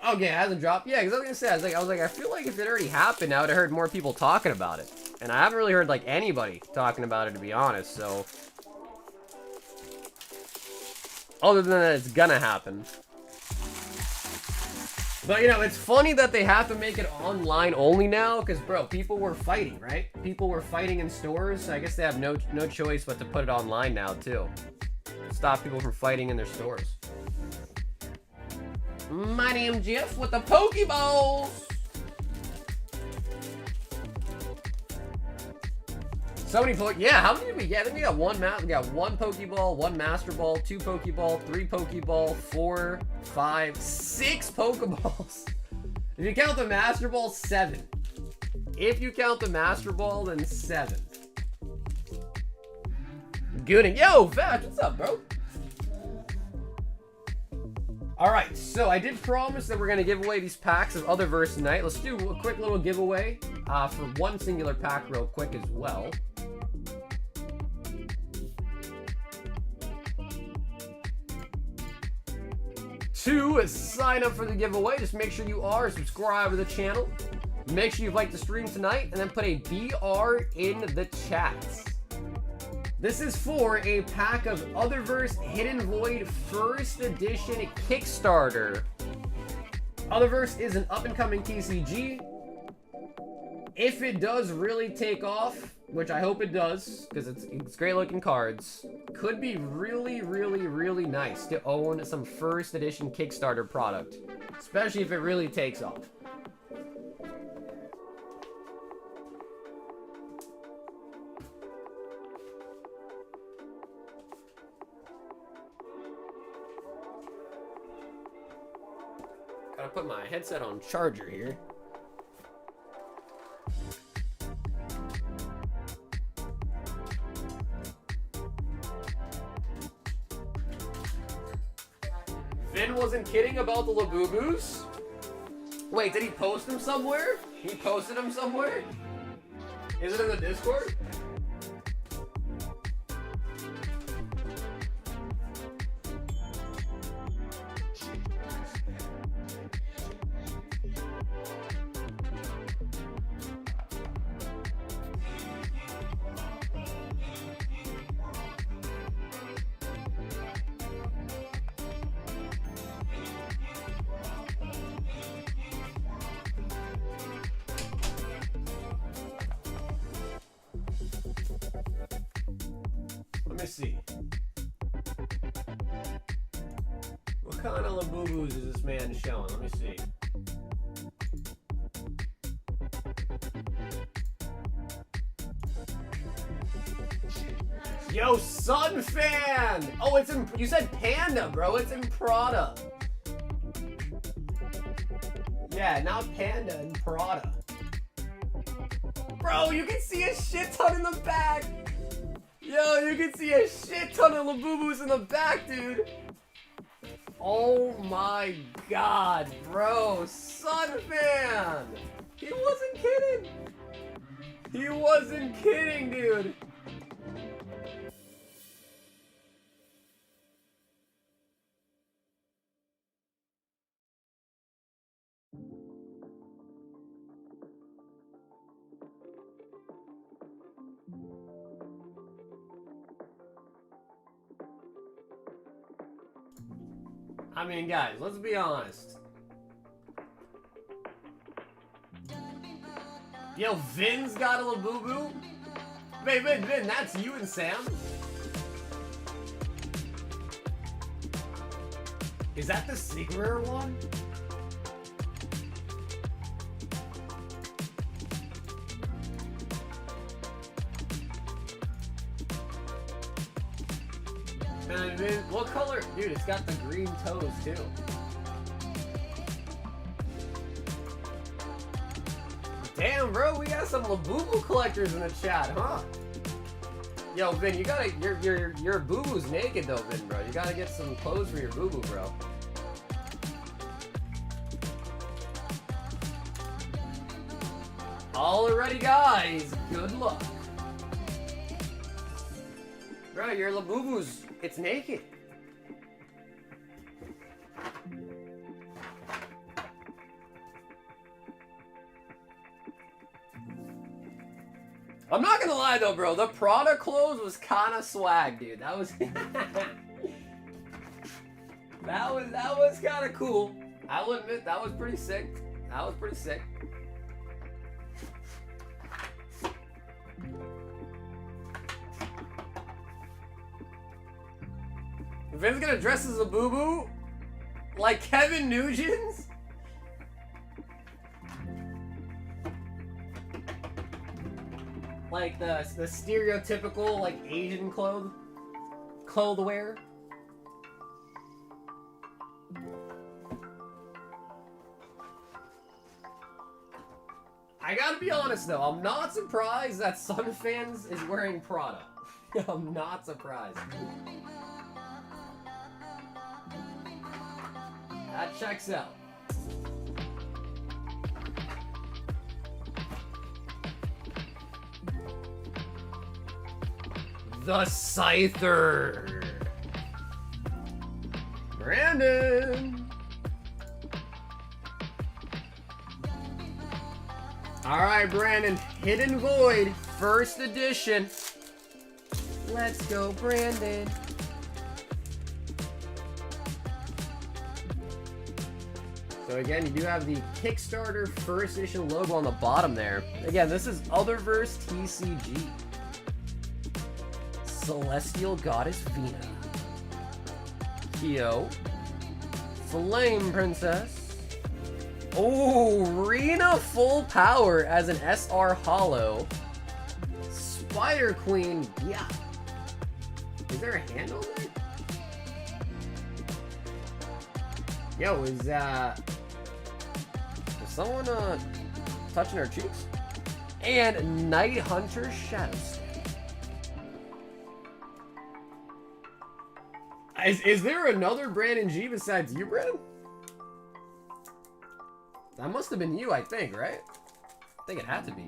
Okay, it hasn't dropped. Yeah, because I was gonna say, I was like, I feel like if it already happened, I would have heard more people talking about it. And I haven't really heard like anybody talking about it, to be honest, so. Other than that it's gonna happen. But, you know, it's funny that they have to make it online only now, because, bro, people were fighting, right? People were fighting in stores, so I guess they have no choice but to put it online now, too. Stop people from fighting in their stores. My name's Jeff with the Pokeballs! So many yeah, how many did we get? I think we got one we got one Pokeball, one Master Ball, two Pokeball, three Pokeball, 4, 5, 6 Pokeballs. If you count the Master Ball, 7. If you count the Master Ball, then 7. Gooning. Yo, Vash, what's up, bro? Alright, so I did promise that we're going to give away these packs of Otherverse tonight. Let's do a quick little giveaway for one singular pack real quick as well. To sign up for the giveaway, just make sure you are subscribed to the channel. Make sure you've liked the stream tonight, and then put a BR in the chats. This is for a pack of Otherverse Hidden Void First Edition Kickstarter. Otherverse is an up-and-coming TCG. If it does really take off, which I hope it does, because it's great-looking cards, could be really, really, really nice to own some First Edition Kickstarter product, especially if it really takes off. Gotta put my headset on charger here. Vin wasn't kidding about the Laboobos? Wait, did he post them somewhere? He posted them somewhere? Is it in the Discord? Let me see. What kind of Laboobos is this man showing? Let me see. Yo, Sun Fan! Oh, it's in. You said Panda, bro. It's in Prada. Yeah, not Panda and Prada. Bro, you can see a shit ton in the back. Yo, you can see a shit ton of Laboobos in the back, dude. Oh my god, bro. Sun Fan. He wasn't kidding. He wasn't kidding, dude. I mean, guys, let's be honest. Yo, Vin's got a Labooboo? Wait, Vin, that's you and Sam? Is that the secret rare one? Man, what color? Dude, it's got the green toes too. Damn, bro, we got some Labooboo collectors in the chat, huh? Yo, Vin, you gotta, your boo-boo's naked though, Vin, bro. You gotta get some clothes for your boo-boo, bro. Alrighty, guys, good luck. Bro, your Labooboo's, it's naked. I'm not gonna lie though, bro. The Prada clothes was kind of swag, dude. That was that was kind of cool. I'll admit that was pretty sick. That was pretty sick. Vin's gonna dress as a boo-boo? Like Kevin Nugent's? Like the stereotypical like Asian clothes wear. I gotta be honest though, I'm not surprised that Sunfans is wearing Prada. I'm not surprised. That checks out. The Scyther. Brandon. Alright, Brandon. Hidden Void, first edition. Let's go, Brandon. So again, you do have the Kickstarter first edition logo on the bottom there. Again, this is Otherverse TCG. Celestial Goddess Vina. Kyo. Flame Princess. Oh, Rena Full Power as an SR Holo. Spider Queen, yeah. Is there a handle there? Yo, is someone touching her cheeks? And Night Hunter Shadow Step. Is there another Brandon G besides you, Brandon? That must have been you, I think, right? I think it had to be.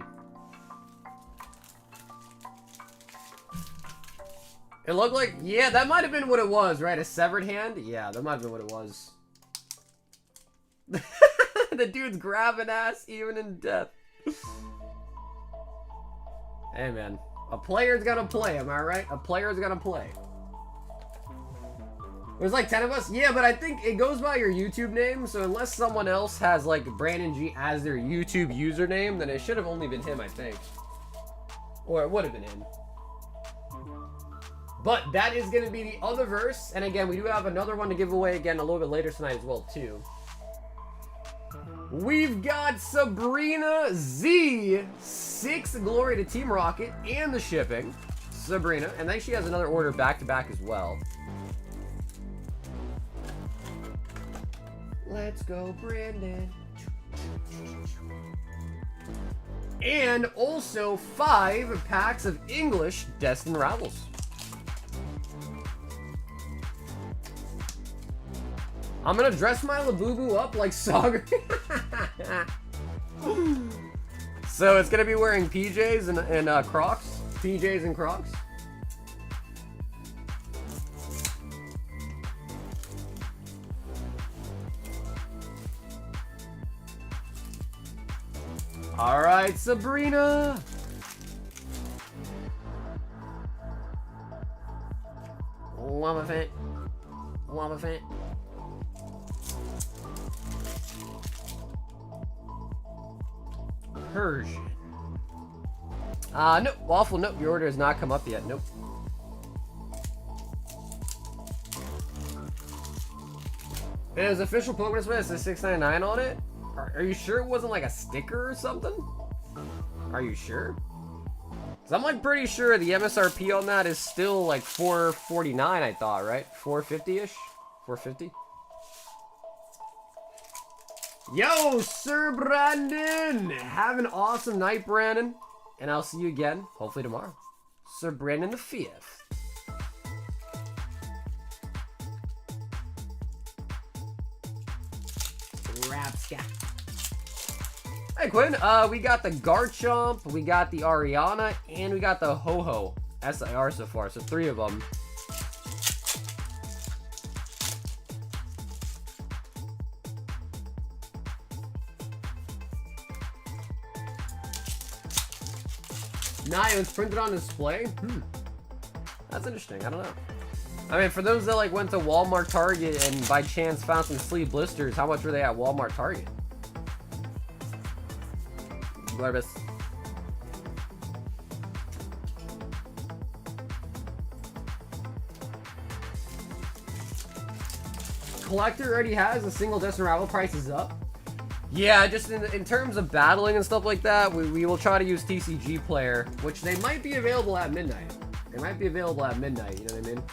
It looked like, yeah, that might have been what it was, right? A severed hand? Yeah, that might have been what it was. The dude's grabbing ass even in death. Hey, man. A player's gonna play, am I right? A player's gonna play. There's like 10 of us? Yeah, but I think it goes by your YouTube name, so unless someone else has like Brandon G as their YouTube username, then it should have only been him, I think. Or it would have been him. But that is going to be the Otherverse, and again, we do have another one to give away again a little bit later tonight as well, too. We've got Sabrina Z, 6 glory to Team Rocket, and the shipping. Sabrina, and then she has another order back-to-back as well. Let's go, Brandon. And also 5 packs of English Destined Rivals. I'm gonna dress my Laboo up like Saga. So it's gonna be wearing PJs and Crocs. PJs and Crocs. All right, Sabrina. Llama Fant. Llama Fant. Persian. Nope. Waffle, nope. Your order has not come up yet. Nope. It was official Pokemon Express. It says $6.99 on it. Are you sure it wasn't like a sticker or something? Are you sure? Cause I'm like pretty sure the MSRP on that is still like $4.49. I thought, right? $4.50-ish. $4.50. Yo, Sir Brandon! Have an awesome night, Brandon. And I'll see you again, hopefully tomorrow. Sir Brandon the 5th. Rapscat. Hey, Quinn. We got the Garchomp, we got the Ariana, and we got the Ho-Ho SIR so far. So 3 of them. Nah, it was printed on display? That's interesting. I don't know. I mean, for those that like went to Walmart, Target, and by chance found some sleeve blisters, how much were they at Walmart, Target? Glarbus. Collector already has a single Destined Rival, price is up. Yeah, just in terms of battling and stuff like that, we will try to use TCG Player, which they might be available at midnight. They might be available at midnight, you know what I mean?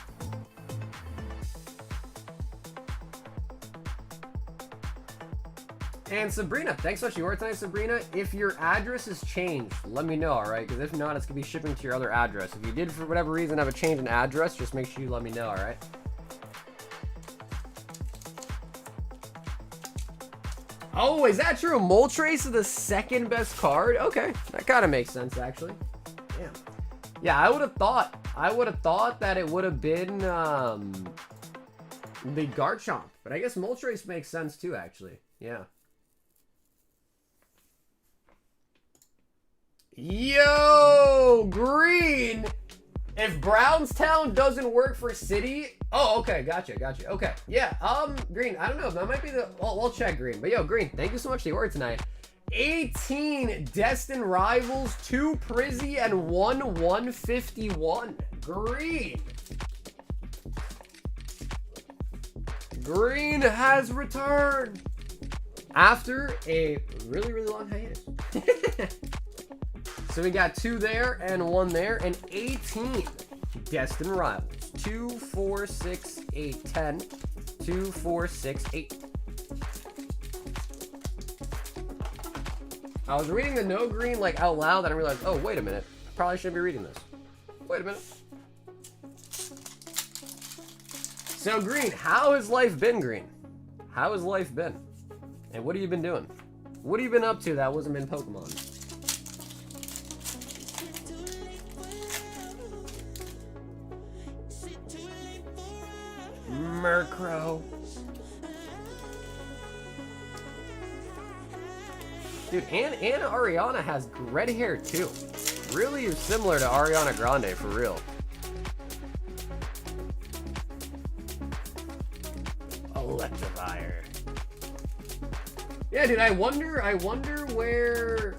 And Sabrina, thanks so much for your time, Sabrina. If your address is changed, let me know, alright? Because if not, it's going to be shipping to your other address. If you did, for whatever reason, have a change in address, just make sure you let me know, alright? Oh, is that true? Moltres is the second best card? Okay, that kind of makes sense, actually. Damn. Yeah, I would have thought that it would have been, the Garchomp. But I guess Moltres makes sense, too, actually. Yeah. Yo, Green! If Brownstown doesn't work for City... Oh, okay, gotcha. Okay, yeah, Green, I don't know, that might be the... Well, we'll check, Green. But yo, Green, thank you so much for the order tonight. 18 Destined Rivals, 2 Prizzy, and 1 151. Green! Green has returned! After a really, really long hiatus. So we got 2 there and 1 there, and 18 Destined Rivals. 2, 4, 6, 8, 10. 2, 4, 6, 8. I was reading the no green like out loud, and I realized, oh, wait a minute. Probably shouldn't be reading this. Wait a minute. So, Green, how has life been, Green? How has life been? And what have you been doing? What have you been up to that wasn't in Pokemon? Murkrow. Dude, and Ariana has red hair too. Really similar to Ariana Grande for real. Electivire. Yeah, dude, I wonder where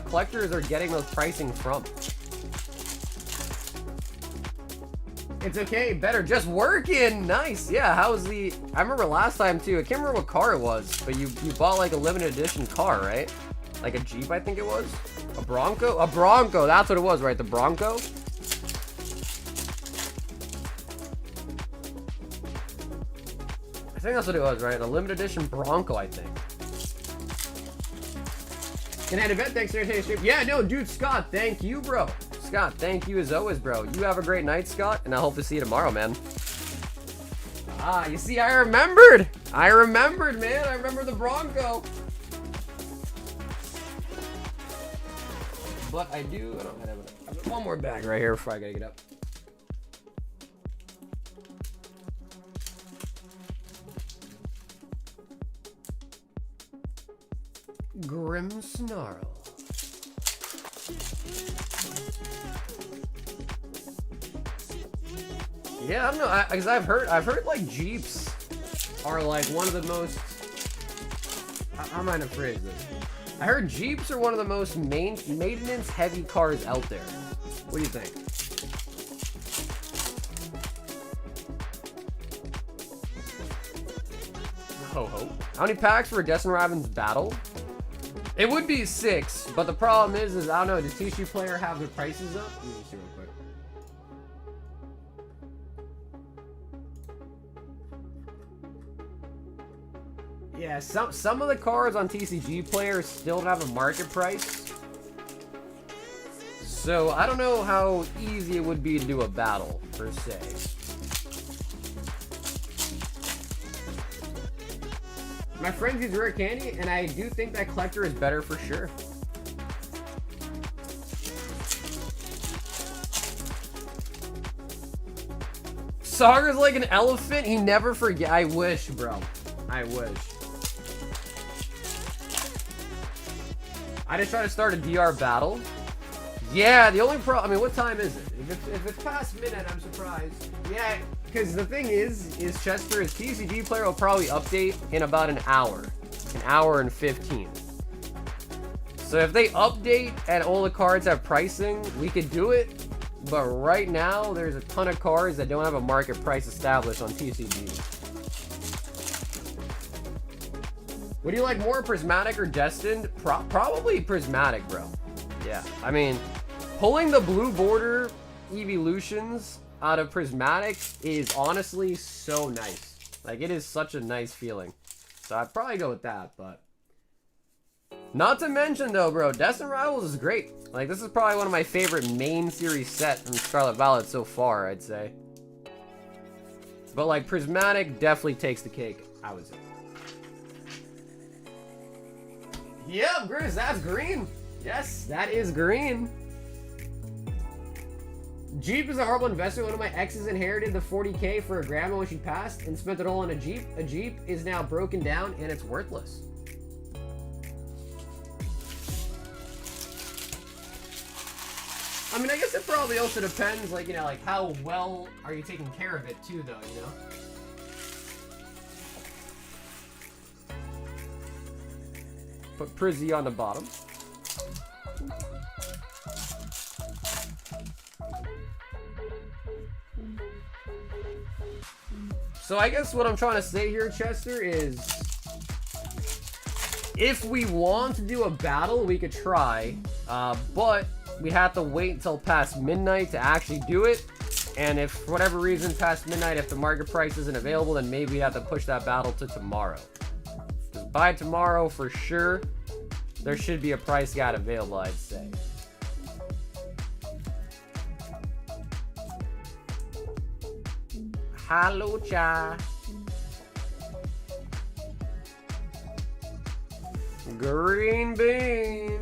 collectors are getting those pricing from. It's okay, better just working. Nice. Yeah, how's the... I remember last time too. I can't remember what car it was, but you bought like a limited edition car, right? Like a Jeep, I think it was. A Bronco? A Bronco. That's what it was, right? The Bronco? I think that's what it was, right? A limited edition Bronco, I think. And had a bet, thanks for your stream. Yeah, no, dude, Scott, thank you, bro. Scott, thank you as always, bro. You have a great night, Scott, and I hope to see you tomorrow, man. Ah, you see, I remembered, man. I remember the Bronco. But I don't have one more bag right here before I gotta get up. Grimmsnarl. Yeah, I don't know, because I've heard like Jeeps are like one of the most, how am I gonna phrase this? I heard Jeeps are one of the most maintenance heavy cars out there. What do you think? Ho ho. How many packs for a Destined Rivals battle? It would be 6, but the problem is I don't know, does TCG Player have the prices up? Let me see real quick. Yeah, some of the cards on TCG Player still don't have a market price. So I don't know how easy it would be to do a battle, per se. My friend uses Rare Candy, and I do think that collector is better for sure. Sagar's like an elephant. He never forget. I wish, bro. I wish. I just try to start a DR battle. Yeah, the only problem... I mean, what time is it? If it's past midnight, I'm surprised. Yeah, because the thing is Chester, his TCG Player will probably update in about an hour. An hour and 15. So if they update and all the cards have pricing, we could do it. But right now, there's a ton of cards that don't have a market price established on TCG. Would you like more Prismatic or Destined? Probably Prismatic, bro. Yeah, I mean, pulling the blue border evolutions out of Prismatic is honestly so nice. Like, it is such a nice feeling. So I'd probably go with that, but... Not to mention, though, bro, Destined Rivals is great. Like, this is probably one of my favorite main series sets from Scarlet Violet so far, I'd say. But, like, Prismatic definitely takes the cake, I would say. Yep, Grizz, that's green. Yes, that is green. Jeep is a horrible investment. One of my exes inherited the 40K for a grandma when she passed and spent it all on a Jeep. A Jeep is now broken down and it's worthless. I mean, I guess it probably also depends, like, you know, like, how well are you taking care of it, too, though, you know? Put Prizzy on the bottom. So I guess what I'm trying to say here, Chester, is if we want to do a battle, we could try, but we have to wait until past midnight to actually do it. And if for whatever reason past midnight, if the market price isn't available, then maybe we have to push that battle to tomorrow. Because by tomorrow, for sure, there should be a price guide available, I'd say. Hello, cha. Green bean.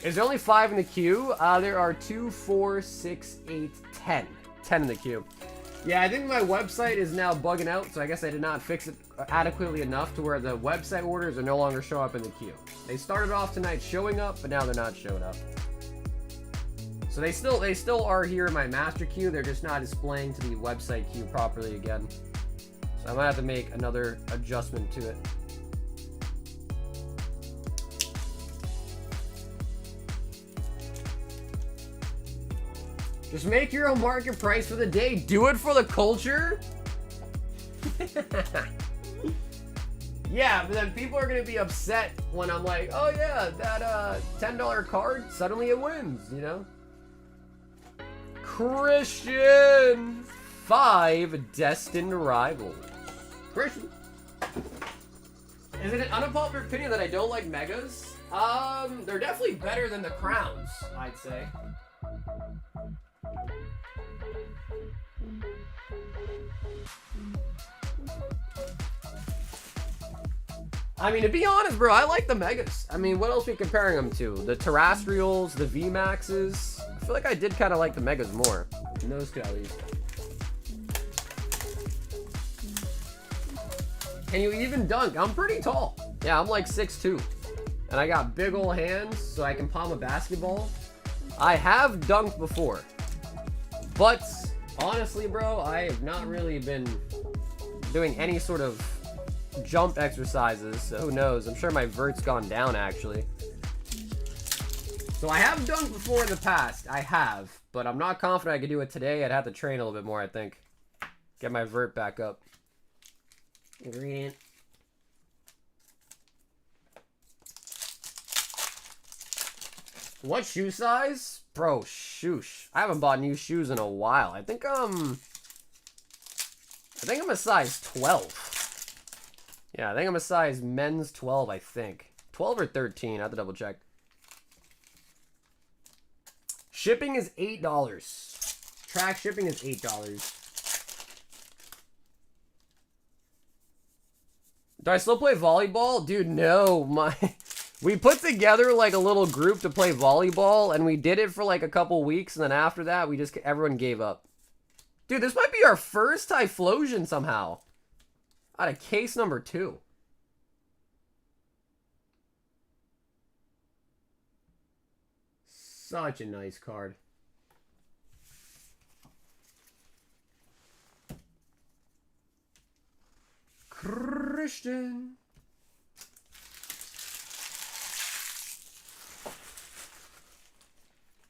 Is there only 5 in the queue? There are 2, 4, 6, 8, 10. 10 in the queue. Yeah, I think my website is now bugging out, so I guess I did not fix it adequately enough to where the website orders are no longer showing up in the queue. They started off tonight showing up, but now they're not showing up. So they still are here in my master queue. They're just not displaying to the website queue properly again. So I might have to make another adjustment to it. Just make your own market price for the day. Do it for the culture. Yeah, but then people are going to be upset when I'm like, oh yeah, that $10 card, suddenly it wins, you know? Christian! 5 Destined Rivals. Christian. Is it an unpopular opinion that I don't like megas? They're definitely better than the crowns, I'd say. I mean, to be honest, bro, I like the megas. I mean, what else are we comparing them to? The terrestrials, the VMAXs. I feel like I did kind of like the megas more. And those two, at least. Can you even dunk? I'm pretty tall. Yeah, I'm like 6'2". And I got big old hands, so I can palm a basketball. I have dunked before. But, honestly, bro, I have not really been doing any sort of jump exercises, so who knows? I'm sure my vert's gone down, actually. So I have dunked before in the past. I have, but I'm not confident I could do it today. I'd have to train a little bit more, I think. Get my vert back up. Ingredient. What shoe size? Bro, shoosh. I haven't bought new shoes in a while. I think I'm a size 12. Yeah, I think I'm a size men's 12, I think. 12 or 13, I have to double check. Shipping is $8. Track shipping is $8. Do I still play volleyball? Dude, no. We put together like a little group to play volleyball, and we did it for like a couple weeks, and then after that, everyone gave up. Dude, this might be our first Typhlosion somehow. Out of case number 2. Such a nice card. Christian.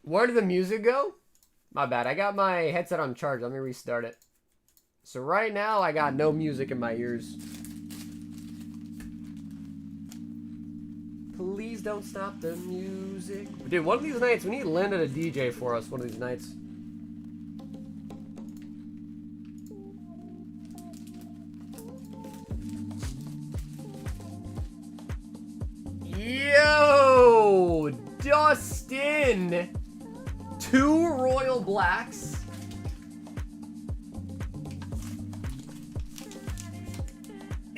Where did the music go? My bad. I got my headset on charge. Let me restart it. So right now, I got no music in my ears. Please don't stop the music. Dude, one of these nights, we need Linda to DJ for us one of these nights. Yo! Dustin! 2 Royal Blacks.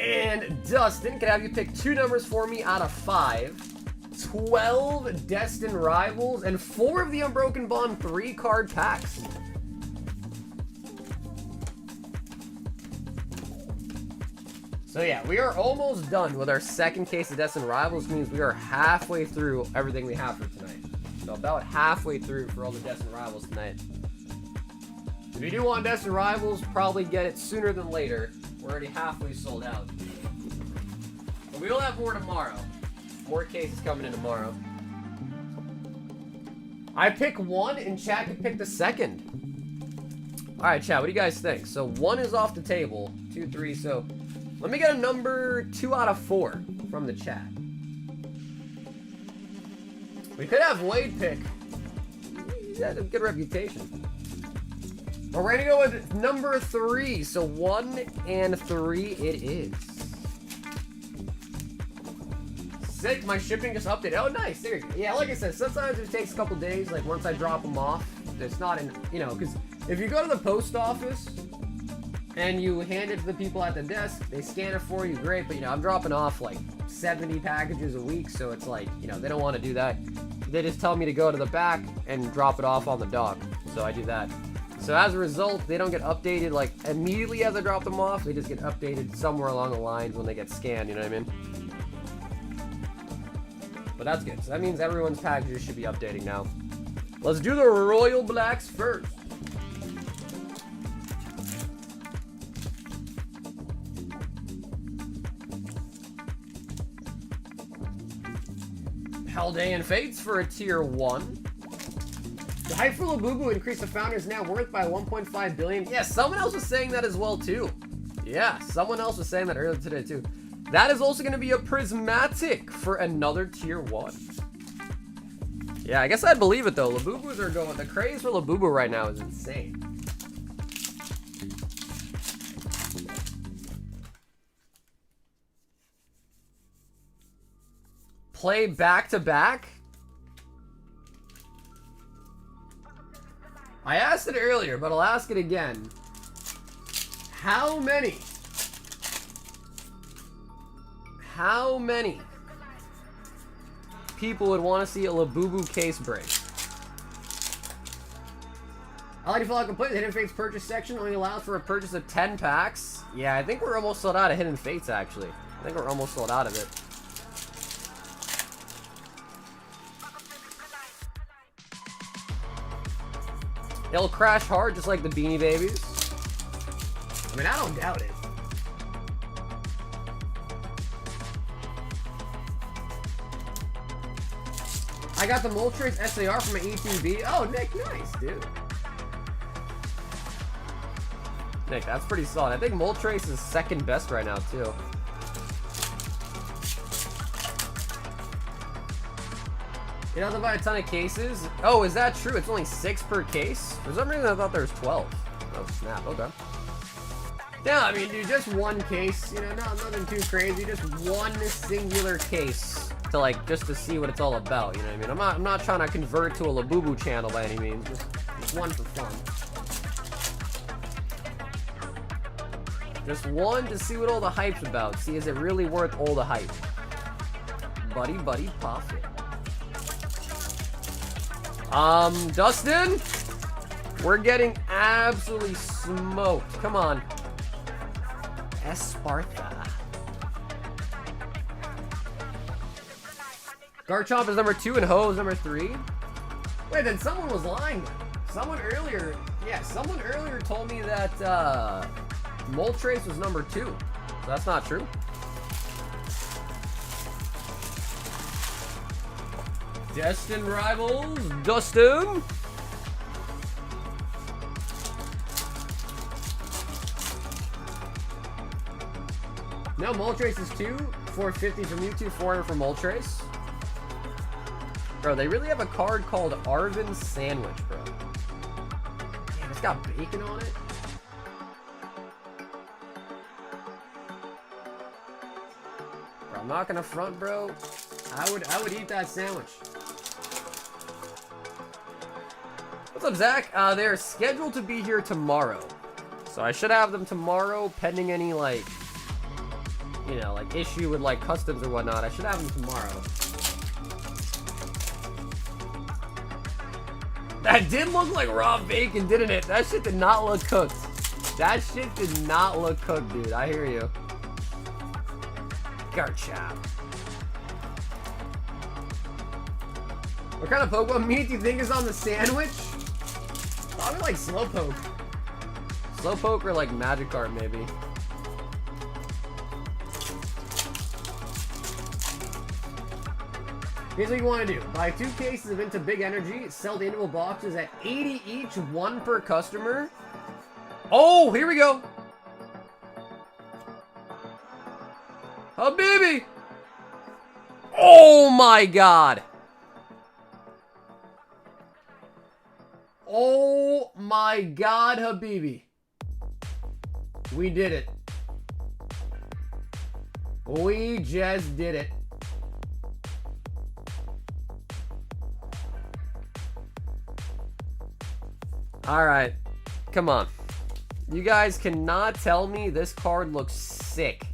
And Dustin, can I have you pick 2 numbers for me out of 5? 12 Destined Rivals, and 4 of the Unbroken Bond 3-card packs. So yeah, we are almost done with our second case of Destined Rivals, which means we are halfway through everything we have for tonight. So about halfway through for all the Destined Rivals tonight. If you do want Destined Rivals, probably get it sooner than later. We're already halfway sold out. But we will have more tomorrow. More cases coming in tomorrow. I pick 1 and chat can pick the second. Alright, chat, what do you guys think? So 1 is off the table. 2, 3, so let me get a number 2 out of 4 from the chat. We could have Wade pick. He's had a good reputation. But we're gonna go with number 3. So 1 and 3 it is. Sick, my shipping just updated. Oh, nice. There you go. Yeah, like I said, sometimes it takes a couple days. Like once I drop them off, it's not in, you know, because if you go to the post office and you hand it to the people at the desk, they scan it for you, great. But you know, I'm dropping off like 70 packages a week, so it's like, you know, they don't want to do that. They just tell me to go to the back and drop it off on the dock. So I do that. So as a result, they don't get updated like immediately as I drop them off. They just get updated somewhere along the lines when they get scanned, you know what I mean? But that's good. So that means everyone's packages should be updating now. Let's do the Royal Blacks first. Paldea Fates for a tier 1. The hype for Laboo increased the founder's net worth by 1.5 billion. Yeah, someone else was saying that as well too. Yeah, someone else was saying that earlier today too. That is also going to be a Prismatic for another tier 1. Yeah, I guess I'd believe it though. Laboobos are going. The craze for Laboo right now is insane. Play back to back? I asked it earlier, but I'll ask it again. How many people would want to see a Laboo case break? I like to follow complete. The Hidden Fates purchase section only allows for a purchase of 10 packs. Yeah, I think we're almost sold out of Hidden Fates, actually. I think we're almost sold out of it. It'll crash hard, just like the Beanie Babies. I mean, I don't doubt it. I got the Moltres SAR from my E2B. Oh, Nick, nice, dude. Nick, that's pretty solid. I think Moltres is second best right now, too. You don't have to buy a ton of cases? Oh, is that true? It's only 6 per case? For some reason, I thought there was 12. Oh, snap. Okay. Yeah, I mean, dude, just one case. You know, nothing too crazy. Just one singular case to, like, just to see what it's all about. You know what I mean? I'm not trying to convert to a Laboo channel by any means. Just one for fun. Just one to see what all the hype's about. See, is it really worth all the hype? Buddy, pop it. Dustin, we're getting absolutely smoked. Come on. Esparta. Garchomp is number 2 and Ho is number 3. Wait, then someone was lying. Someone earlier told me that Moltres was number 2. So that's not true. Destined Rivals, Dustin. No, Moltres is 2. 450 from Mewtwo, 400 from Moltres. Bro, they really have a card called Arvin Sandwich, bro. Damn, it's got bacon on it. Bro, I'm not gonna front, bro. I would eat that sandwich. What's up, Zach? They're scheduled to be here tomorrow. So I should have them tomorrow, pending any, like, you know, like, issue with, like, customs or whatnot. I should have them tomorrow. That did look like raw bacon, didn't it? That shit did not look cooked. That shit did not look cooked, dude. I hear you. Garchomp. What kind of Pokemon meat do you think is on the sandwich? Probably like Slowpoke. Slowpoke or like Magikarp, maybe. Here's what you want to do. Buy 2 cases of Into Big Energy. Sell the individual boxes at 80 each, 1 per customer. Oh, here we go. Habibi. Oh my god. Oh my god, Habibi. We did it. We just did it. Alright. Come on. You guys cannot tell me this card looks sick.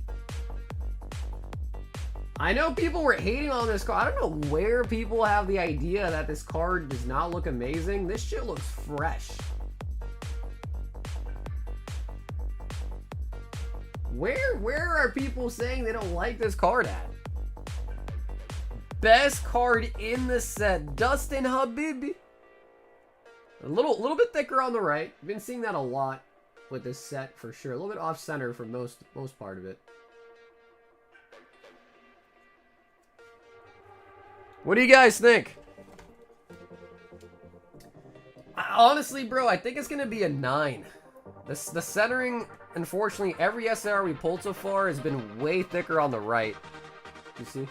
I know people were hating on this card. I don't know where people have the idea that this card does not look amazing. This shit looks fresh. Where are people saying they don't like this card at? Best card in the set, Dustin Habibi. A little bit thicker on the right. I've been seeing that a lot with this set for sure. A little bit off center for most part of it. What do you guys think? Honestly, bro, I think it's gonna be a 9. The centering, unfortunately, every SR we pulled so far has been way thicker on the right. You see?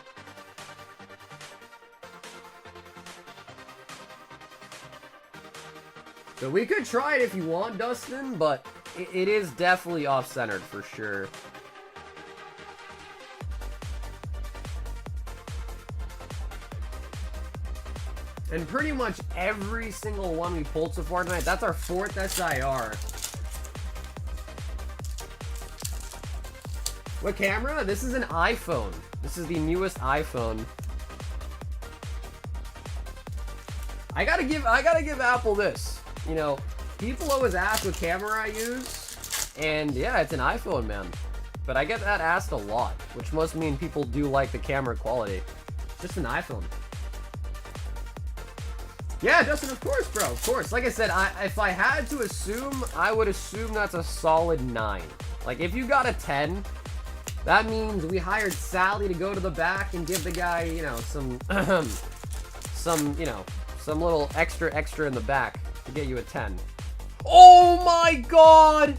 So we could try it if you want, Dustin, but it is definitely off-centered for sure. And pretty much every single one we pulled so far tonight, that's our 4th SIR. What camera? This is an iPhone. This is the newest iPhone. I gotta give Apple this. You know, people always ask what camera I use, and yeah, it's an iPhone, man. But I get that asked a lot, which must mean people do like the camera quality. It's just an iPhone. Yeah, Dustin, of course, bro, of course. Like I said, if I had to assume, I would assume that's a solid 9. Like, if you got a 10, that means we hired Sally to go to the back and give the guy, you know, some little extra in the back to get you a 10. Oh my god!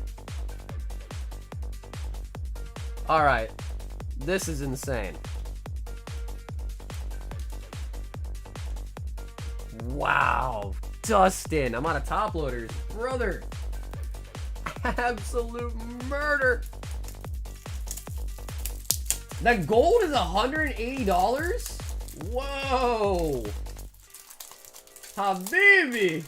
Alright. This is insane. Wow. Dustin, I'm out of top loaders. Brother. Absolute murder. That gold is $180? Whoa. Habibi.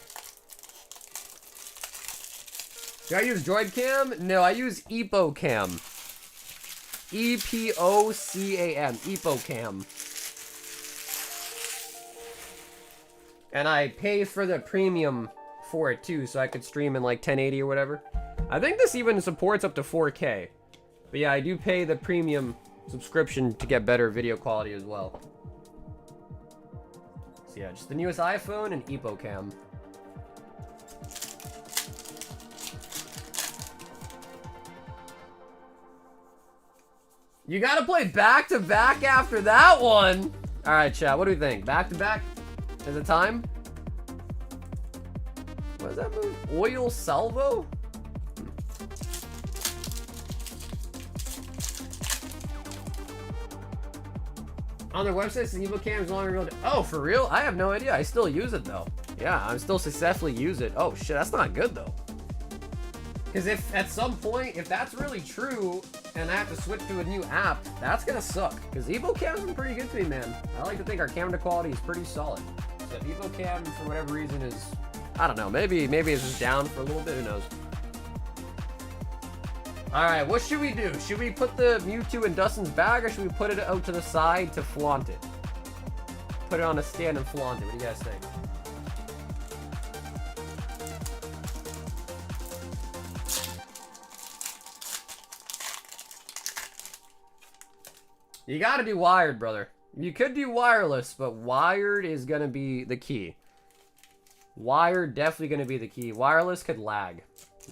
Do I use Droid Cam? No, I use Epo Cam. E-P-O-C-A-M. Epo Cam. And I pay for the premium for it too, so I could stream in like 1080 or whatever. I think this even supports up to 4K. But yeah, I do pay the premium subscription to get better video quality as well. So yeah, just the newest iPhone and Epo Cam. You gotta play back-to-back after that one. All right, chat, what do we think? Back-to-back? Is it time? What does that move? Oil Salvo? On their website, the Evo Cam is no longer real. Oh, for real? I have no idea. I still use it though. Yeah, I'm still successfully use it. Oh shit, that's not good though. Because if at some point, if that's really true, and I have to switch to a new app, that's gonna suck. Because Evo Cam's been pretty good to me, man. I like to think our camera quality is pretty solid. So if Evo Cam, for whatever reason, is, I don't know, maybe it's just down for a little bit, who knows. Alright, what should we do? Should we put the Mewtwo in Dustin's bag, or should we put it out to the side to flaunt it? Put it on a stand and flaunt it. What do you guys think? You gotta do wired, brother. You could do wireless, but wired is gonna be the key. Wired definitely gonna be the key. Wireless could lag.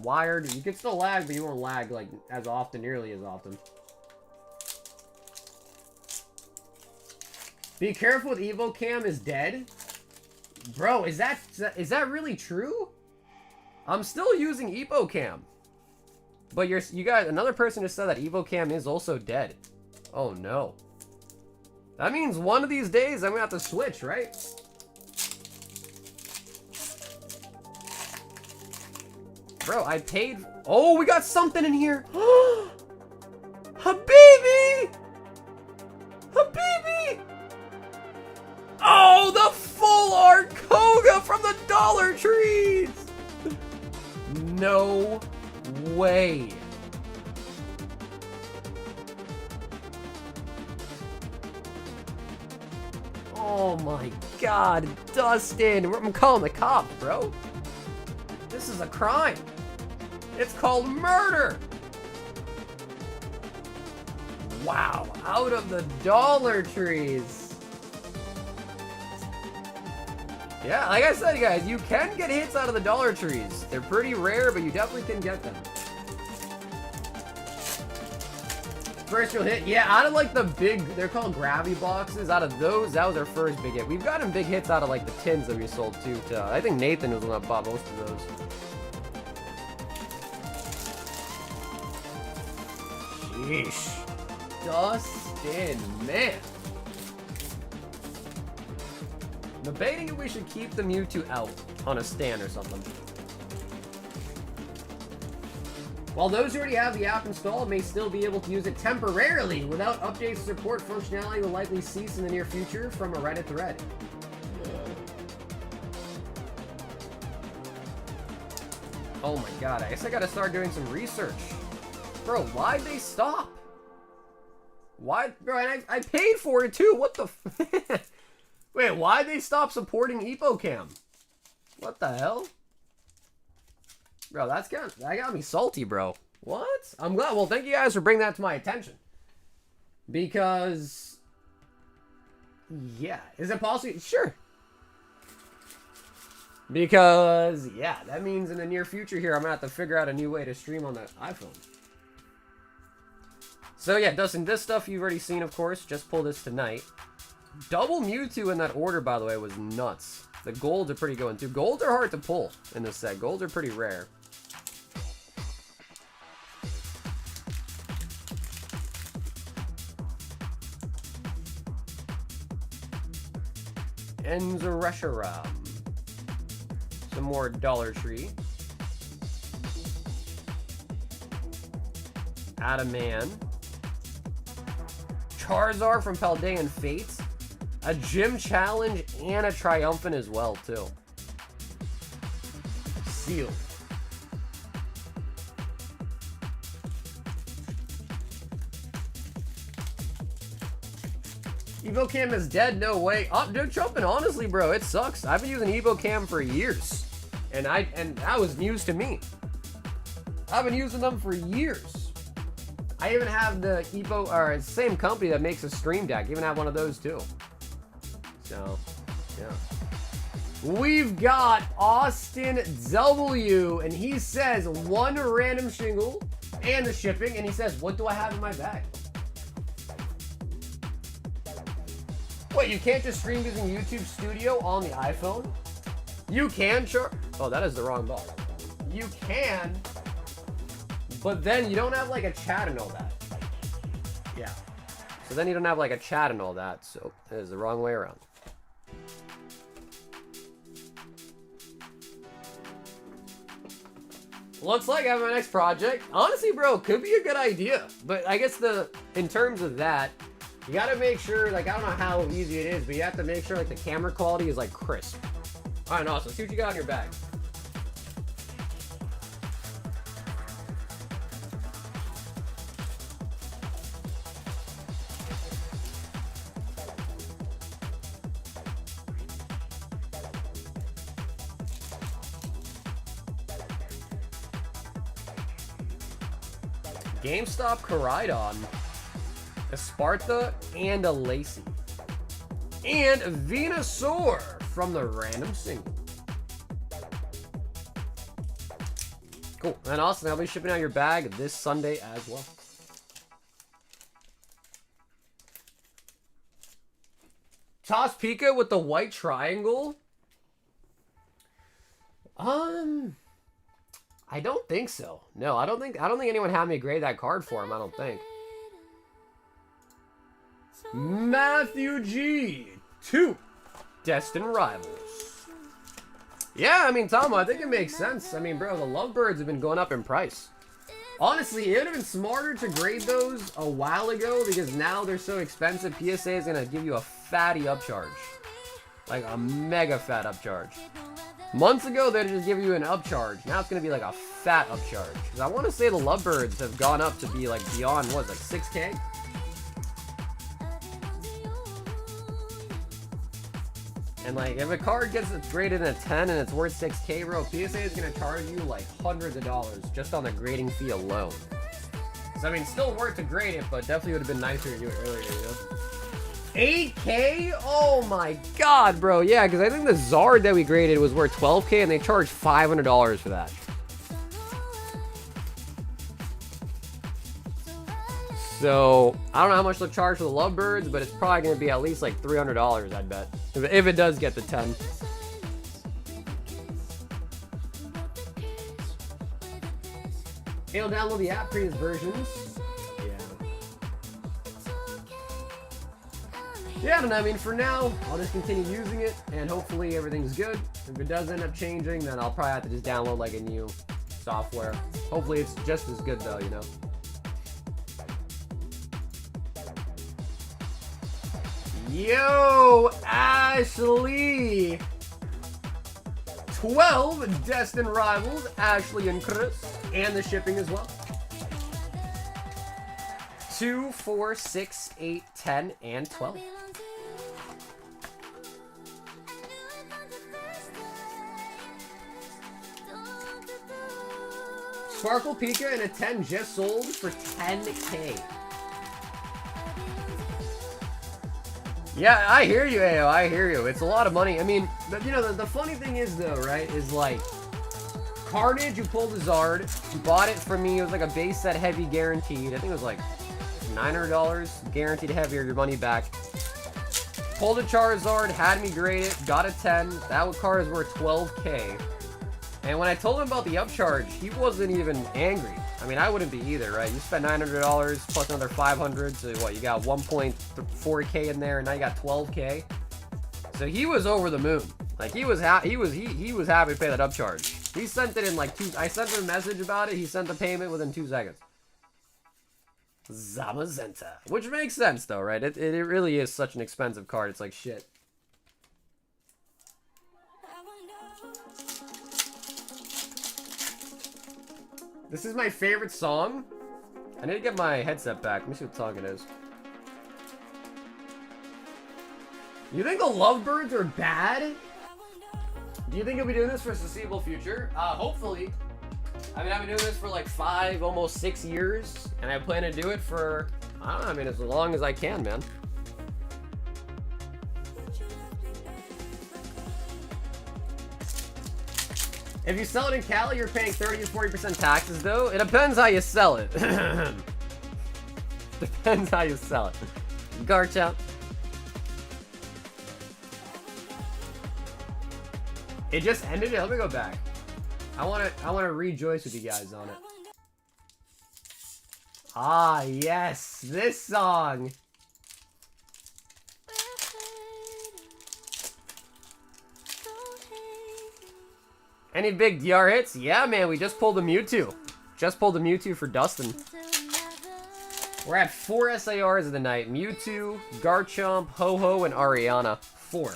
Wired, you could still lag, but you won't lag like as often, nearly as often. Be careful with Evo Cam is dead. Bro, is that really true? I'm still using Evo Cam. But you guys, another person just said that Evo Cam is also dead. Oh no. That means one of these days I'm gonna have to switch, right? Bro, I paid. Oh, we got something in here. Habibi! Habibi! Oh, the full art Koga from the Dollar Trees! No way. Oh my god, Dustin. I'm calling the cops, bro. This is a crime. It's called murder. Wow, out of the Dollar Trees. Yeah, like I said, guys, you can get hits out of the Dollar Trees. They're pretty rare, but you definitely can get them. First you'll hit, yeah, out of like the big, they're called gravity boxes. Out of those, that was our first big hit. We've gotten big hits out of like the tins that we sold too. I think Nathan was the one that bought most of those. Sheesh. Dustin, man. I'm debating if we should keep the Mewtwo out on a stand or something. While those who already have the app installed may still be able to use it temporarily, without updates, support functionality will likely cease in the near future from a Reddit thread. Oh my god, I guess I gotta start doing some research. Bro, why'd they stop? Why? Bro, and I paid for it too. What the f- Wait, why'd they stop supporting Evo Cam? What the hell? Bro, that got me salty, bro. What? I'm glad. Well, thank you guys for bringing that to my attention. Because, yeah. Is it possible? Sure. Because, yeah, that means in the near future here, I'm going to have to figure out a new way to stream on the iPhone. So, yeah, Dustin, this stuff you've already seen, of course. Just pull this tonight. Double Mewtwo in that order, by the way, was nuts. The golds are pretty going, too. Golds are hard to pull in this set. Golds are pretty rare. Enzureshara. Some more Dollar Tree. Adaman. Charizard from Paldea Fates. A Gym Challenge and a Triumphant as well, too. Sealed. Evo Cam is dead? No way. Oh, dude, jumping, honestly, bro, it sucks. I've been using Evo Cam for years. And that was news to me. I've been using them for years. I even have the Evo, or same company that makes a stream deck. Even have one of those too. So, yeah. We've got Austin W, and he says 1 random shingle and the shipping, and he says, what do I have in my bag? Wait, you can't just stream using YouTube Studio on the iPhone? You can, sure. Oh, that is the wrong ball. You can, but then you don't have like a chat and all that. Yeah. So then you don't have like a chat and all that. So it is the wrong way around. Looks like I have my next project. Honestly, bro, could be a good idea. But I guess in terms of that, you gotta make sure, like, I don't know how easy it is, but you have to make sure, like, the camera quality is, like, crisp. Alright, awesome. See what you got in your bag. GameStop Caridon, a Sparta, and a Lacey. And a Venusaur from the random single. Cool. And Austin, I'll be shipping out your bag this Sunday as well. Toss Pika with the white triangle? I don't think so. No, I don't think anyone had me grade that card for him, I don't think. Matthew G. 2. Destined Rivals. Yeah, I mean, Tom, I think it makes sense. I mean, bro, the Lovebirds have been going up in price. Honestly, it would have been smarter to grade those a while ago because now they're so expensive. PSA is going to give you a fatty upcharge. Like a mega fat upcharge. Months ago, they'd just give you an upcharge. Now it's going to be like a fat upcharge. Because I want to say the Lovebirds have gone up to be like beyond, what, like 6K? And like, if a card gets graded in a 10 and it's worth 6K, bro, PSA is going to charge you like hundreds of dollars just on the grading fee alone. So I mean, still worth to grade it, but definitely would have been nicer to do it earlier, you know? 8K? Oh my god, bro. Yeah, because I think the Zard that we graded was worth 12K and they charged $500 for that. So, I don't know how much they'll charge for the Lovebirds, but it's probably going to be at least like $300, I'd bet. If it does get the 10. You'll download the app, previous versions. Yeah, I don't know. I mean, for now, I'll just continue using it, and hopefully everything's good. If it does end up changing, then I'll probably have to just download, like, a new software. Hopefully it's just as good, though, you know? Yo, Ashley! 12 Destined Rivals, Ashley and Chris, and the shipping as well. 2, 4, 6, 8, 10, and 12. Sparkle Pika and a 10 just sold for 10K. Yeah, I hear you, Ayo. I hear you. It's a lot of money. I mean, you know, the funny thing is, though, right, is like, Carnage, you pulled a Zard, you bought it from me, it was like a base set heavy guaranteed. I think it was like $900 guaranteed heavy or your money back. Pulled a Charizard, had me grade it, got a 10. That card is worth 12K. And when I told him about the upcharge, he wasn't even angry. I mean, I wouldn't be either, right? You spent $900 plus another $500, so what? You got 1.4K in there, and now you got 12K. So he was over the moon. Like he was happy to pay that upcharge. He sent it in like I sent him a message about it. He sent the payment within 2 seconds. Zamazenta, which makes sense though, right? It really is such an expensive card. It's like shit. This is my favorite song. I need to get my headset back. Let me see what song it is. You think the Lovebirds are bad? Do you think you'll be doing this for a foreseeable future? Hopefully. I mean, I've been doing this for like 5, almost 6 years, and I plan to do it for, I don't know, I mean, as long as I can, man. If you sell it in Cali, you're paying 30 to 40% taxes, though. It depends how you sell it. Depends how you sell it. Garcha. It just ended it. Let me go back. I wanna rejoice with you guys on it. Ah, yes, this song. Any big DR hits? Yeah, man, we just pulled a Mewtwo. Just pulled a Mewtwo for Dustin. We're at 4 SARs of the night. Mewtwo, Garchomp, Ho-Ho, and Ariana. 4.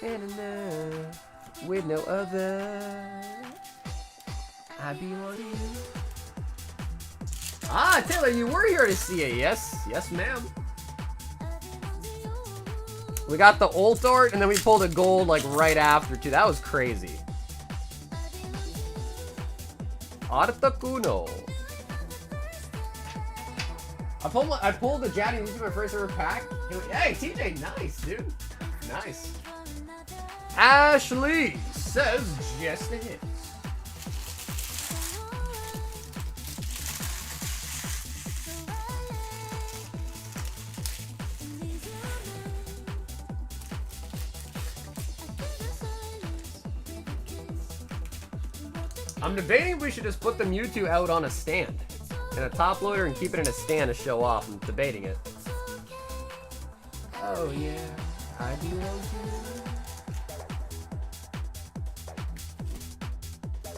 And with no other, I belong to you. Ah, Taylor, you were here to see it. Yes, yes, ma'am. We got the ult art, and then we pulled a gold like right after too. That was crazy. Artakuno. I pulled the Jaddy Lucy my first ever pack. Hey, TJ, nice, dude. Nice. Ashley says just a hit. I'm debating if we should just put the Mewtwo out on a stand. In a top loader and keep it in a stand to show off. I'm debating it. Oh yeah, I do love you.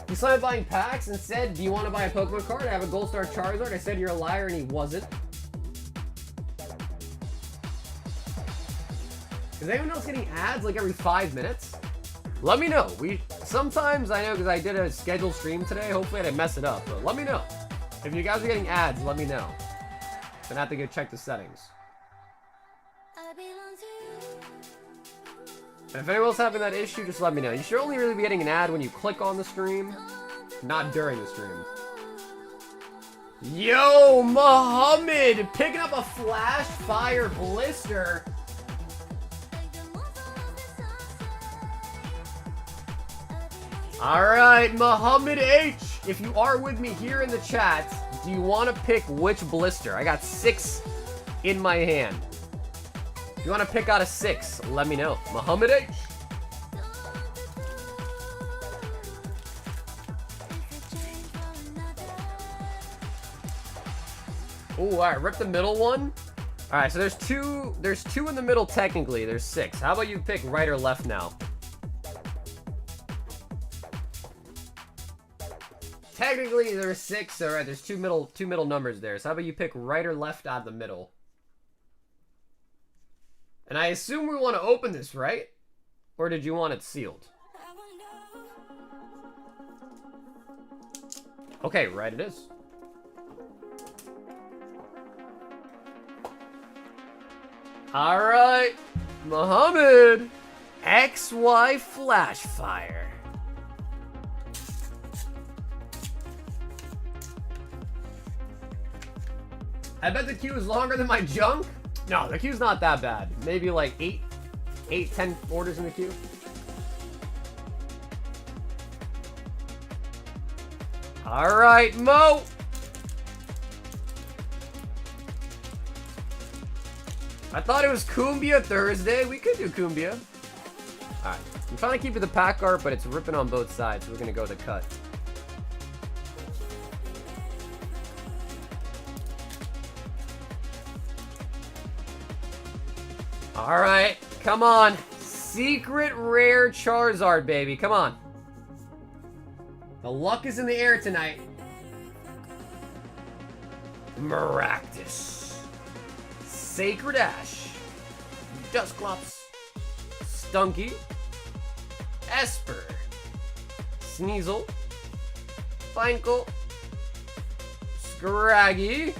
He started buying packs and said, do you want to buy a Pokemon card? I have a Gold Star Charizard. I said you're a liar and he wasn't. Is anyone else getting ads like every 5 minutes? Let me know. Sometimes I know because I did a scheduled stream today. Hopefully I didn't mess it up, but let me know. If you guys are getting ads, let me know. Then I have to go check the settings. And if anyone's having that issue, just let me know. You should only really be getting an ad when you click on the stream, not during the stream. Yo, Muhammad, picking up a Flashfire blister. Alright, Muhammad H, if you are with me here in the chat, do you want to pick which blister? I got 6 in my hand. If you want to pick out a 6, let me know. Muhammad H. Ooh, alright, rip the middle one. Alright, so there's two in the middle technically. There's 6. How about you pick right or left now? Technically, there's 6. All right, there's two middle numbers there. So how about you pick right or left out of the middle? And I assume we want to open this, right? Or did you want it sealed? Okay, right it is. All right, Muhammad, XY Flashfire. I bet the queue is longer than my junk. No, the queue's not that bad. Maybe like 10 orders in the queue. All right, Mo. I thought it was Cumbia Thursday. We could do Cumbia. All right, I'm trying to keep it the pack art, but it's ripping on both sides. So we're gonna go with the cut. All right, come on. Secret rare Charizard, baby. Come on. The luck is in the air tonight. Maractus. Sacred Ash. Dusclops. Stunky. Esper. Sneasel. Finecoat. Scraggy.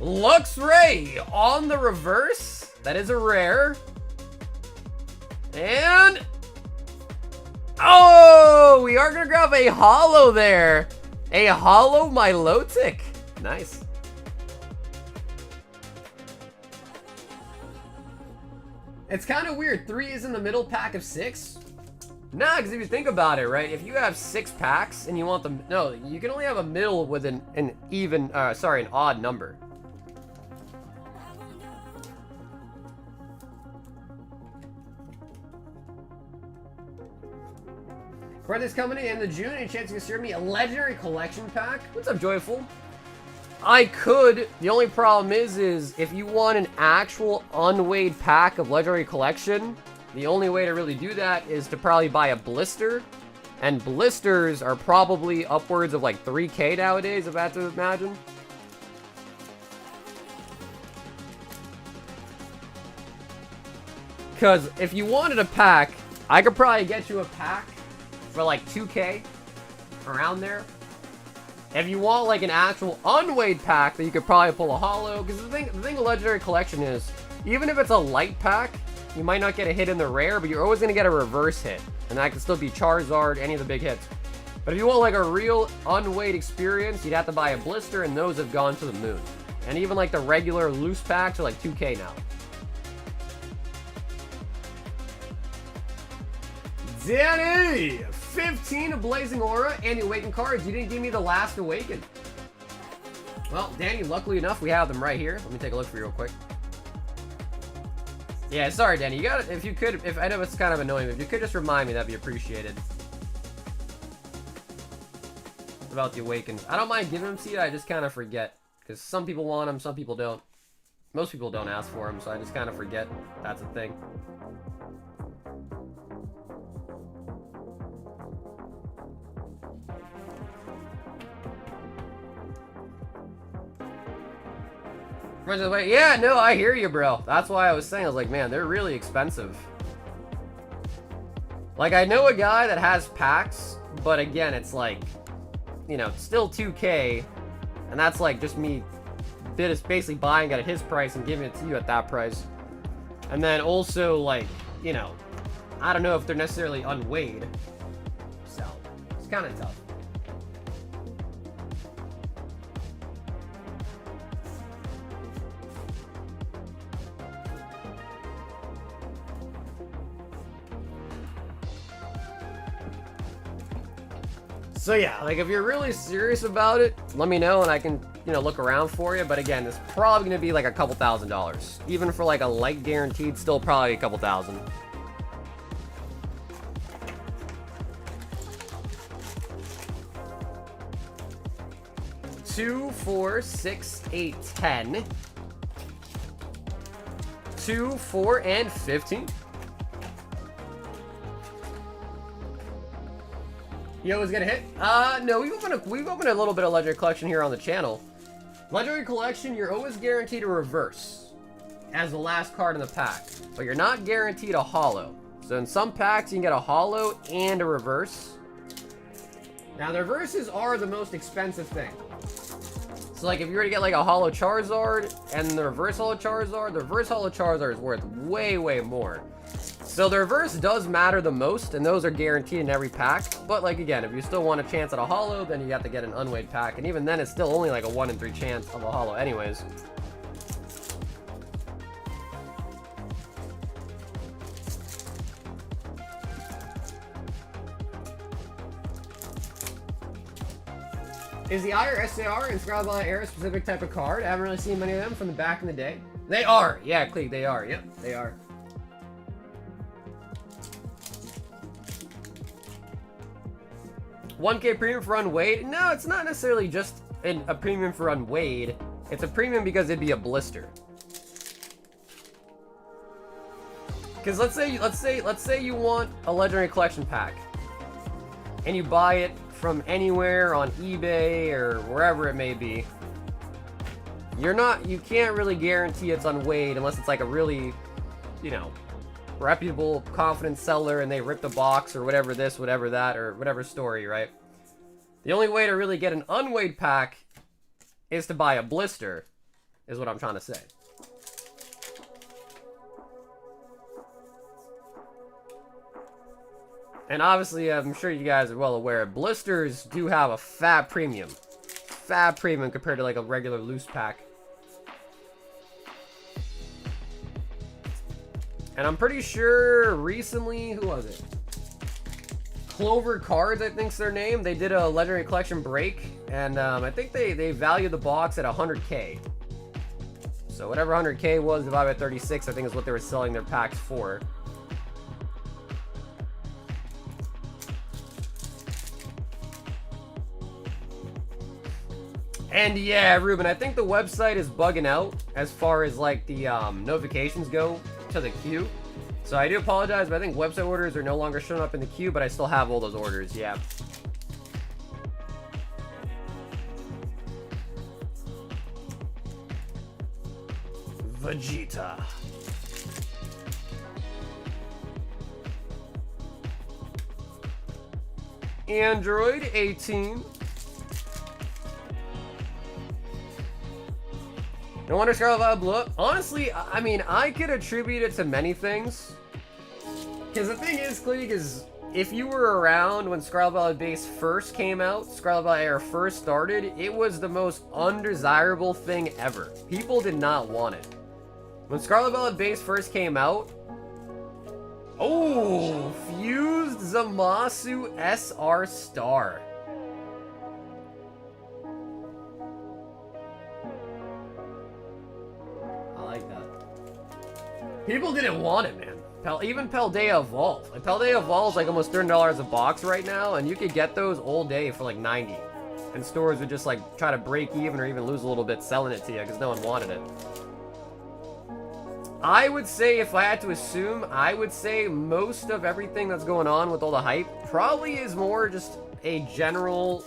Luxray on the reverse. That is a rare. And oh, we are gonna grab a holo there. A holo Milotic. Nice. It's kind of weird. 3 is in the middle pack of 6. Nah, because if you think about it, right? If you have 6 packs and you want them, no, you can only have a middle with an odd number. Birthday's coming in the June. Any chance you can serve me a legendary collection pack? What's up, Joyful? I could. The only problem is if you want an actual unweighed pack of Legendary Collection, the only way to really do that is to probably buy a blister. And blisters are probably upwards of like 3K nowadays, if I have to imagine. Because if you wanted a pack, I could probably get you a pack for like 2K, around there. If you want like an actual unweighed pack, then you could probably pull a holo. Because the thing with Legendary Collection is, even if it's a light pack, you might not get a hit in the rare, but you're always going to get a reverse hit. And that could still be Charizard, any of the big hits. But if you want like a real unweighed experience, you'd have to buy a blister, and those have gone to the moon. And even like the regular loose packs are like 2K now. Danny! 15 of Blazing Aura and the Awakened cards. You didn't give me the last Awakened. Well, Danny, luckily enough, we have them right here. Let me take a look for you real quick. Yeah, sorry, Danny. You got it. If you could, if I know it's kind of annoying, but if you could just remind me, that'd be appreciated. About the Awakens. I don't mind giving them to you, I just kind of forget. Because some people want them, some people don't. Most people don't ask for them, so I just kind of forget that's a thing. Yeah, no, I hear you, bro. That's why I was saying, I was like, man, they're really expensive. Like, I know a guy that has packs, but again, it's like, you know, still 2K, and that's like just me basically buying it at his price and giving it to you at that price. And then also, like, you know, I don't know if they're necessarily unweighed, so it's kind of tough. So yeah, like if you're really serious about it, let me know and I can, you know, look around for you. But again, it's probably gonna be like a couple $1,000s. Even for like a light guaranteed, still probably a couple thousand. Two, 4, 6, 8, 10. 2, 4, and 15. You always gonna hit? No, we've opened a little bit of Legendary Collection here on the channel. Legendary Collection, you're always guaranteed a reverse as the last card in the pack, but you're not guaranteed a holo. So in some packs, you can get a holo and a reverse. Now, the reverses are the most expensive thing. So like if you were to get like a holo Charizard and the reverse holo Charizard, the reverse holo Charizard is worth way, way more. So the reverse does matter the most, and those are guaranteed in every pack. But like again, if you still want a chance at a holo, then you have to get an unweighed pack, and even then it's still only like a 1 in 3 chance of a holo anyways. Is the IR SAR inscribed by an specific type of card? I haven't really seen many of them from the back in the day. They are! Yeah, Cleek, they are. Yep, they are. $1K premium for unweighed? No, it's not necessarily just a premium for unweighed. It's a premium because it'd be a blister. Because let's say you want a Legendary Collection pack, and you buy it from anywhere on eBay or wherever it may be. You can't really guarantee it's unweighed unless it's like a really, you know, reputable, confident seller and they rip the box or whatever this, whatever that, or whatever story, right? The only way to really get an unweighed pack is to buy a blister, is what I'm trying to say. And obviously, I'm sure you guys are well aware, blisters do have a fat premium. Fat premium compared to like a regular loose pack. And I'm pretty sure recently, who was it? Clover Cards, I think's their name. They did a Legendary Collection break, and I think they valued the box at 100K. So whatever 100K was divided by 36, I think is what they were selling their packs for. And yeah, Reuben, I think the website is bugging out as far as like the notifications go to the queue. So I do apologize, but I think website orders are no longer showing up in the queue, but I still have all those orders, yeah. Vegeta. Android 18. No wonder Scarlet Violet blew up. Honestly, I mean, I could attribute it to many things. Because the thing is, Klieg, is if you were around when Scarlet Violet Base first came out, Scarlet Violet Era first started, it was the most undesirable thing ever. People did not want it. When Scarlet Violet Base first came out, oh, Fused Zamasu SR Star. I like that. People didn't want it, man. Even Paldea Evolved. Like, Paldea Evolved's like almost $30 a box right now, and you could get those all day for like 90. And stores would just like try to break even or even lose a little bit selling it to you because no one wanted it. I would say, if I had to assume, I would say most of everything that's going on with all the hype probably is more just a general,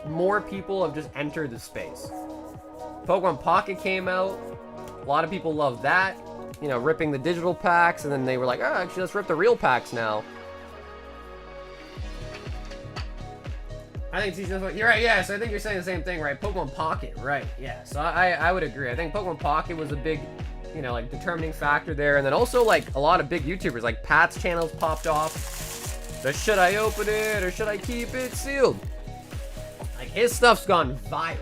more people have just entered the space. Pokemon Pocket came out. A lot of people love that. You know, ripping the digital packs, and then they were like, oh, actually, let's rip the real packs now. I think you're right, yeah, so I think you're saying the same thing, right? Pokemon Pocket, right, yeah. So I would agree. I think Pokemon Pocket was a big, you know, like, determining factor there. And then also, like, a lot of big YouTubers, like Pat's channels popped off. So should I open it, or should I keep it sealed? Like, his stuff's gone viral.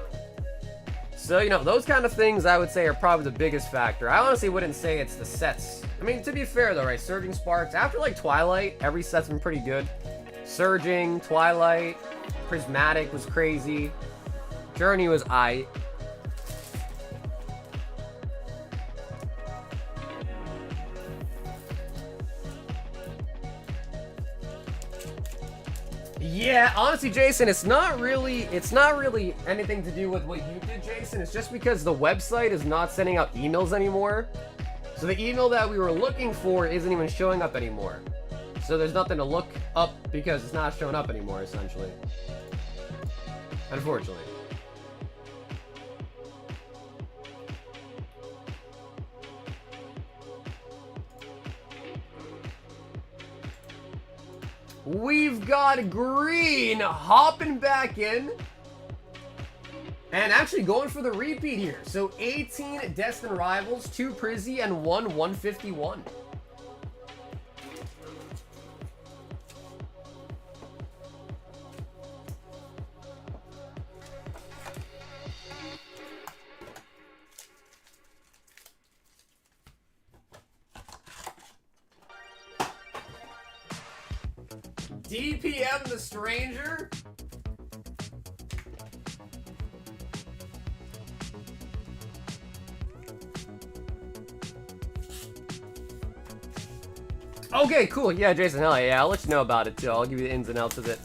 So, you know, those kind of things I would say are probably the biggest factor. I honestly wouldn't say it's the sets. I mean, to be fair though, right? Surging Sparks, after like Twilight, every set's been pretty good. Surging, Twilight, Prismatic was crazy. Journey was aight. Yeah, honestly, Jason, it's not really anything to do with what you did, Jason. It's just because the website is not sending out emails anymore. So the email that we were looking for isn't even showing up anymore. So there's nothing to look up because it's not showing up anymore, essentially. Unfortunately. We've got Green hopping back in. And actually going for the repeat here. So 18 Destined Rivals, 2 Prizzy, and 1 151. DPM the Stranger? Okay, cool. Yeah, Jason, hell yeah. I'll let you know about it too. I'll give you the ins and outs of it.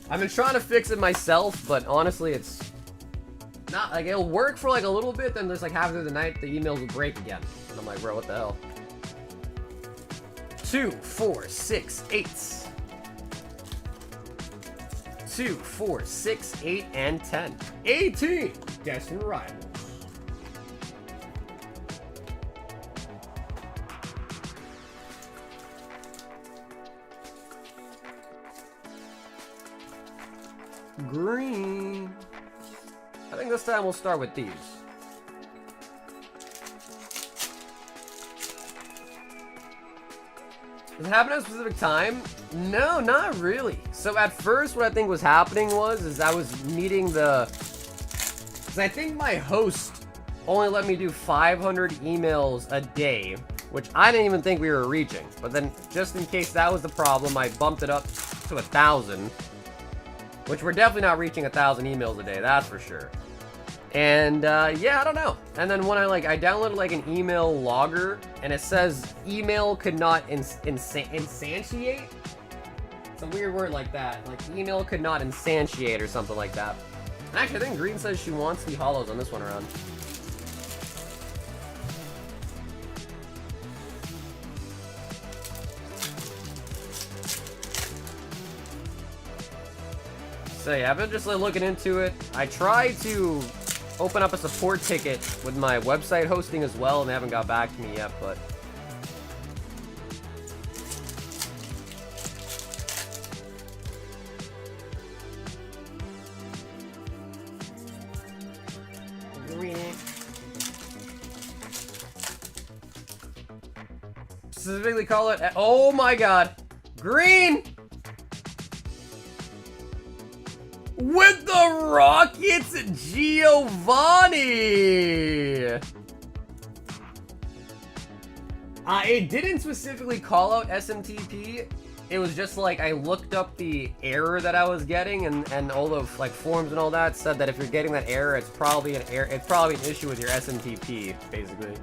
I've been trying to fix it myself, but honestly, it's not like it'll work for like a little bit, then there's like halfway through the night, the emails will break again. And I'm like, bro, what the hell? 2, 4, 6, 8. 2, 4, 6, 8, and 10. 18 Destined Rivals. Green. I think this time we'll start with these. Does it happen at a specific time? No, not really. So at first what I think was happening is I was meeting because I think my host only let me do 500 emails a day, which I didn't even think we were reaching. But then just in case that was the problem, I bumped it up to 1,000, which we're definitely not reaching 1,000 emails a day, that's for sure. And yeah, I don't know. And then when I downloaded like an email logger, and it says email could not instantiate. It's a weird word like that. Like email could not instantiate or something like that. Actually, I think green says she wants the holos on this one around. So yeah, I've been just like looking into it. I tried to open up a support ticket with my website hosting as well, and they haven't got back to me yet, but... Specifically call it... Oh my god! Green! With the Rockets, Giovanni! It didn't specifically call out SMTP. It was just like I looked up the error that I was getting, and all the like forums and all that said that if you're getting that error, it's probably an error. It's probably an issue with your SMTP, basically.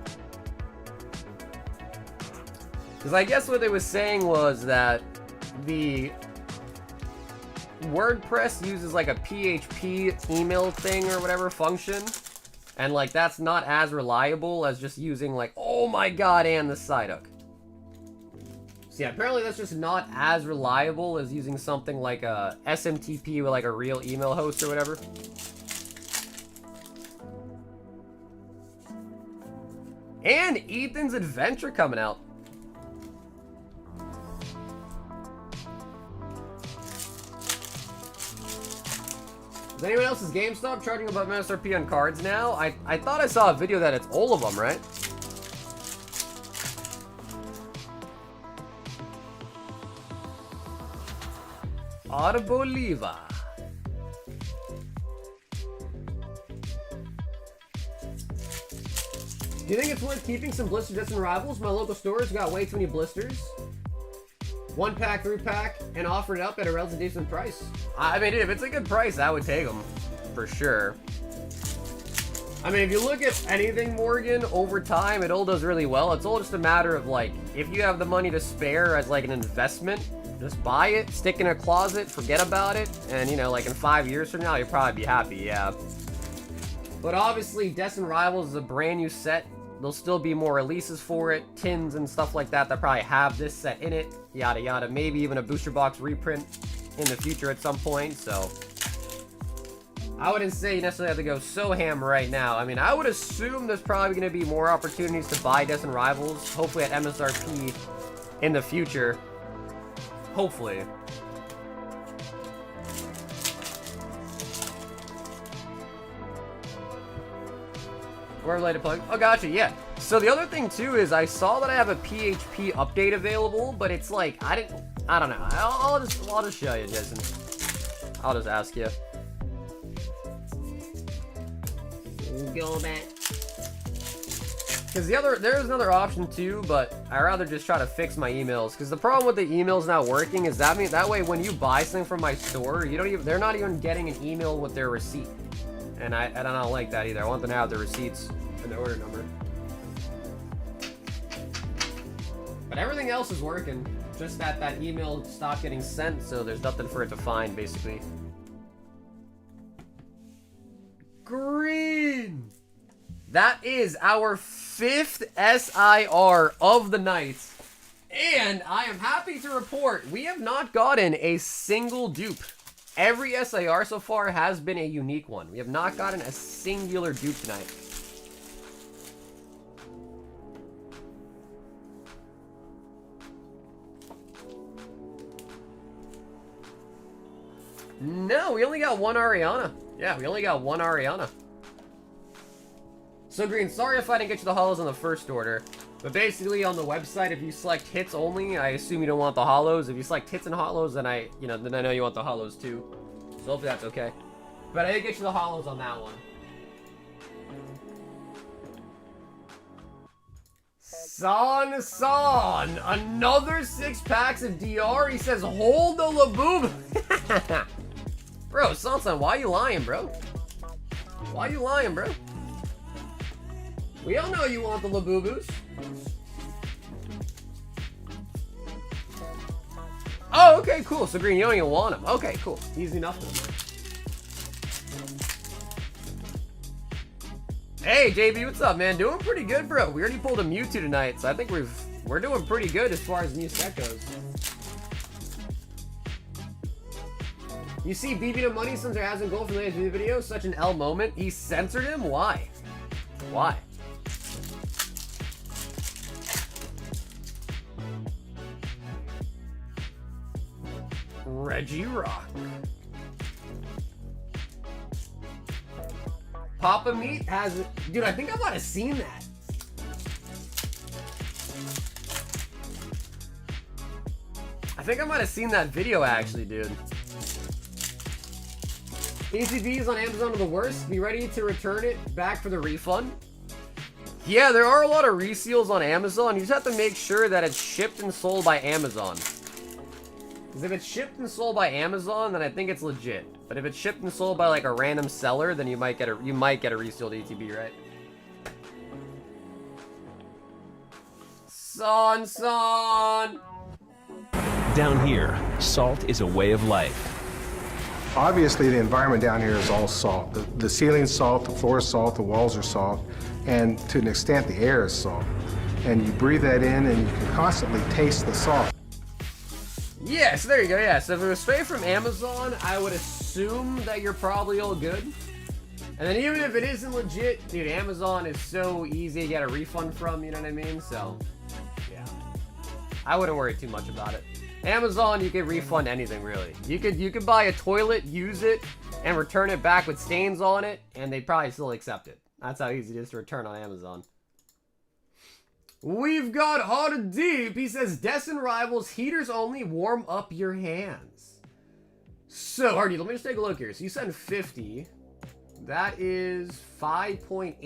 Because I guess what they was saying was that the WordPress uses like a PHP email thing or whatever function, and like that's not as reliable as just using like, oh my god, and the Psyduck. So yeah, apparently that's just not as reliable as using something like a SMTP with like a real email host or whatever. And Ethan's Adventure coming out. Is anyone else's GameStop charging above MSRP on cards now? I thought I saw a video that it's all of them, right? Arboliva. Do you think it's worth keeping some blister Destined Rivals? My local stores got way too many blisters. 1-pack, 3-pack, and offered it up at a relatively decent price. I mean, if it's a good price, I would take them, for sure. I mean, if you look at anything, Morgan, over time, it all does really well. It's all just a matter of, like, if you have the money to spare as, like, an investment, just buy it, stick in a closet, forget about it, and, you know, like, in 5 years from now, you'll probably be happy, yeah. But obviously, Destined Rivals is a brand new set. There'll still be more releases for it, tins and stuff like that that probably have this set in it, yada yada, maybe even a booster box reprint in the future at some point, so I wouldn't say you necessarily have to go so ham right now. I mean, I would assume there's probably going to be more opportunities to buy Destined Rivals, hopefully at MSRP in the future. Hopefully. Or related plug. Oh, gotcha, yeah. So the other thing too is I saw that I have a PHP update available, but it's like I don't know. I'll just show you, Jason. I'll just ask you. Go back. Because there's another option too, but I rather just try to fix my emails. Because the problem with the emails not working is that way when you buy something from my store, they're not even getting an email with their receipt. And I don't like that either. I want them to have the receipts and the order number. But everything else is working. Just that email stopped getting sent, so there's nothing for it to find, basically. Green! That is our 5th SIR of the night. And I am happy to report we have not gotten a single dupe. Every SIR so far has been a unique one. We have not gotten a singular dupe tonight. No, we only got one Ariana. Yeah, we only got one Ariana. So Green, sorry if I didn't get you the holos on the first order. But basically on the website, if you select hits only, I assume you don't want the holos. If you select hits and holos, then I know you want the holos too. So hopefully that's okay. But I did get you the holos on that one. San, another 6 packs of DR. He says, hold the Laboo. Bro, San, why you lying, bro? Why you lying, bro? We all know you want the Laboobos. Oh, okay, cool. So Green, you don't even want them. Okay, cool. Easy enough then. Hey, JB, what's up, man? Doing pretty good, bro. We already pulled a Mewtwo tonight, so I think we're doing pretty good as far as new set goes. You see BB to Money since there hasn't goal from the S&V video, such an L moment. He censored him? Why? Why? Reggie Rock. Papa Meat has... Dude, I think I might have seen that. I think I might have seen that video, actually, dude. ECBs on Amazon are the worst. Be ready to return it back for the refund. Yeah, there are a lot of reseals on Amazon. You just have to make sure that it's shipped and sold by Amazon. Because if it's shipped and sold by Amazon, then I think it's legit. But if it's shipped and sold by like a random seller, then you might get a resealed ETB, right? Son. Down here, salt is a way of life. Obviously, the environment down here is all salt. The ceiling's salt, the floor is salt, the walls are salt, and to an extent, the air is salt. And you breathe that in, and you can constantly taste the salt. Yeah, so there you go, yeah. So if it was straight from Amazon, I would assume that you're probably all good. And then even if it isn't legit, dude, Amazon is so easy to get a refund from, you know what I mean? So, yeah. I wouldn't worry too much about it. Amazon, you can refund anything, really. You could buy a toilet, use it, and return it back with stains on it, and they'd probably still accept it. That's how easy it is to return on Amazon. We've got Hot Deep. He says, Destined Rivals, heaters only, warm up your hands. So, Hardy, let me just take a look here. So you send 50. That is 5.8.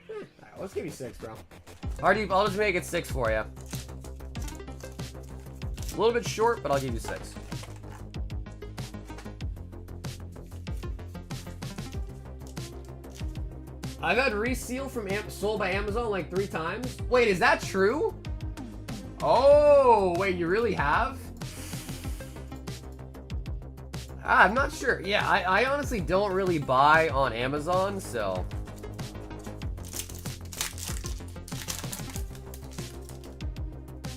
Alright, let's give you 6, bro. Hardy, I'll just make it 6 for you. A little bit short, but I'll give you 6. I've had reseal from sold by Amazon like 3 times. Wait, is that true? Oh, wait, you really have? I'm not sure. Yeah, I honestly don't really buy on Amazon, so...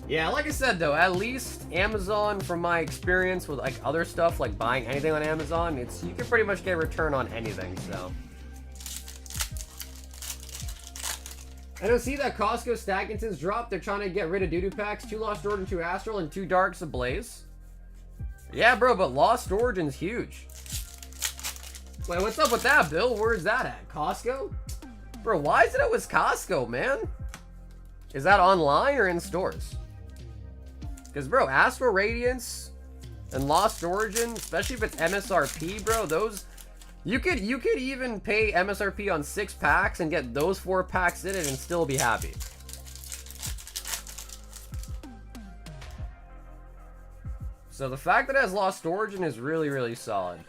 Yeah, like I said, though, at least Amazon, from my experience with like other stuff, like buying anything on Amazon, you can pretty much get a return on anything, so... I don't see that Costco Stackington's dropped. They're trying to get rid of doo-doo packs. 2 Lost Origin, 2 Astral, and 2 Darks Ablaze. Yeah, bro, but Lost Origin's huge. Wait, what's up with that, Bill? Where's that at? Costco? Bro, why is it always Costco, man? Is that online or in stores? Because, bro, Astral Radiance and Lost Origin, especially if it's MSRP, bro, those... You could even pay MSRP on 6 packs and get those 4 packs in it and still be happy. So the fact that it has Lost Origin is really, really solid.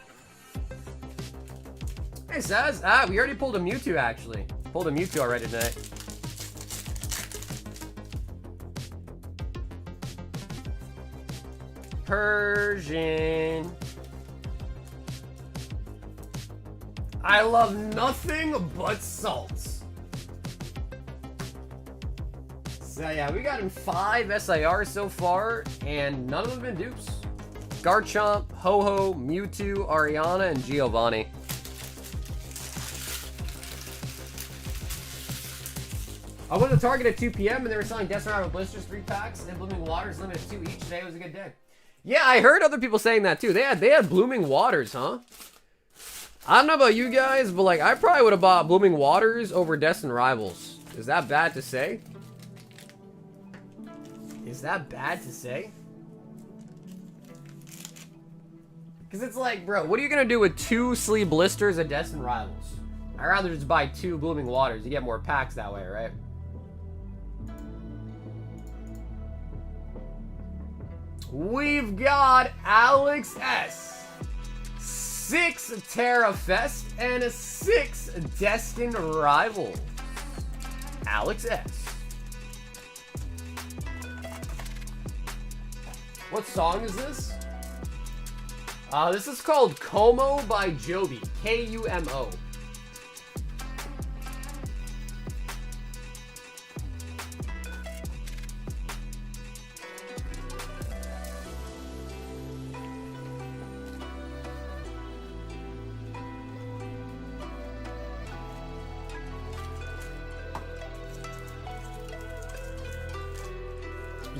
Hey, Saz. We already pulled a Mewtwo, actually. Pulled a Mewtwo already tonight. Persian. I love nothing but salts. So yeah, we got in 5 SIRs so far, and none of them have been dupes. Garchomp, Ho-Ho, Mewtwo, Ariana, and Giovanni. I went to Target at 2 p.m. and they were selling Destined Rivals blisters, 3 packs, and Blooming Waters limited 2 each. Today was a good day. Yeah, I heard other people saying that too. They had Blooming Waters, huh? I don't know about you guys, but like I probably would have bought Blooming Waters over Destined Rivals. Is that bad to say? Is that bad to say? Because it's like, bro, what are you going to do with 2 sleeve blisters at Destined Rivals? I'd rather just buy 2 Blooming Waters. You get more packs that way, right? We've got Alex S. 6 Terra Fest and a 6 Destined Rival. Alex S. What song is this? This is called Como by Joby. Kumo.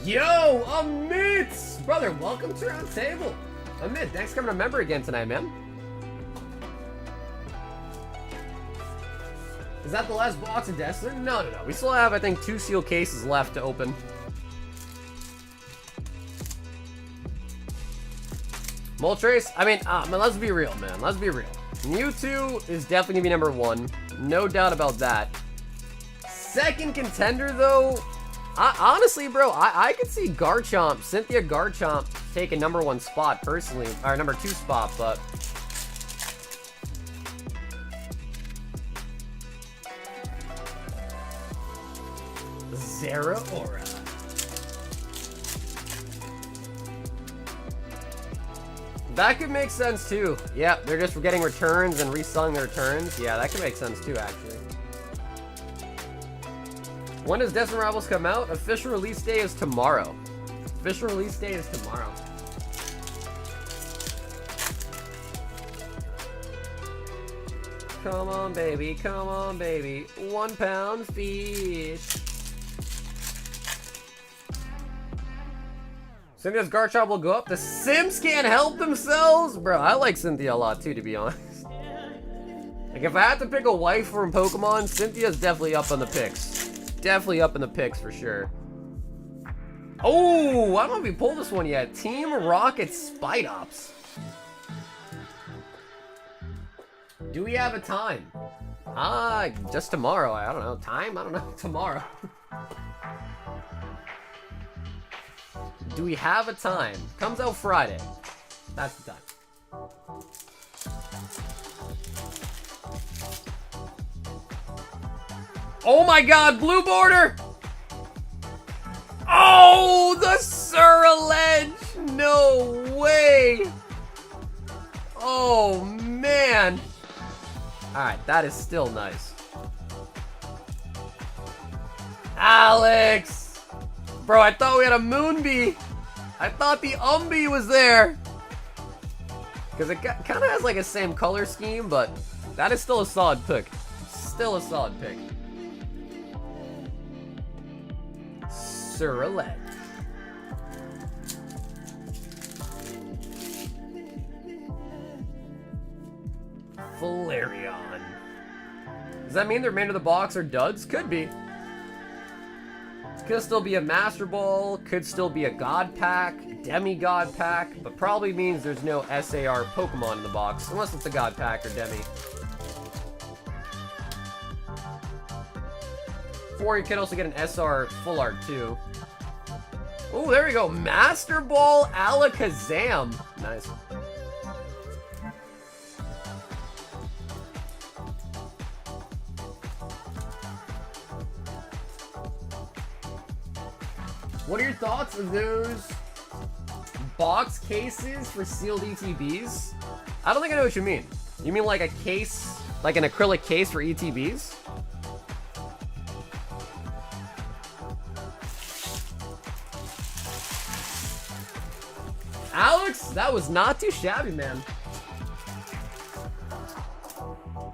Yo, Amit! Brother, welcome to Round Table. Amit, thanks for coming to member again tonight, man. Is that the last box of Destiny? No. We still have, I think, 2 sealed cases left to open. Moltres, I mean, let's be real, man. Let's be real. Mewtwo is definitely gonna be number 1. No doubt about that. Second contender, though, honestly, bro, I could see Garchomp, Cynthia Garchomp, take a number 1 spot personally, or number 2 spot, but Zeraora. That could make sense too. Yeah, they're just getting returns and reselling their returns. Yeah, that could make sense too, actually. When does Destined Rivals come out? Official release day is tomorrow. Official release day is tomorrow. Come on, baby. Come on, baby. 1 pound fish. Cynthia's Garchomp will go up. The Sims can't help themselves? Bro, I like Cynthia a lot too, to be honest. Like, if I had to pick a wife from Pokemon, Cynthia's definitely up on the picks. Definitely up in the picks for sure. Oh, I don't know if we pulled this one yet. Team Rocket Spidops. Do we have a time? Just tomorrow. I don't know. Time? I don't know. Tomorrow. Do we have a time? Comes out Friday. That's the time. Oh my god, blue border! Oh, the Surreledge! No way! Oh, man! Alright, that is still nice. Alex! Bro, I thought we had a Moonbee! I thought the Umbee was there! Because it kind of has like a same color scheme, but that is still a solid pick. Still a solid pick. Surreledge. Flareon. Does that mean the remainder of the box are duds? Could be. Could still be a Master Ball, could still be a God Pack, Demigod Pack, but probably means there's no SAR Pokemon in the box, unless it's a God Pack or Demi. Or you could also get an SR Full Art too. Oh, there we go. Master Ball Alakazam. Nice. What are your thoughts of those box cases for sealed ETBs? I don't think I know what you mean. You mean like a case, like an acrylic case for ETBs? Alex, that was not too shabby, man.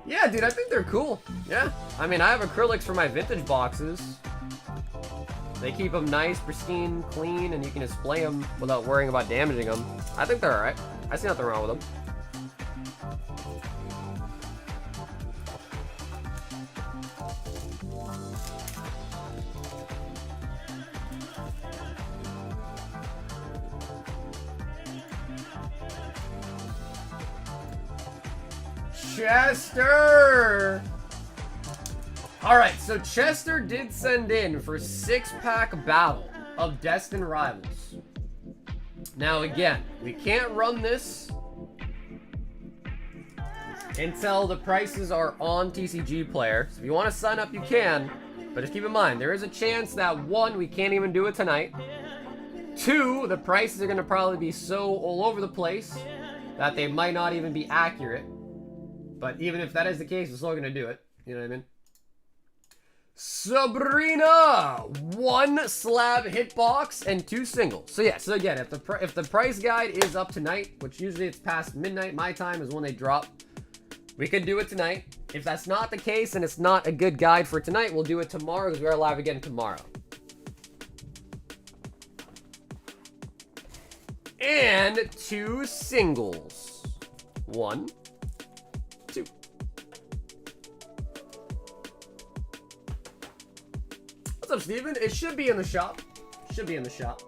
Yeah, dude, I think they're cool. Yeah, I mean, I have acrylics for my vintage boxes. They keep them nice, pristine, clean, and you can display them without worrying about damaging them. I think they're alright. I see nothing wrong with them. Chester! Alright, so Chester did send in for 6-pack battle of Destined Rivals. Now again, we can't run this until the prices are on TCG Player. So if you want to sign up, you can. But just keep in mind, there is a chance that 1, we can't even do it tonight. 2, the prices are going to probably be so all over the place that they might not even be accurate. But even if that is the case, we're still going to do it. You know what I mean? Sabrina! 1 slab hitbox and 2 singles. So yeah, so again, if the price guide is up tonight, which usually it's past midnight, my time is when they drop, we could do it tonight. If that's not the case and it's not a good guide for tonight, we'll do it tomorrow because we are live again tomorrow. And 2 singles. 1, 2. What's up, Steven? It should be in the shop. Should be in the shop.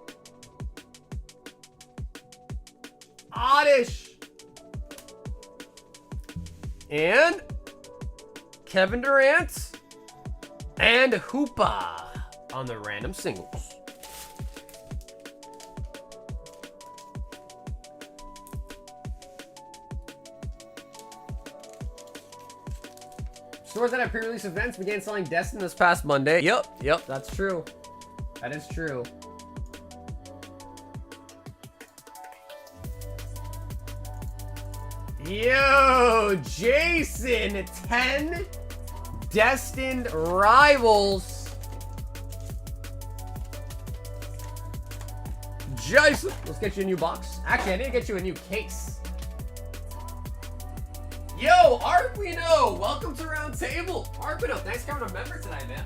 Oddish. And Kevin Durant and Hoopa on the random singles. Stores that have pre-release events began selling Destin this past Monday. Yep, that's true. That is true. Yo, Jason, 10 Destined Rivals. Jason, let's get you a new box. Actually, I need to get you a new case. Yo, Arquino, welcome to Round Table. Arquino, thanks for coming a member tonight, man.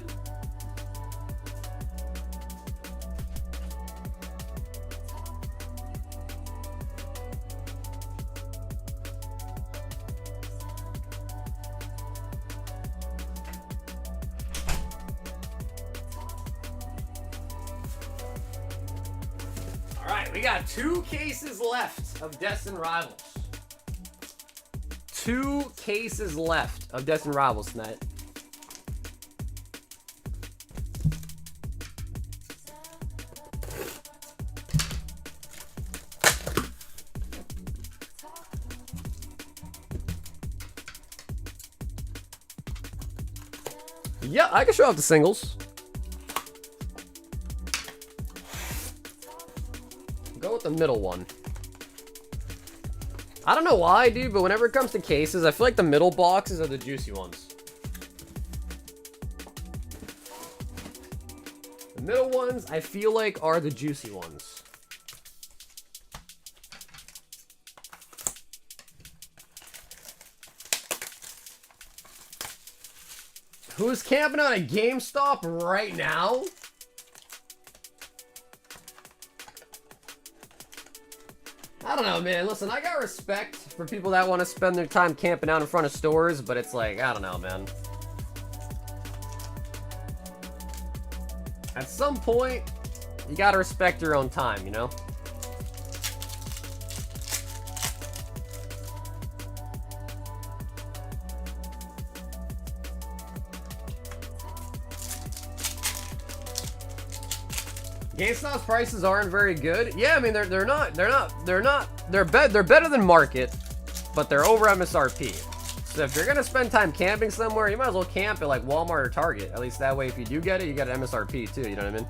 All right, we got 2 cases left of Destined Rivals. 2 cases left of Destined Rivals tonight. Yeah, I can show off the singles. Go with the middle one. I don't know why, dude, but whenever it comes to cases, I feel like the middle boxes are the juicy ones. The middle ones, I feel like, are the juicy ones. Who's camping on a GameStop right now? I don't know, man. Listen, I got respect for people that want to spend their time camping out in front of stores, but it's like, I don't know, man. At some point, you gotta respect your own time, you know? GameStop's prices aren't very good. Yeah, I mean they're better than market, but they're over MSRP. So if you're gonna spend time camping somewhere, you might as well camp at like Walmart or Target. At least that way, if you do get it, you get an MSRP too. You know what I mean?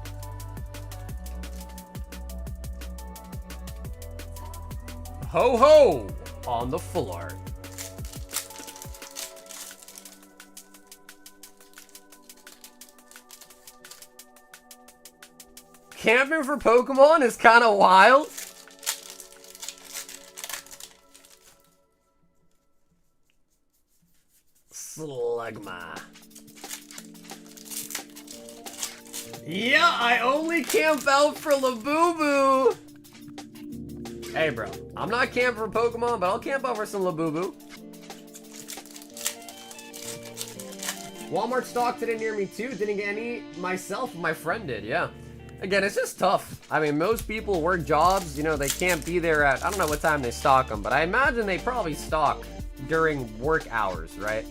Ho ho on the full art. Camping for Pokemon is kind of wild. Slugma. Yeah, I only camp out for Laboo. Hey, bro. I'm not camping for Pokemon, but I'll camp out for some Laboo. Walmart stocked it near me too. Didn't get any myself. My friend did, yeah. Again, it's just tough. I mean, most people work jobs, you know, they can't be there at, I don't know what time they stock them, but I imagine they probably stock during work hours, right?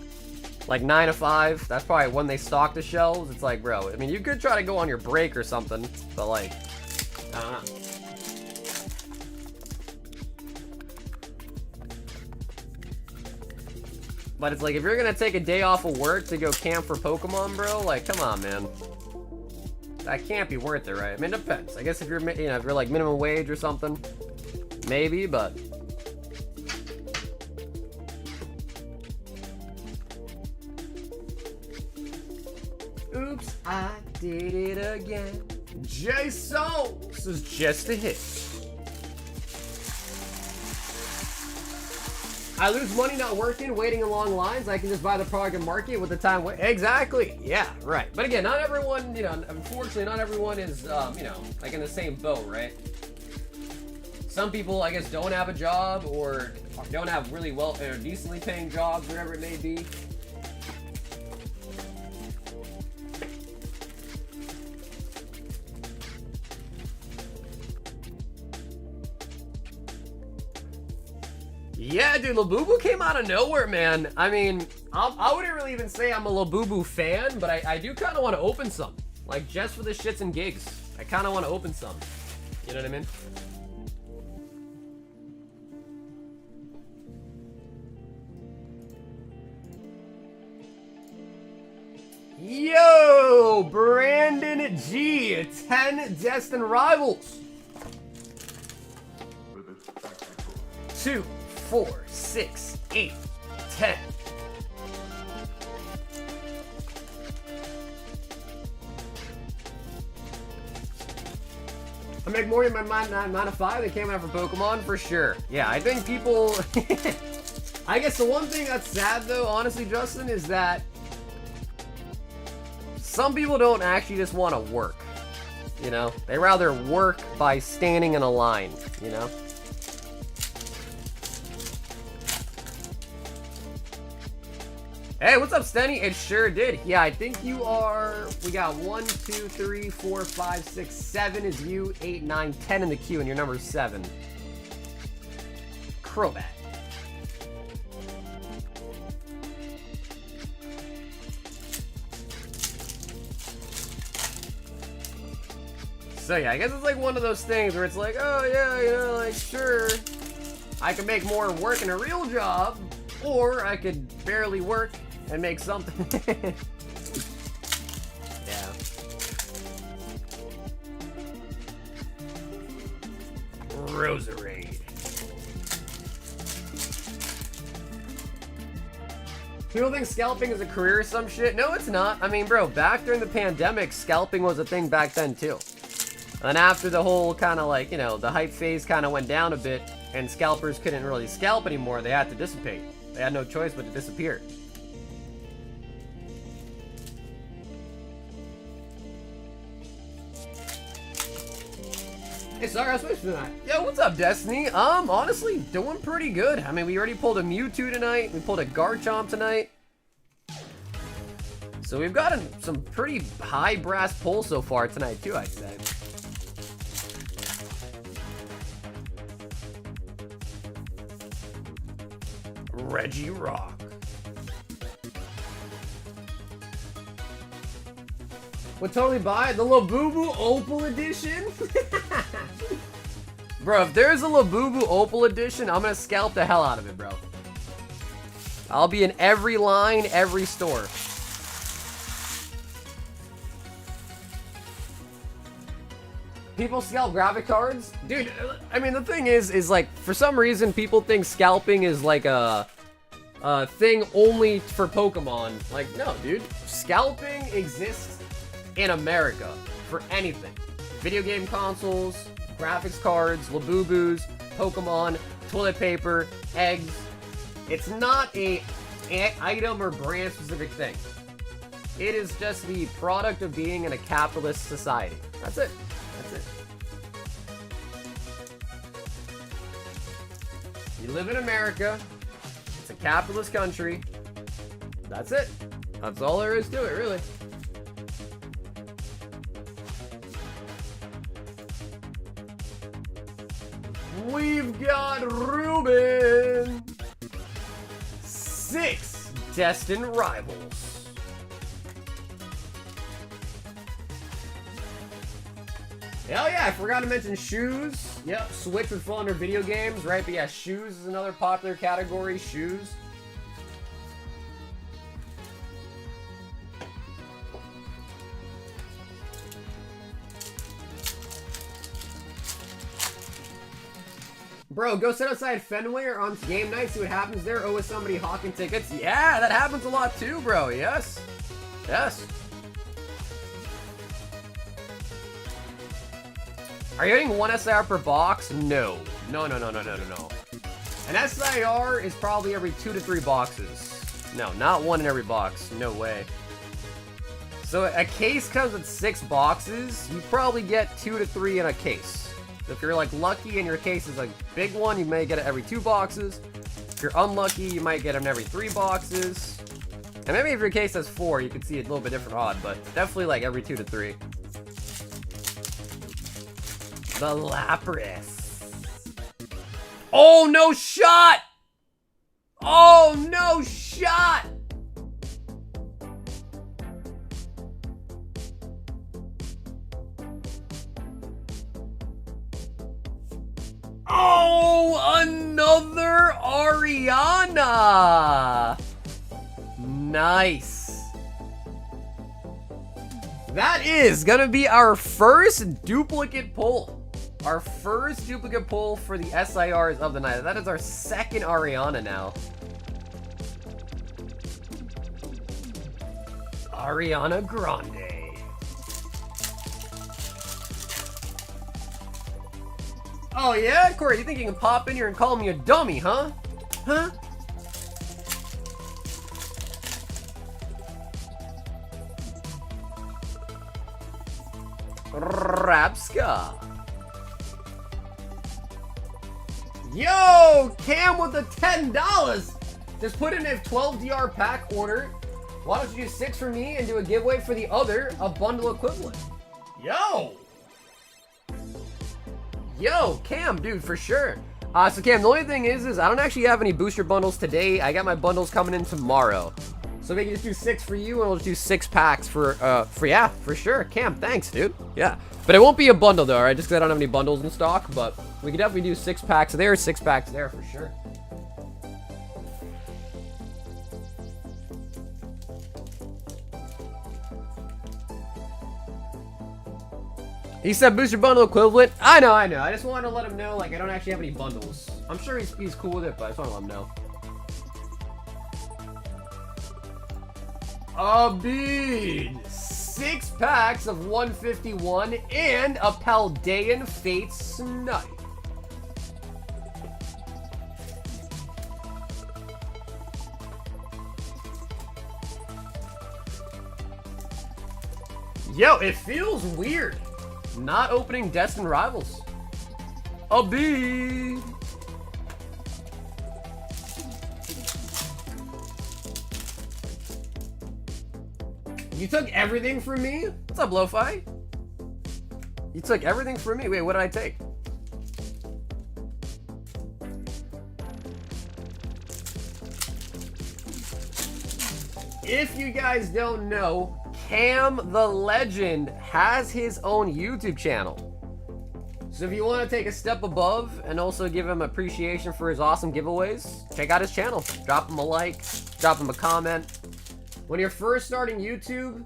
Like 9 to 5, that's probably when they stock the shelves. It's like, bro, I mean, you could try to go on your break or something, but like, I don't know. But it's like, if you're gonna take a day off of work to go camp for Pokemon, bro, like, come on, man. That can't be worth it, right? I mean, it depends. I guess if you're, you know, if you're like minimum wage or something, maybe, but did it again. J-So, this is just a hit. I lose money not working, waiting in long lines. I can just buy the product and market with the time. Exactly. Yeah, right. But again, not everyone, you know, unfortunately, not everyone is, you know, like in the same boat, right? Some people, I guess, don't have a job or don't have really well or decently paying jobs, whatever it may be. Yeah, dude, Laboo came out of nowhere, man. I mean, I wouldn't really even say I'm a Laboo fan, but I do kind of want to open some. Like, just for the shits and gigs. I kind of want to open some. You know what I mean? Yo, Brandon G, 10 Destined Rivals. 2, 4, 6, 8, 10. I make more in my mind 9 to 5 that came out for Pokemon for sure. Yeah, I think people. I guess the one thing that's sad though, honestly, Justin, is that some people don't actually just want to work. You know, they rather work by standing in a line. You know. Hey, what's up, Stenny? It sure did. Yeah, I think you are. We got 1, 2, 3, 4, 5, 6, 7 is you, 8, 9, 10 in the queue, and your number is 7. Crobat. So yeah, I guess it's like one of those things where it's like, oh yeah, you know, like sure, I could make more work in a real job, or I could barely work and make something. Yeah. Roserade. People think scalping is a career or some shit. No, it's not. I mean, bro, back during the pandemic, scalping was a thing back then too. And after the whole kind of like, you know, the hype phase kind of went down a bit and scalpers couldn't really scalp anymore, they had to dissipate. They had no choice but to disappear. Hey, sorry, I was supposed to tonight. Yo, what's up, Destiny? Honestly, doing pretty good. I mean, we already pulled a Mewtwo tonight. We pulled a Garchomp tonight. So we've got some pretty high brass pulls so far tonight, too, I'd say. Regirock. Would totally buy it. The Laboo Opal Edition? Bro, if there's a Laboo Opal Edition, I'm gonna scalp the hell out of it, bro. I'll be in every line, every store. People scalp graphic cards? Dude, I mean, the thing is like, for some reason, people think scalping is like a thing only for Pokemon. Like, no, dude. Scalping exists in America for anything. Video game consoles, graphics cards, Laboobos, Pokemon, toilet paper, eggs. It's not a item or brand specific thing. It is just the product of being in a capitalist society. That's it. That's it. You live in America. It's a capitalist country. That's it. That's all there is to it, really. We've got Reuben. 6 Destined Rivals. Hell yeah, I forgot to mention shoes. Yep, Switch would fall under video games, right? But yeah, shoes is another popular category. Shoes. Bro, go sit outside Fenway or on game night, see what happens there. Oh, with somebody hawking tickets. Yeah, that happens a lot too, bro. Yes. Yes. Are you getting 1 SIR per box? No. No. An SIR is probably every 2 to 3 boxes. No, not 1 in every box. No way. So a case comes with 6 boxes. You probably get 2 to 3 in a case. So if you're like lucky and your case is a big one, you may get it every 2 boxes. If you're unlucky, you might get them every 3 boxes. And maybe if your case has 4, you could see a little bit different odd, but definitely like every 2 to 3. The Lapras. Oh, no shot! Oh, no shot! Oh, another Ariana! Nice. That is gonna be our first duplicate pull. Our first duplicate pull for the SIRs of the night. That is our second Ariana now. Ariana Grande. Oh yeah? Corey, you think you can pop in here and call me a dummy, huh? Huh? Rapska. Yo, Cam with the $10. Just put in a 12 DR pack order. Why don't you do 6 for me and do a giveaway for the other, a bundle equivalent? Yo! Yo, Cam, dude, for sure. So Cam, the only thing is I don't actually have any booster bundles today. I got my bundles coming in tomorrow. So we can just do 6 for you, and we'll just do 6 packs for yeah, for sure. Cam, thanks, dude. Yeah. But it won't be a bundle, though, alright? Just because I don't have any bundles in stock, but we can definitely do 6 packs there, 6 packs there, for sure. He said booster bundle equivalent. I know. I just wanted to let him know, like, I don't actually have any bundles. I'm sure he's cool with it, but I just want to let him know. Abid! 6 packs of 151 and a Paldean Fate Snipe. Yo, it feels weird not opening Destined Rivals. Abid! You took everything from me? What's up, Lo-Fi? You took everything from me. Wait, what did I take? If you guys don't know, Cam the Legend has his own YouTube channel. So if you want to take a step above and also give him appreciation for his awesome giveaways, check out his channel. Drop him a like, drop him a comment. When you're first starting YouTube,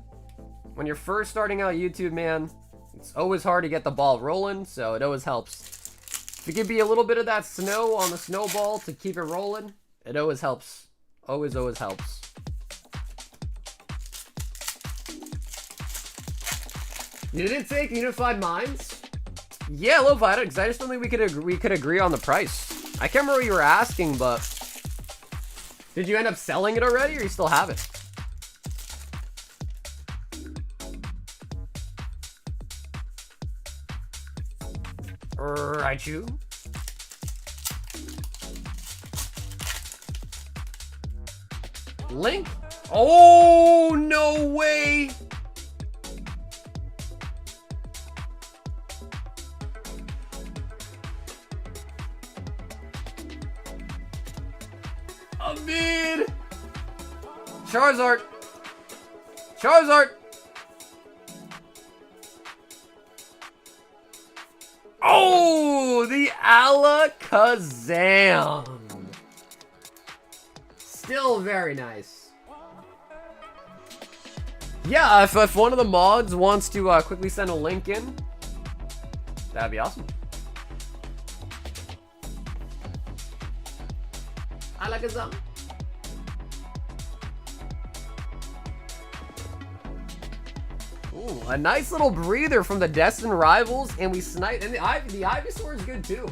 man, it's always hard to get the ball rolling, so it always helps. If you give me a little bit of that snow on the snowball to keep it rolling, it always helps. Always helps. You didn't take Unified Minds? Yeah, Lo-Fi, because I just don't think we could agree on the price. I can't remember what you were asking, but did you end up selling it already, or you still have it? Raichu. Link? Oh, no way! Abid! Charizard! Oh, the Alakazam. Still very nice. Yeah, if one of the mods wants to quickly send a link in, that'd be awesome. Alakazam. Ooh, a nice little breather from the Destined Rivals, and we sniped. And the Ivysaur is good too.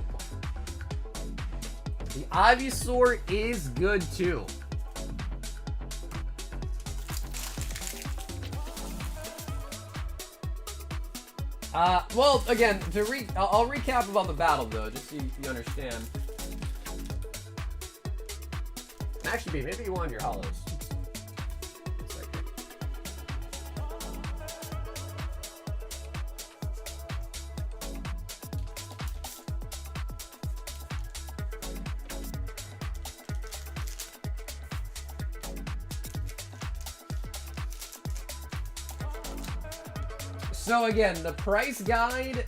The Ivysaur is good too. Well, again, I'll recap about the battle though, just so you understand. Actually, maybe you want your holos. So again, the price guide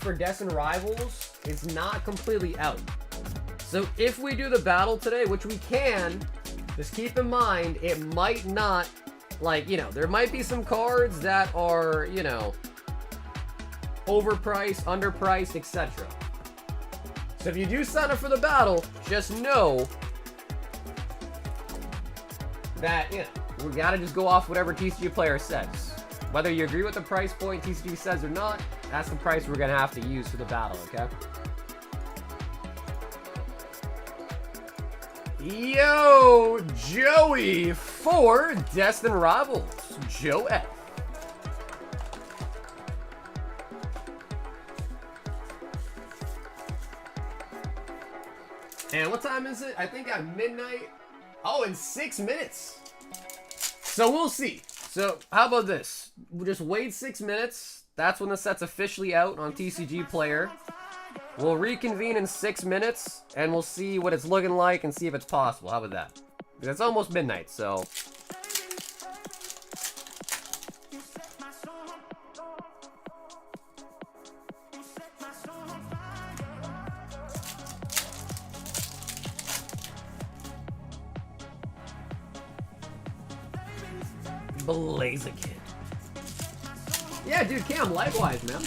for Destined Rivals is not completely out. So if we do the battle today, which we can, just keep in mind, it might not, like, you know, there might be some cards that are, you know, overpriced, underpriced, etc. So if you do sign up for the battle, just know that, you know, we gotta just go off whatever TCG player says. Whether you agree with the price point TCG says or not, that's the price we're gonna have to use for the battle, okay? Yo, Joey for Destined Rivals. Joe F. And what time is it? I think at midnight. Oh, in 6 minutes. So we'll see. So how about this? We'll just wait 6 minutes. That's when the set's officially out on TCG Player. We'll reconvene in 6 minutes, and we'll see what it's looking like and see if it's possible. How about that? Because it's almost midnight, so... Blaziken. Yeah, dude, Cam, likewise, man.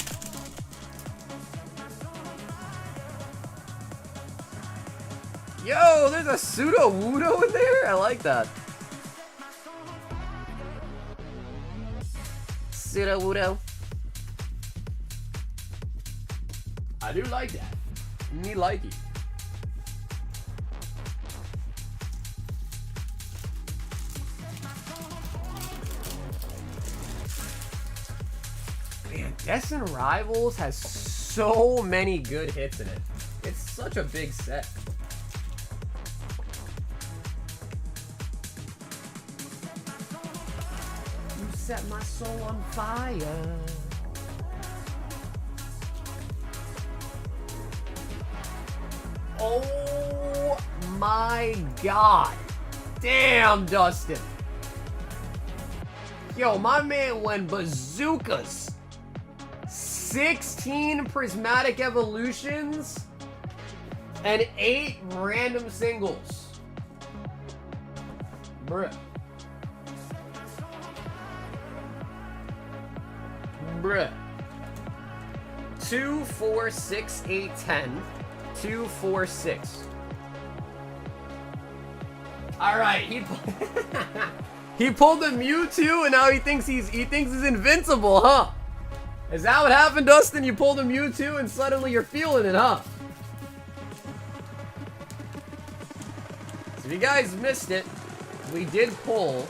Yo, there's a pseudo Wudo in there? I like that. Pseudo Wudo. I do like that. Me like it. Man, Destined Rivals has so many good hits in it. It's such a big set. You set my soul on fire. Oh my god. Damn, Dustin. Yo, my man went bazookas. 16 Prismatic Evolutions and 8 random singles. Bruh. Bruh. 2, 4, 6, 8, 10. 2, 4, 6. Alright, he pulled the Mewtwo and now he thinks he's invincible, huh? Is that what happened, Dustin? You pulled a Mewtwo and suddenly you're feeling it, huh? So if you guys missed it, we did pull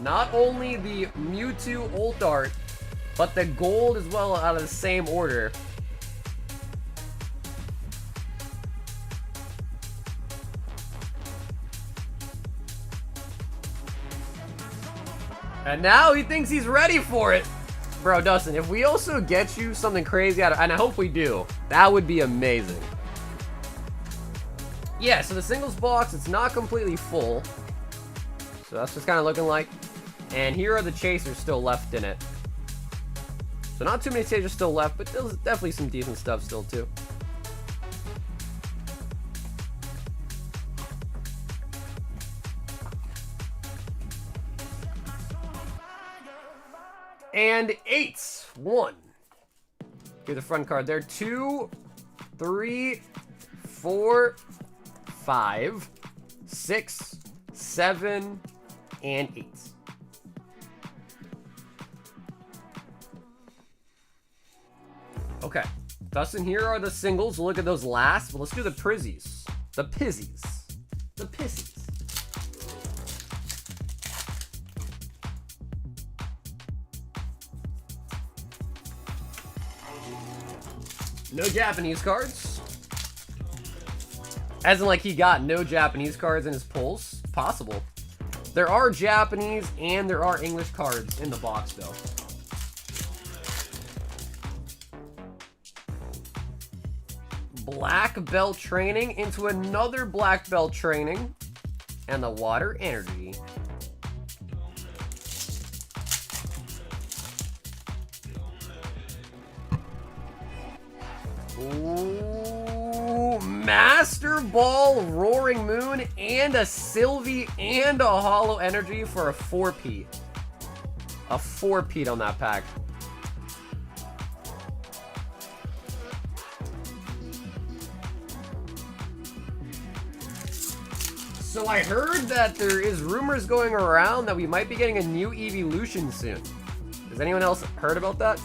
not only the Mewtwo Ult Art, but the gold as well out of the same order. And now he thinks he's ready for it. Bro, Dustin, if we also get you something crazy out of, and I hope we do, that would be amazing. Yeah, so the singles box, it's not completely full. So that's just kind of looking like. And here are the chasers still left in it. So not too many chasers still left, but there's definitely some decent stuff still too. And 8s. 1. Here's the front card there. 2, 3, 4, 5, 6, 7, and 8. Okay. Dustin, here are the singles. We'll look at those last, but let's do the prizzies. The pizzies. The pissies. No Japanese cards. As in, like, he got no Japanese cards in his pulls. Possible. There are Japanese and there are English cards in the box, though. Black belt training into another black belt training. And the water energy. Ooh, Master Ball, Roaring Moon, and a Sylvie and a Holo Energy for a 4-peat. A 4-peat on that pack. So I heard that there is rumors going around that we might be getting a new evolution soon. Has anyone else heard about that?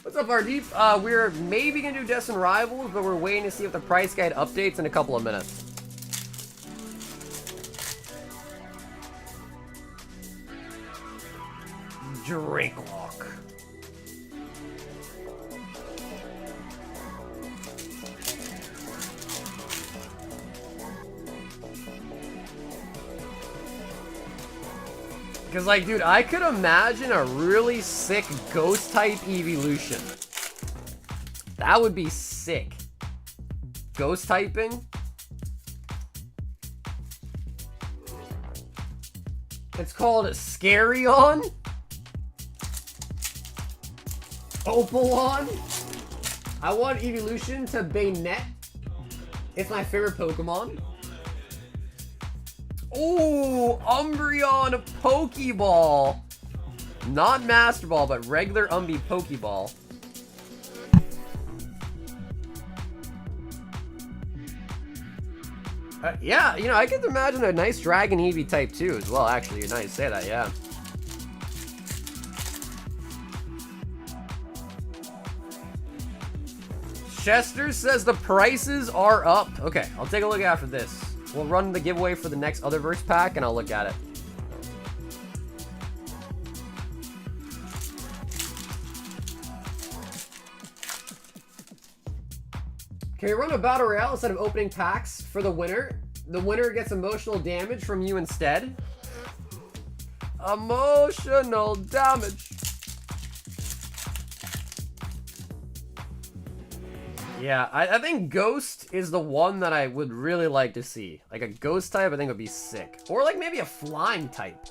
What's up, Ardeep? We're maybe gonna do Destined Rivals, but we're waiting to see if the price guide updates in a couple of minutes. Drakelock. Because, like, dude, I could imagine a really sick ghost-type evolution. That would be sick. Ghost-typing. It's called Scarion. Opalon. I want evolution to Bayonet. It's my favorite Pokemon. Ooh, Umbreon Pokeball. Not Master Ball, but regular Pokeball. Yeah, you know, I could imagine a nice Dragon Eevee type too as well, actually. You're nice to say that, yeah. Chester says the prices are up. Okay, I'll take a look after this. We'll run the giveaway for the next Otherverse pack, and I'll look at it. Can we run a battle royale instead of opening packs for the winner? The winner gets emotional damage from you instead. Emotional damage. Yeah, I think Ghost is the one that I would really like to see. Like a Ghost type, I think would be sick. Or like maybe a Flying type.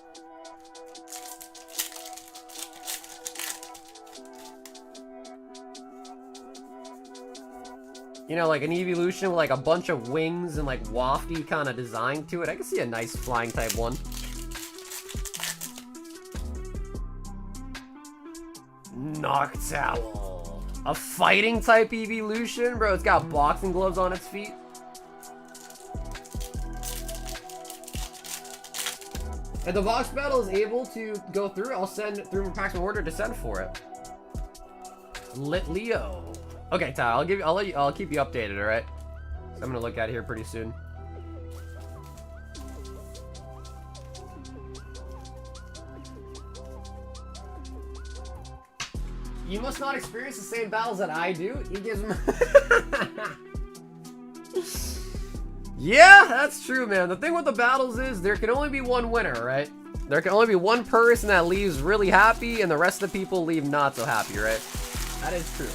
You know, like an evolution with like a bunch of wings and like wafty kind of design to it. I can see a nice Flying type one. Noctowl. A fighting type evolution? Bro, it's got boxing gloves on its feet. If the box battle is able to go through, I'll send through my packs in order to send for it. Lit Leo. Okay, Ty, I'll keep you updated, alright? So I'm gonna look at it here pretty soon. You must not experience the same battles that I do. He gives me... Yeah, that's true, man. The thing with the battles is there can only be one winner, right? There can only be one person that leaves really happy and the rest of the people leave not so happy, right? That is true.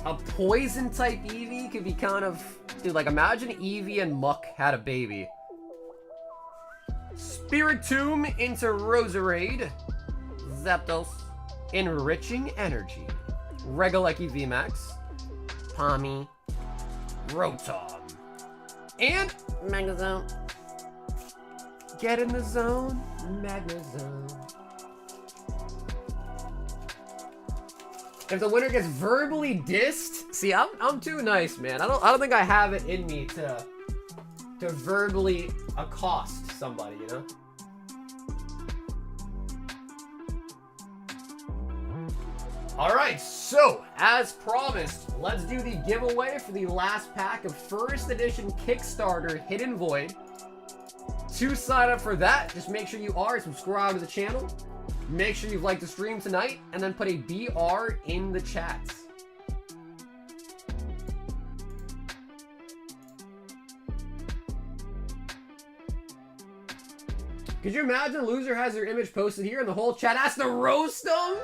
A poison type Eevee could be kind of... Dude, like imagine Eevee and Muck had a baby. Spiritomb into Roserade. Zapdos. Enriching Energy. Regalecki VMAX. Palmy. Rotom. And Magnezone. Get in the zone. Magnezone. If the winner gets verbally dissed, see, I'm too nice, man. I don't think I have it in me to verbally accost somebody, you know? Alright, so, as promised, let's do the giveaway for the last pack of first edition Kickstarter Hidden Void. To sign up for that, just make sure you are subscribed to the channel, make sure you've liked the stream tonight, and then put a BR in the chats. Could you imagine a loser has their image posted here and the whole chat has to roast them?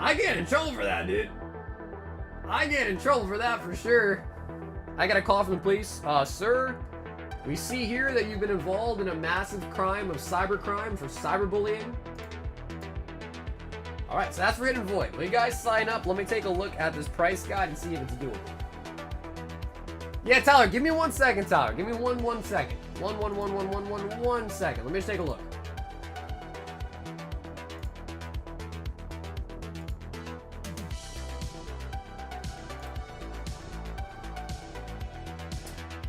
I get in trouble for that, dude. I get in trouble for that for sure. I got a call from the police. Sir, we see here that you've been involved in a massive crime of cybercrime for cyberbullying. Alright, so that's for Hidden Void. Will you guys sign up? Let me take a look at this price guide and see if it's doable. Yeah, Tyler, give me 1 second, Tyler. Give me one second. One second. Let me just take a look.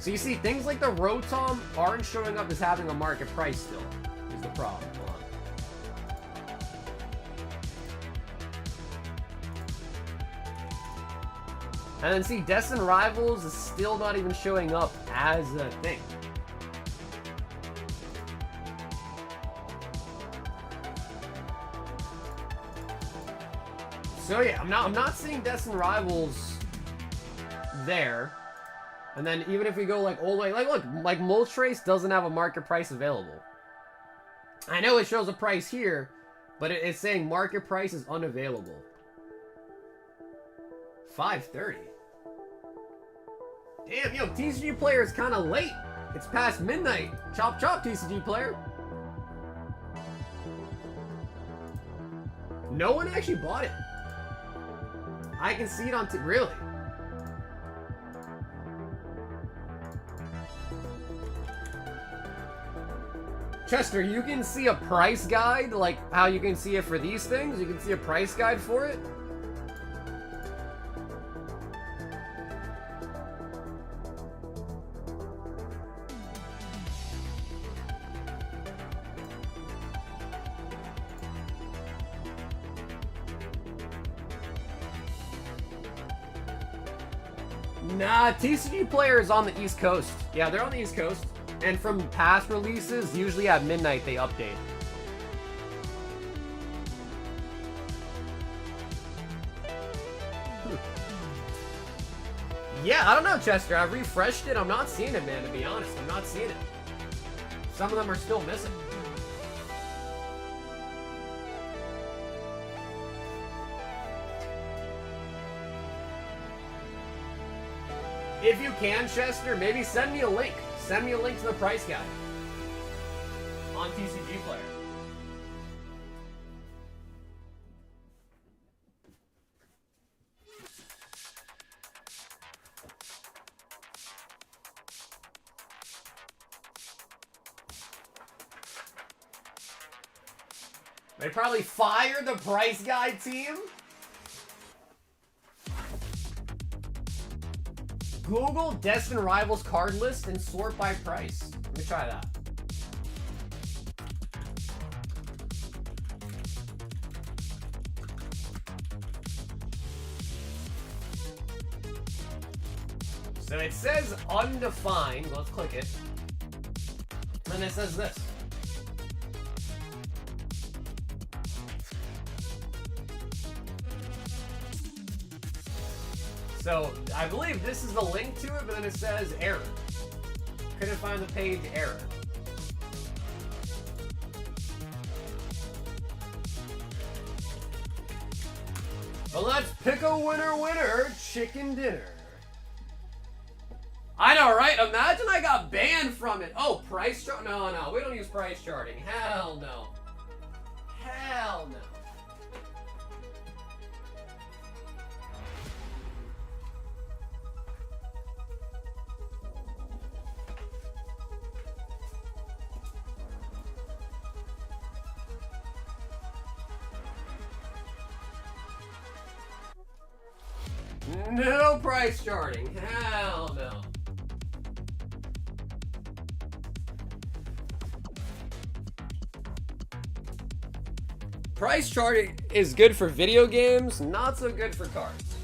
So you see, things like the Rotom aren't showing up as having a market price still, is the problem. Hold on. And then see, Destined Rivals is still not even showing up as a thing. So yeah, I'm not seeing Destined Rivals there. And then even if we go like all the way, like look, like Moltres doesn't have a market price available. I know it shows a price here, but it's saying market price is unavailable. 5:30. Damn, yo, TCG player is kind of late. It's past midnight. Chop chop, TCG player. No one actually bought it. I can see it on really. Chester, you can see a price guide, like how you can see it for these things. You can see a price guide for it. Nah, TCG player is on the East Coast. Yeah, they're on the East Coast. And from past releases, usually at midnight they update. Yeah, I don't know, Chester. I've refreshed it. I'm not seeing it, man, to be honest. I'm not seeing it. Some of them are still missing. If you can, Chester, maybe send me a link. Send me a link to the price guide on TCG Player. They probably fired the price guide team. Google Destined Rivals card list and sort by price. Let me try that. So it says undefined. Let's click it. And it says this. So, I believe this is the link to it, but then it says error. Couldn't find the page, error. Well, let's pick a winner, chicken dinner. I know, right? Imagine I got banned from it. Oh, price chart? No, we don't use price charting. Hell no. Hell no. No price charting. Hell no. Price chart is good for video games, not so good for cards.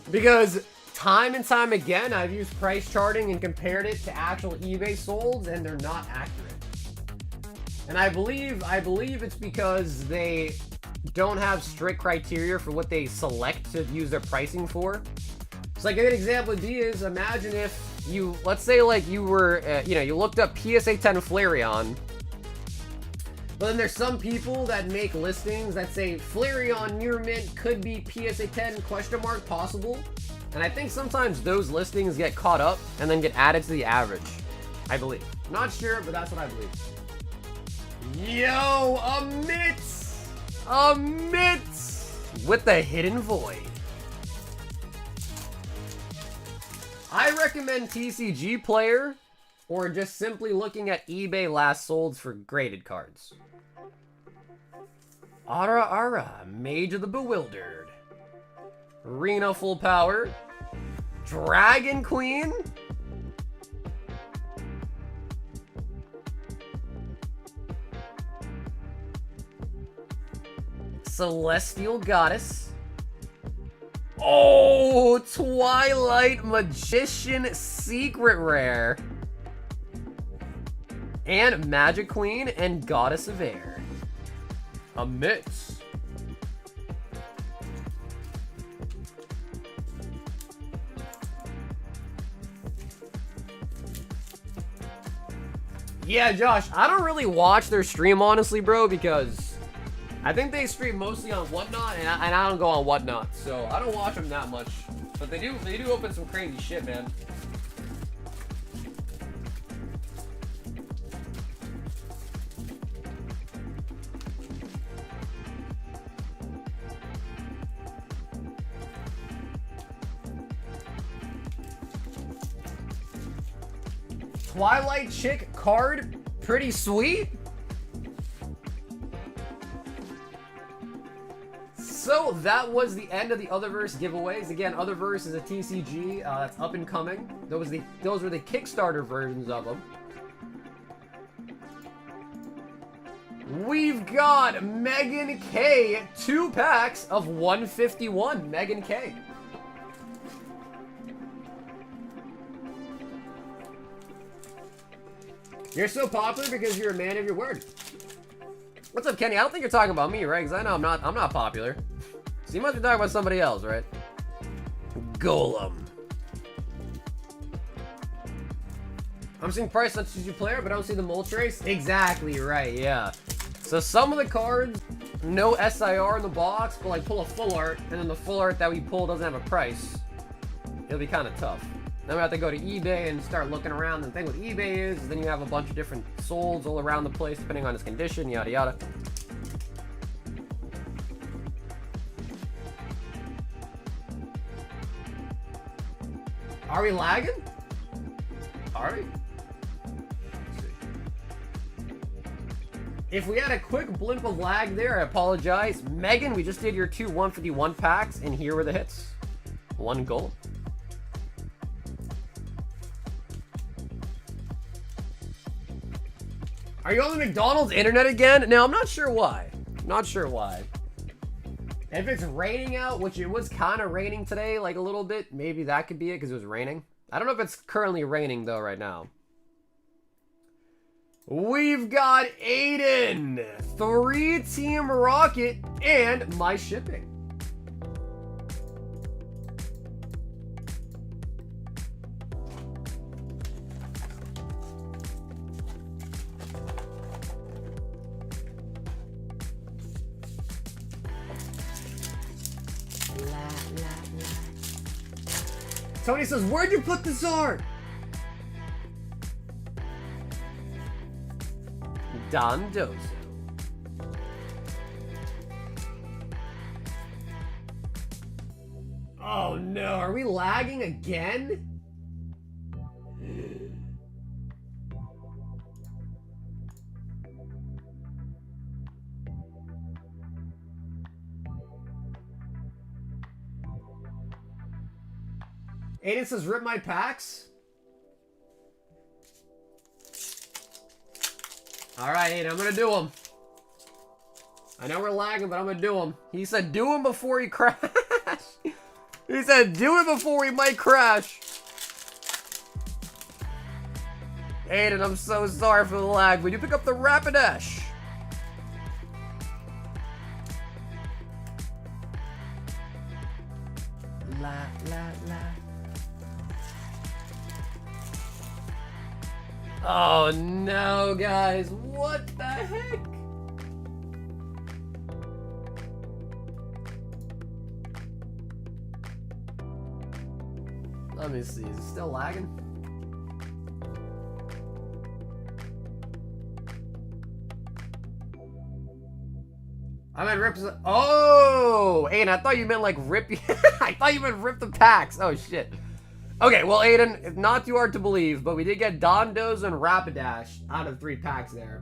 Because time and time again, I've used price charting and compared it to actual eBay solds, and they're not accurate. And I believe it's because they don't have strict criteria for what they select to use their pricing for. So like a good example would be is, imagine if you, let's say like you were, you looked up PSA 10 Flareon, but then there's some people that make listings that say Flareon near mint could be PSA 10 ? Possible. And I think sometimes those listings get caught up and then get added to the average. I believe. Not sure, but that's what I believe. Yo, a mitt! A mitt! With the Hidden Void. I recommend TCG Player, or just simply looking at eBay last solds for graded cards. Ara, Mage of the Bewildered. Reno Full Power. Dragon Queen. Celestial Goddess. Oh, Twilight Magician Secret Rare. And Magic Queen and Goddess of Air. A mix. Yeah, Josh, I don't really watch their stream, honestly, bro, because I think they stream mostly on Whatnot, and I don't go on Whatnot, so I don't watch them that much. But they do open some crazy shit, man. Twilight Chick card, pretty sweet. So that was the end of the Otherverse giveaways. Again, Otherverse is a TCG that's up and coming. Those were the Kickstarter versions of them. We've got Megan K, 2 packs of 151. Megan K. You're so popular because you're a man of your word. What's up, Kenny? I don't think you're talking about me, right? Because I know I'm not popular. So you must be talking about somebody else, right? Golem. I'm seeing price substitute player, but I don't see the mold trace. Exactly right, yeah. So some of the cards, no SIR in the box, but like pull a full art, and then the full art that we pull doesn't have a price. It'll be kind of tough. Then we have to go to eBay and start looking around. And the thing with eBay is then you have a bunch of different solds all around the place, depending on its condition, yada yada. Are we lagging? Are we? Let's see. If we had a quick blimp of lag there, I apologize. Megan, we just did your 2 151 packs, and here were the hits. 1 goal. Are you on the McDonald's internet again? No, I'm not sure why. Not sure why. If it's raining out, which it was kind of raining today, like a little bit, maybe that could be it because it was raining. I don't know if it's currently raining though right now. We've got Aiden, 3 Team Rocket, and my shipping. Tony says, where'd you put this art? Don Dozo. Oh no, are we lagging again? Aiden says, rip my packs. Alright, Aiden, I'm gonna do them. I know we're lagging, but I'm gonna do them. He said, do them before he crash. He said, do it before he might crash. Aiden, I'm so sorry for the lag. Would you pick up the Rapidash? La, la, la. Oh no, guys. What the heck? Let me see. Is it still lagging? I meant rip. Oh, Aiden, I thought you meant like rip. I thought you meant rip the packs. Oh shit. Okay, well, Aiden, it's not too hard to believe, but we did get Dondozo and Rapidash out of 3 packs there.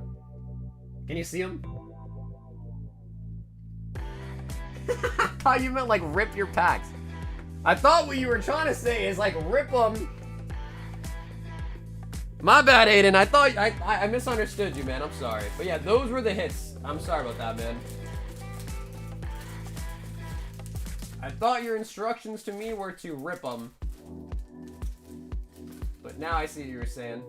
Can you see them? I thought you meant like rip your packs. I thought what you were trying to say is like rip them. My bad, Aiden. I thought I misunderstood you, man. I'm sorry. But yeah, those were the hits. I'm sorry about that, man. I thought your instructions to me were to rip them. But now I see what you were saying.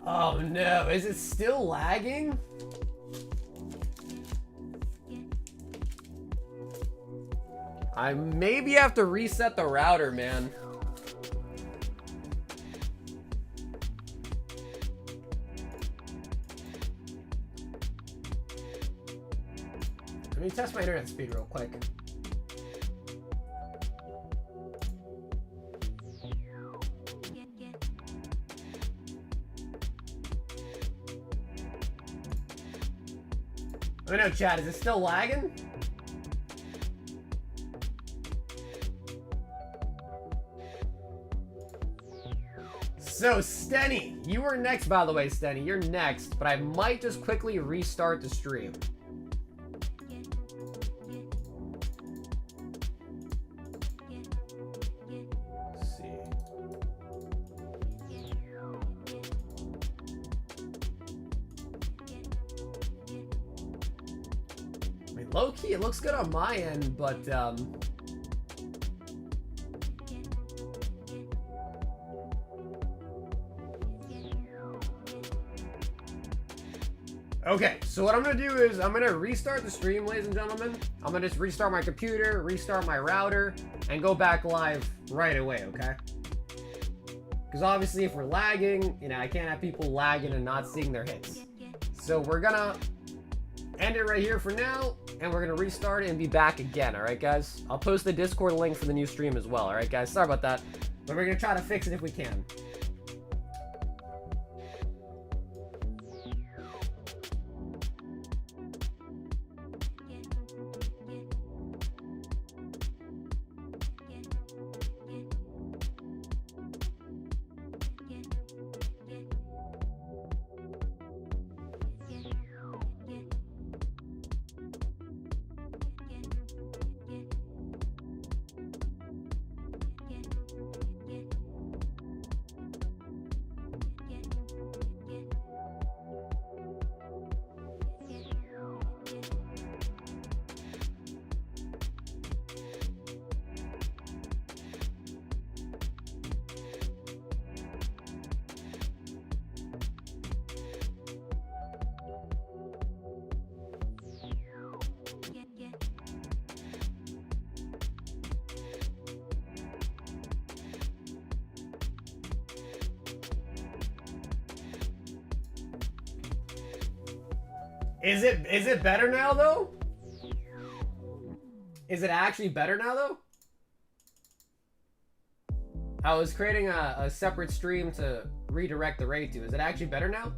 Oh no, is it still lagging? I maybe have to reset the router, man. Let me test my internet speed real quick. I know, chat, is it still lagging? So, Stenny, you were next, by the way, Stenny. You're next, but I might just quickly restart the stream. Let's see. I mean, low-key, it looks good on my end, but, okay, so what I'm going to do is I'm going to restart the stream, ladies and gentlemen. I'm going to just restart my computer, restart my router, and go back live right away, okay? Because obviously if we're lagging, you know, I can't have people lagging and not seeing their hits. So we're going to end it right here for now, and we're going to restart it and be back again, alright guys? I'll post the Discord link for the new stream as well, alright guys? Sorry about that, but we're going to try to fix it if we can. Is it better now though? Is it actually better now though? I was creating a separate stream to redirect the raid to. Is it actually better now?